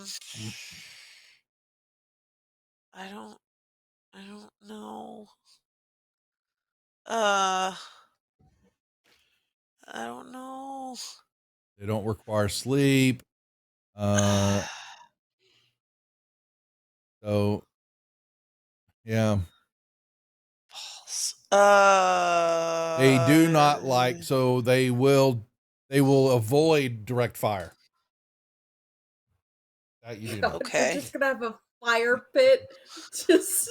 don't know. I don't know. They don't require sleep. So, yeah. They do not like, so they will avoid direct fire. That you do know. They're Okay. just gonna have a fire pit just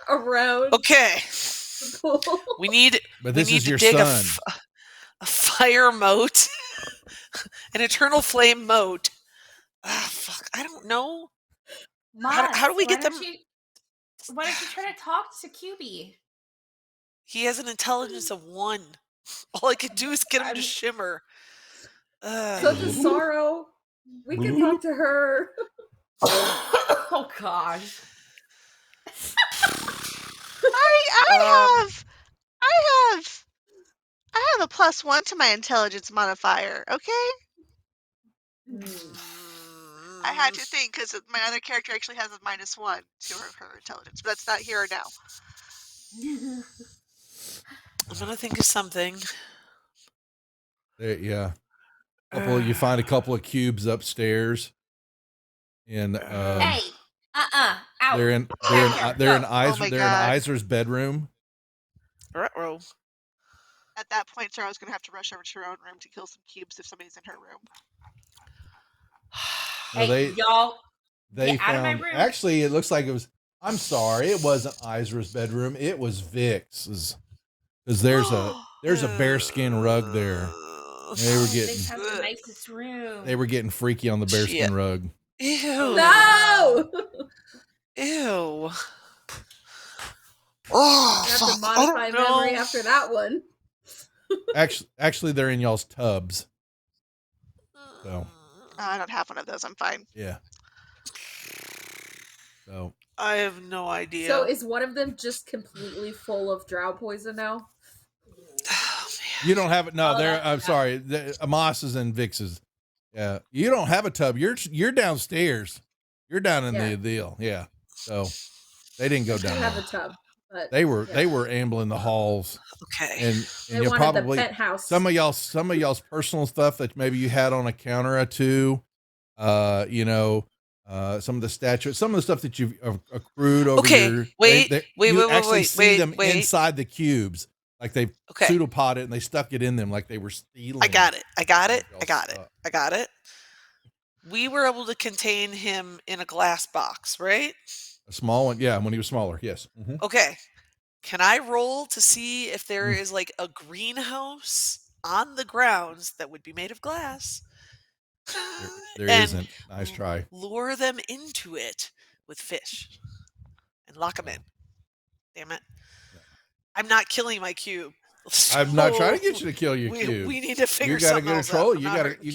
around. Okay. The pool. We need. But we this need is to your dig son. a fire moat, an eternal flame moat. Ah, fuck. I don't know. How do we get them? Why don't you try to talk to QB? He has an intelligence of 1. All I could do is get him to shimmer. So does Sorrow. We can talk to her. Oh gosh. I have a +1 to my intelligence modifier. Okay. I had to think because my other character actually has a -1 to her intelligence, but that's not here or now. I'm gonna think of something. Yeah. You find a couple of cubes upstairs. And Hey. Out. they're in Iser's bedroom. Ruh-roh. At that point, Sarah's gonna have to rush over to her own room to kill some cubes if somebody's in her room. No, Hey, y'all. They Get out of my found. room. Actually, it looks like it was. I'm sorry, it wasn't Iser's bedroom. It was Vix's. Because there's a bearskin rug there. They were Vix getting has the nicest room. they were getting freaky on the bearskin rug. Ew. No. Ew. I Oh, have fuck. to modify I don't know. memory after that one. Actually, they're in y'all's tubs. So I don't have one of those. I'm fine. yeah. So I have no idea. So is one of them just completely full of drow poison now? you don't have it. No, Oh, they're. I'm sorry. Amos's and Vix's. Yeah, you don't have a tub. You're downstairs. You're down in the deal. Yeah. So they didn't go I down have there. a tub. But They were ambling the halls. Okay. And They you wanted the probably penthouse. some of y'all's personal stuff that maybe you had on a counter or two. Some of the statues, some of the stuff that you've accrued over Okay, your. wait, you actually see them wait. inside the cubes, like they pseudopod it and they stuck it in them, like they were stealing. I got it. We were able to contain him in a glass box, right? A small one, yeah. When he was smaller, yes. Mhm. Okay. Can I roll to see if there is like a greenhouse on the grounds that would be made of glass? There And isn't. Nice try. lure them into it with fish and lock them in. Damn it. I'm not killing my cube. I'm not trying to So get you to kill your cube. We need to figure You got a something good else control. out. I'm not hurting You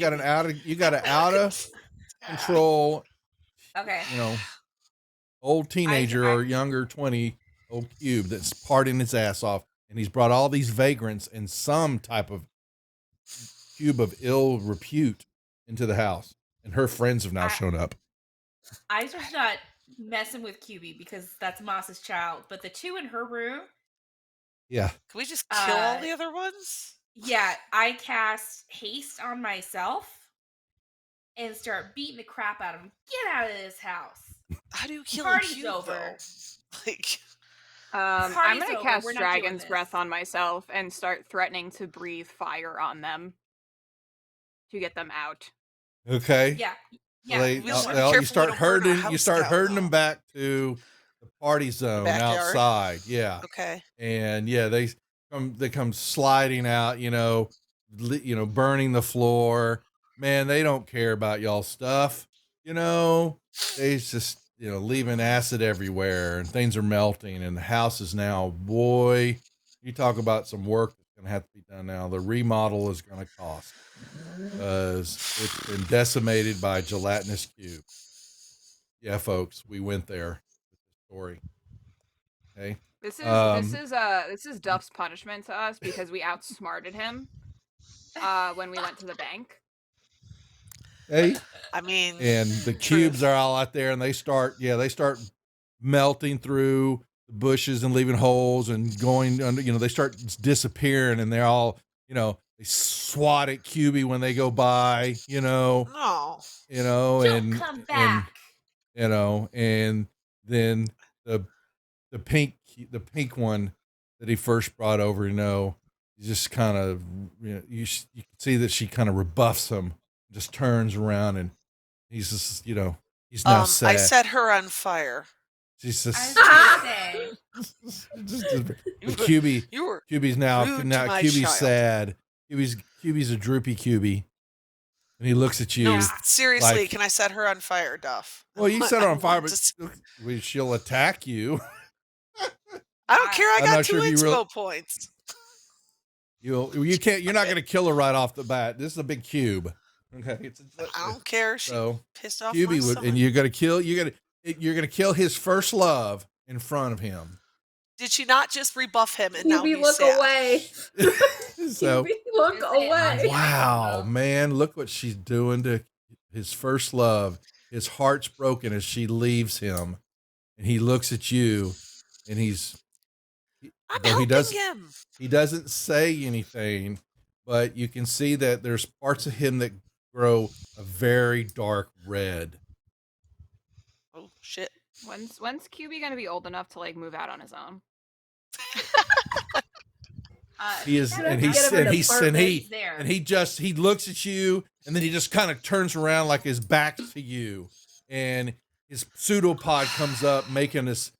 got an out of control. Okay. Old teenager or younger 20 old cube that's partying his ass off, and he's brought all these vagrants and some type of cube of ill repute into the house, and her friends have now shown up. Iser's not messing with QB because that's Moss's child, but the two in her room. Yeah. Can we just kill all the other ones? Yeah, I cast haste on myself and start beating the crap out of him. Get out of this house. How do you kill Party's a cube, over. though? Like, I'm Party's gonna over. cast We're not doing Dragon's this. Breath on myself and start threatening to breathe fire on them to get them out. Okay. Yeah. Well, you start herding them back to the party zone backyard? outside. Yeah. Okay. And yeah, they come sliding out, burning the floor. Man, they don't care about y'all stuff. They just, leaving acid everywhere and things are melting and the house is now, boy, you talk about some work that's going to have to be done now. The remodel is going to cost because it's been decimated by gelatinous cube. Yeah, folks, we went there with the story. Okay. This is Duff's punishment to us because we outsmarted him when we went to the bank. Hey, I mean, and the cubes are all out there, and they start melting through the bushes and leaving holes and going under. They start disappearing, and they're all, they swat at QB when they go by. No. Don't come back. and then the pink one that he first brought over, just kind of, you can see that she kind of rebuffs him, just turns around, and he's just, he's now sad. I set her on fire. She's just, I was gonna say. QB's now rude to my QB's child. sad. QB's a droopy QB, and he looks at you. No, seriously, like, can I set her on fire, Duff? well, you set her on fire, but Just- she'll attack you. I don't care. I I'm got not 2 sure if you inspo really- points. You can't. You're not going to kill her right off the bat. This is a big cube. Okay, I don't care. She so pissed off my QB would, son. and you're going to kill his first love in front of him. Did she not just rebuff him and now QB, he's look sad? away. So QB, look away. wow, man, look what she's doing to his first love. His heart's broken as she leaves him, and he looks at you, and I'm though helping him. He doesn't say anything, but you can see that there's parts of him that grow a very dark red. Oh shit! When's QB gonna be old enough to like move out on his own? He is, and he looks at you, and then he just kind of turns around like his back to you, and his pseudopod comes up making this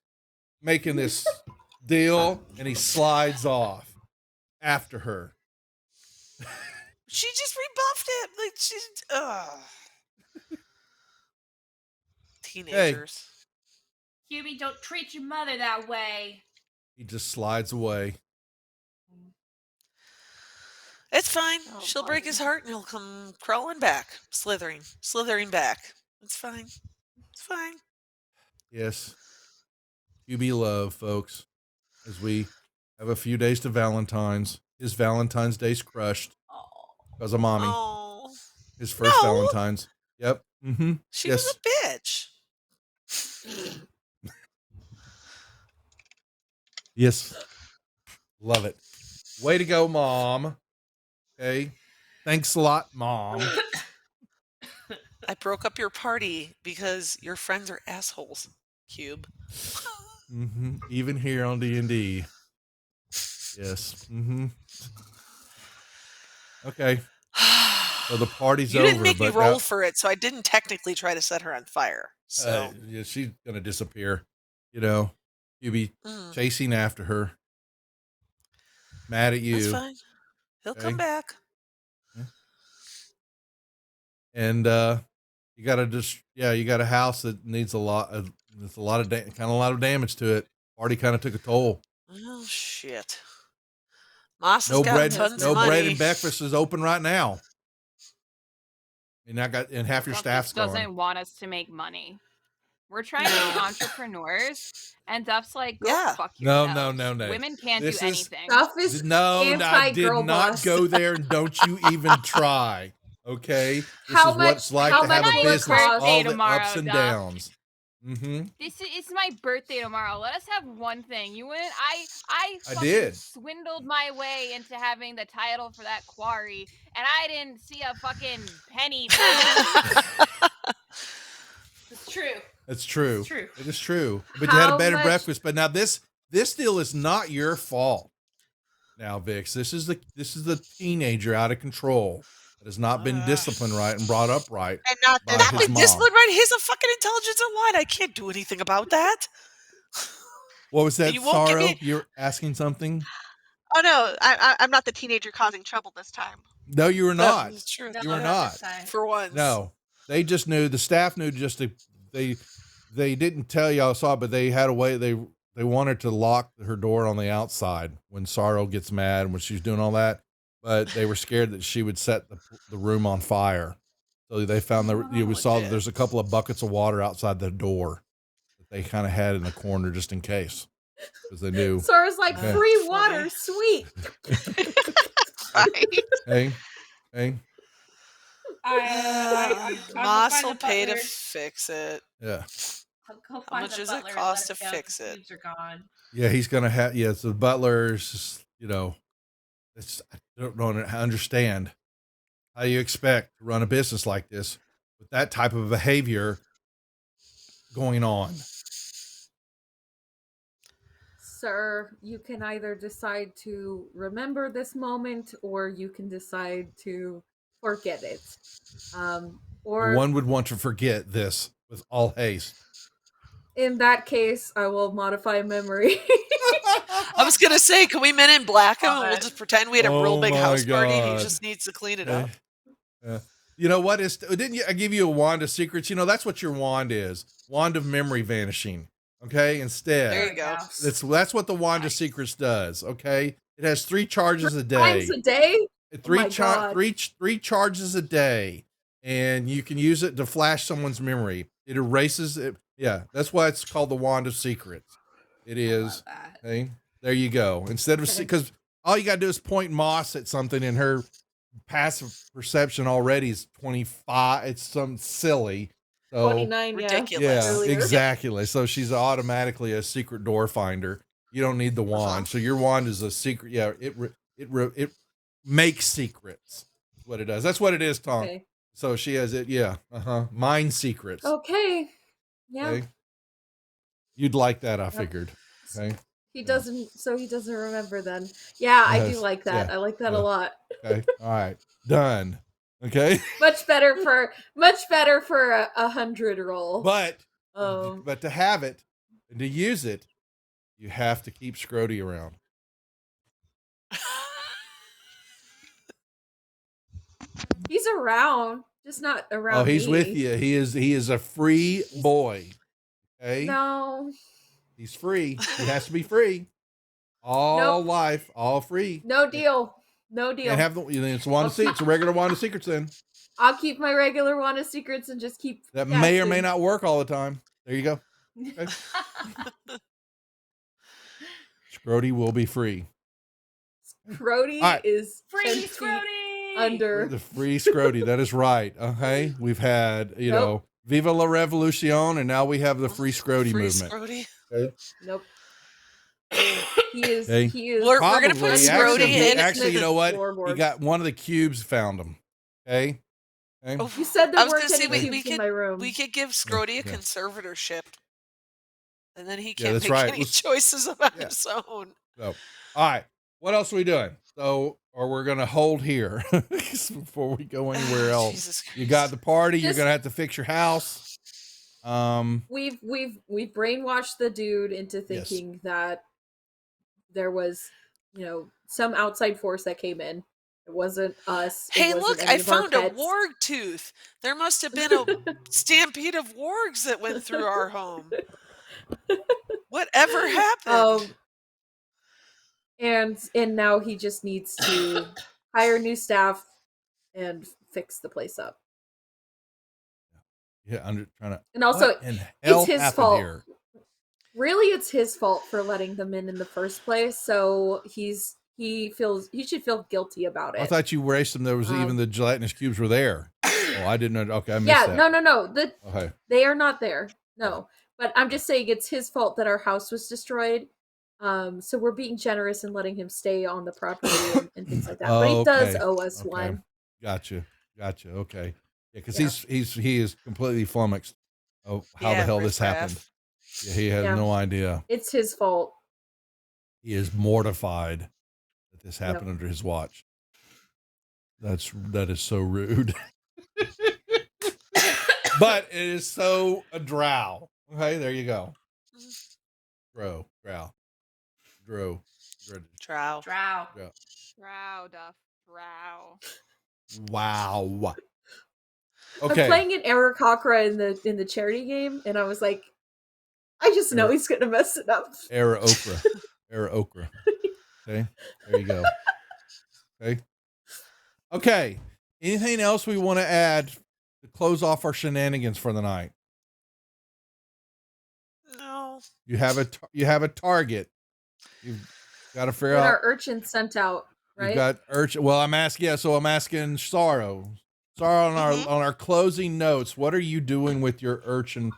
deal, and he slides off after her. She just rebuffed him. Like she's teenagers. QB, don't treat your mother that way. He just slides away. It's fine. Oh, She'll break his heart and he'll come crawling back, slithering back. It's fine. It's fine. Yes. QB love, folks. As we have a few days to Valentine's. His Valentine's Day's crushed because of mommy. Oh, His first no. Valentine's. Yep. Mm-hmm. She yes. was a bitch. Yes. Love it. Way to go, Mom. Okay. Thanks a lot, Mom. I broke up your party because your friends are assholes. Cube. Mm-hmm. Even here on D&D. Yes. Mm-hmm. Okay. So the party's You over. didn't make me but roll now- for it, so I didn't technically try to set her on fire. So yeah, she's gonna disappear. You'll be Mm. chasing after her. Mad at you. that's fine. He'll come Okay. back. And you got a house that needs a lot of damage to it. Party kind of took a toll. Oh shit. Moss has No got bread, tons no of money. bread and breakfast is open right now. And half your Trump staff's just gone. doesn't want us to make money. We're trying to be entrepreneurs, and Duff's like, go fuck No, yourself. no. Women can't This do is- anything. Duff is No, I did anti-girl not boss. go there, and don't you even try. Okay, this How is what it's like how to have much a will it business, cost? all the Tomorrow, ups and Doc. downs. Mm-hmm. This is my birthday tomorrow. Let us have one thing. You went. I I fucking did. swindled my way into having the title for that quarry, and I didn't see a fucking penny. It's true. It's true. It's true. It is true. But you had How a better much- breakfast. But now this deal is not your fault. Now, Vix, this is the teenager out of control that has not been disciplined right and brought up right. And not by Not his with mom. discipline, right? He's a fucking intelligence online. I can't do anything about that. What was that, You won't give Sorrow? me- You're asking something? Oh no, I'm not the teenager causing trouble this time. No, you were not. That's true. You were not. For once. No, they just knew. The staff knew. They didn't tell y'all saw, it, but they had a way. They wanted to lock her door on the outside when Sorrow gets mad when she's doing all that, but they were scared that she would set the room on fire. So they found we saw that there's a couple of buckets of water outside the door that they kind of had in the corner just in case, because they knew. Sora's like, Yeah. free water, sweet. Hey. I'll Moss find will the pay to butler. fix it. Yeah. I'll go How find much the does it butler and cost let to him know fix the it? cubes are gone. Yeah, he's gonna have. Yes, the butler's. I don't know. Understand. How do you expect to run a business like this with that type of behavior going on? sir, you can either decide to remember this moment or you can decide to forget it. Or One would want to forget this with all haste. in that case, I will modify memory. I was gonna say, can we Men in Black him and we'll just pretend we had a real Oh big my house party and he God. just needs to clean it Eh, up? You know what? Didn't I give you a wand of secrets? You know, that's what your wand is. Wand of memory vanishing. Okay? Instead. There you go. That's what the wand of secrets does. Okay? It has 3 charges a day. Times a day? Three, Oh my God. three charges a day, and you can use it to flash someone's memory. It erases it. Yeah, that's why it's called the Wand of Secrets. It is. Okay, there you go. Instead of because all you got to do is point Moss at something, and her passive perception already is 25. It's some silly. So 29, yeah. Ridiculous. yeah, Earlier. exactly. So she's automatically a secret door finder. You don't need the wand. So your wand is a secret. Yeah, it makes secrets. Is what it does. That's what it is, Tom. Okay. So she has it. Yeah. Mind secrets. Okay. Yeah. Okay. You'd like that, I figured. Okay. He doesn't remember then. Yeah, I do Yes, like that. yeah, I like that yeah. a lot. Okay. All right. Done. Okay. much better for a 100 roll. But um to have it and to use it, you have to keep Scrody around. he's around, just not around. Oh, he's me. with you. He is a free boy. Okay. No. He's free. He has to be free. All Nope. life, all free. No deal. No deal. And have it's wand of secrets. It's a regular wand of secrets. Then I'll keep my regular Wand of Secrets and just keep that may or may guessing. not work all the time. There you go. Okay. Scrody will be free. Scrody All right. is Free 10 feet Scrody! under. The free Scrody. That is right. Okay. We've had, you know, Viva la Revolucion, and now we have the free Scrody Free movement. Scrody. Okay. Nope. He is. Okay. He is. We're gonna put Probably. Scrody in. Actually, you know what? Floorboard. You got one of the cubes found him. Okay. Okay. Oh, You said I there was weren't gonna say any we cubes in my room. could give Scrody a yeah. conservatorship, and then he Yeah, can't that's make right. any Let's- choices about Yeah. his own. So, all right. What else are we doing? So, or we're gonna hold here before we go anywhere else. Jesus You got the party. You're Just- gonna have to fix your house. We've brainwashed the dude into Yes. thinking that there was, some outside force that came in. It wasn't us. It Hey, wasn't look! any I of our found a pets. warg tooth. There must have been a stampede of wargs that went through our home. Whatever happened? And now he just needs to hire new staff and fix the place up. Yeah, trying to. And also, what in hell it's his happened fault. here? Really, it's his fault for letting them in the first place. So he should feel guilty about it. I thought you erased them. There was even the gelatinous cubes were there. Oh, I didn't know. Okay, I missed Yeah, that. no. Okay. They are not there. No. But I'm just saying it's his fault that our house was destroyed. So we're being generous and letting him stay on the property and things like that. But he does Okay, owe us okay. one. Gotcha. Okay. Yeah, because Yeah. he is completely flummoxed of how the Yeah, hell this riff-raff. happened. Yeah, he has Yeah. no idea. It's his fault. He is mortified that this happened Yep. under his watch. That is so rude. But it is so a drow. Okay, there you go. Drow. Trow. Drow. Yeah. Drow, Duff. Drow. Wow. I'm Okay. playing an Eric Cochra in the charity game, and I was like, I just know he's gonna mess it up. Era okra. Okay. There you go. Okay. Anything else we want to add to close off our shenanigans for the night? No. You have a target. You've got to figure When out. our urchin sent out, right? You've got urchin. Well, I'm asking. Yeah, so I'm asking Sorrow. Sorrow, on our closing notes, what are you doing with your urchin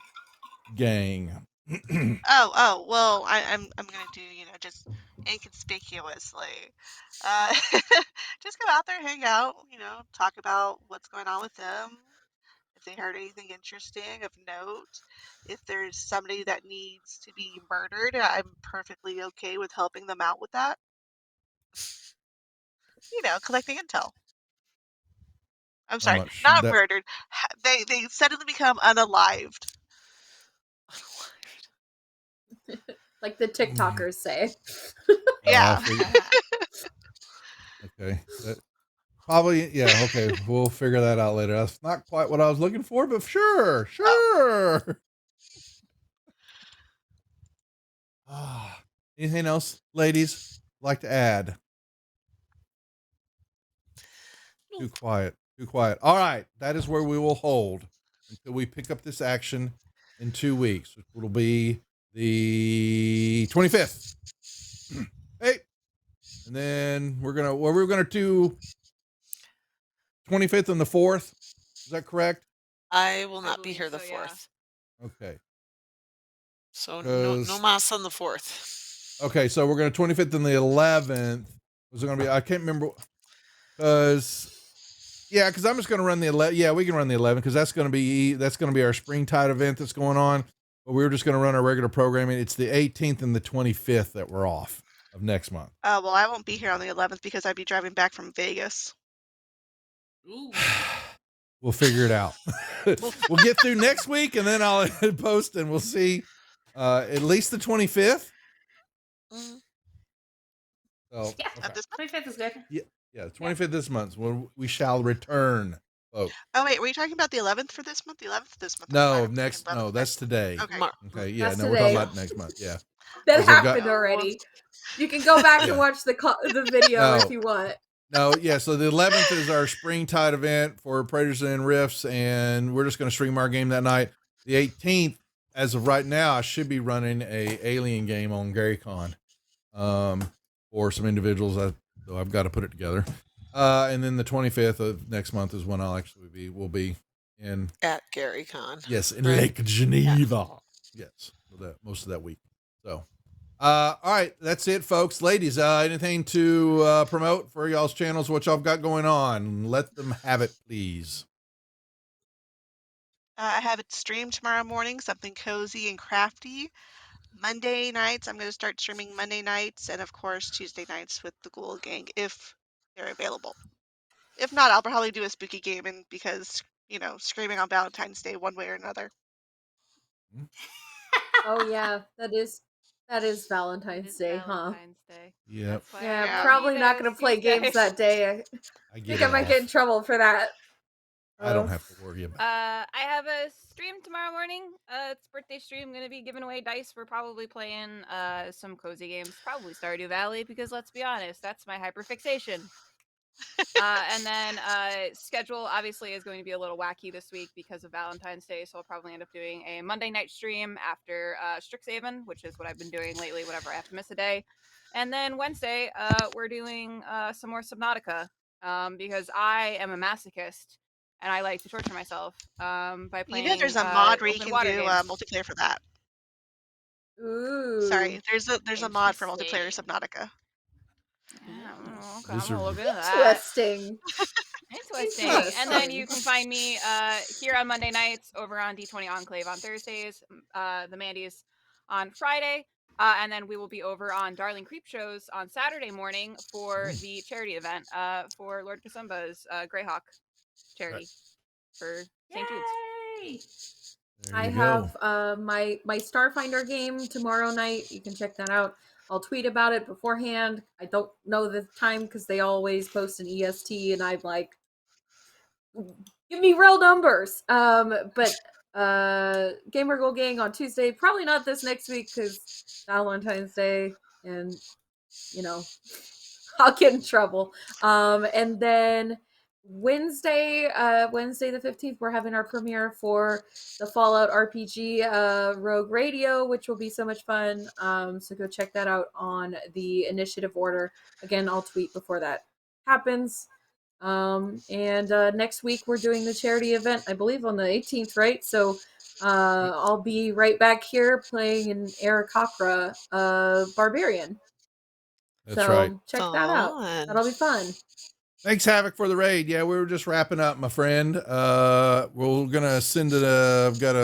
gang? Well, I'm gonna do, just inconspicuously. Just go out there, hang out, talk about what's going on with them. if they heard anything interesting of note. If there's somebody that needs to be murdered, I'm perfectly okay with helping them out with that. Collecting intel. I'm How sorry, much not that? murdered. They suddenly become unalived. Like the TikTokers say. Yeah. Okay. Probably, yeah. Okay, we'll figure that out later. That's not quite what I was looking for, but sure. Anything else, ladies, like to add? Too quiet. All right, that is where we will hold until we pick up this action in 2 weeks, which will be the 25th. Hey, and then we're gonna do 25th and the 4th. Is that correct? I will not be here the 4th. Okay. So no mass on the 4th. Okay, so we're gonna 25th and the 11th. Was it gonna be? I can't remember. Because I'm just gonna run the 11. Yeah, we can run the 11 because that's gonna be our Springtide event that's going on. But we were just gonna run our regular programming. It's the 18th and the 25th that we're off of next month. Well, I won't be here on the 11th because I'd be driving back from Vegas. We'll figure it out. We'll get through next week, and then I'll post, and we'll see. At least the 25th. Mm-hmm. So Yeah, okay. 25th is good. Yeah, the 25th this month. We shall return, folks. Oh wait, were you talking about the 11th for this month? The 11th this month? No, that's today. Okay. Okay, yeah, That's no, we're today. talking about next month. Yeah. That 'Cause I've got- happened already. You can go back and watch the video No. if you want. No, yeah. So the 11th is our Springtide event for Predators and Rifts, and we're just going to stream our game that night. The 18th, as of right now, I should be running a Alien game on GaryCon, for some individuals. So I've got to put it together. And then the 25th of next month is when we'll be in at GaryCon. Yes, in Right. Lake Geneva. Yes, most of that week. So. All right, that's it, folks. Ladies, anything to promote for y'all's channels, what y'all got going on? Let them have it, please. I have it streamed tomorrow morning, something cozy and crafty. Monday nights, I'm going to start streaming Monday nights, and of course Tuesday nights with the Ghoul Gang if they're available. If not, I'll probably do a spooky gaming because, screaming on Valentine's Day one way or another. Oh yeah, that is Valentine's Day, huh? Valentine's Day. Yep. Yeah, probably not going to play games that day. I get think I might get in trouble for that. I don't have to worry about it. I have a stream tomorrow morning. It's birthday stream. I'm gonna be giving away dice. We're probably playing some cozy games, probably Stardew Valley, because let's be honest, that's my hyperfixation. And then schedule obviously is going to be a little wacky this week because of Valentine's Day, so I'll probably end up doing a Monday night stream after Strixhaven, which is what I've been doing lately whenever I have to miss a day. And then Wednesday, we're doing some more Subnautica because I am a masochist and I like to torture myself by playing. There's a mod where you open can water do games. multiplayer for that. Ooh. Sorry, there's a mod for multiplayer Subnautica. Okay, These I'm gonna are- look into that. Interesting. Interesting. And then you can find me here on Monday nights, over on D20 Enclave on Thursdays, the Mandy's on Friday, and then we will be over on Darling Creep Shows on Saturday morning for the charity event for Lord Kasumba's Greyhawk charity for St. Jude's. There I you have go. my Starfinder game tomorrow night. You can check that out. I'll tweet about it beforehand. I don't know the time because they always post an EST, and I'm like, give me real numbers. But Gamer Gold Gang on Tuesday. Probably not this next week because Valentine's Day, and I'll get in trouble. And then Wednesday the 15th, we're having our premiere for the Fallout RPG Rogue Radio, which will be so much fun. So go check that out on the initiative order. Again, I'll tweet before that happens. And next week we're doing the charity event, I believe on the 18th, right? So I'll be right back here playing an Aarakocra Barbarian. That's so right. check that out. That'll be fun. Thanks, Havoc, for the raid. Yeah, we were just wrapping up, my friend. We're gonna send it. I've got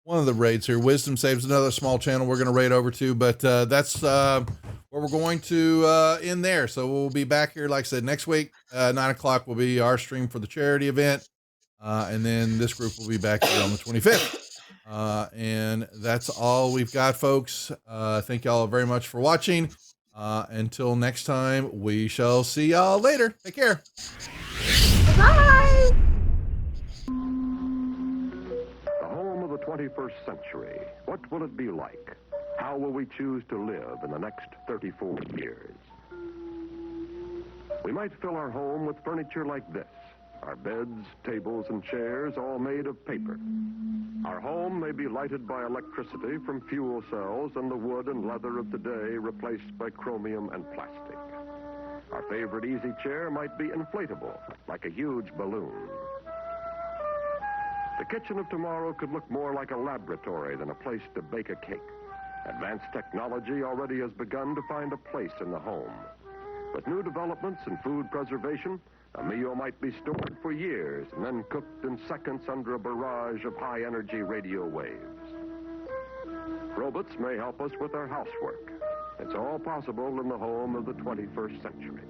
one of the raids here. Wisdom Saves, another small channel we're gonna raid over to, but that's where we're going to end there. So we'll be back here, like I said, next week. 9 o'clock will be our stream for the charity event, and then this group will be back here on the 25th. And that's all we've got, folks. Thank y'all very much for watching. Until next time, we shall see y'all later. Take care. Bye. The home of the 21st century. What will it be like? How will we choose to live in the next 34 years? We might fill our home with furniture like this. Our beds, tables, and chairs all made of paper. Our home may be lighted by electricity from fuel cells and the wood and leather of today replaced by chromium and plastic. Our favorite easy chair might be inflatable, like a huge balloon. The kitchen of tomorrow could look more like a laboratory than a place to bake a cake. Advanced technology already has begun to find a place in the home. With new developments in food preservation, a meal might be stored for years and then cooked in seconds under a barrage of high-energy radio waves. Robots may help us with our housework. It's all possible in the home of the 21st century.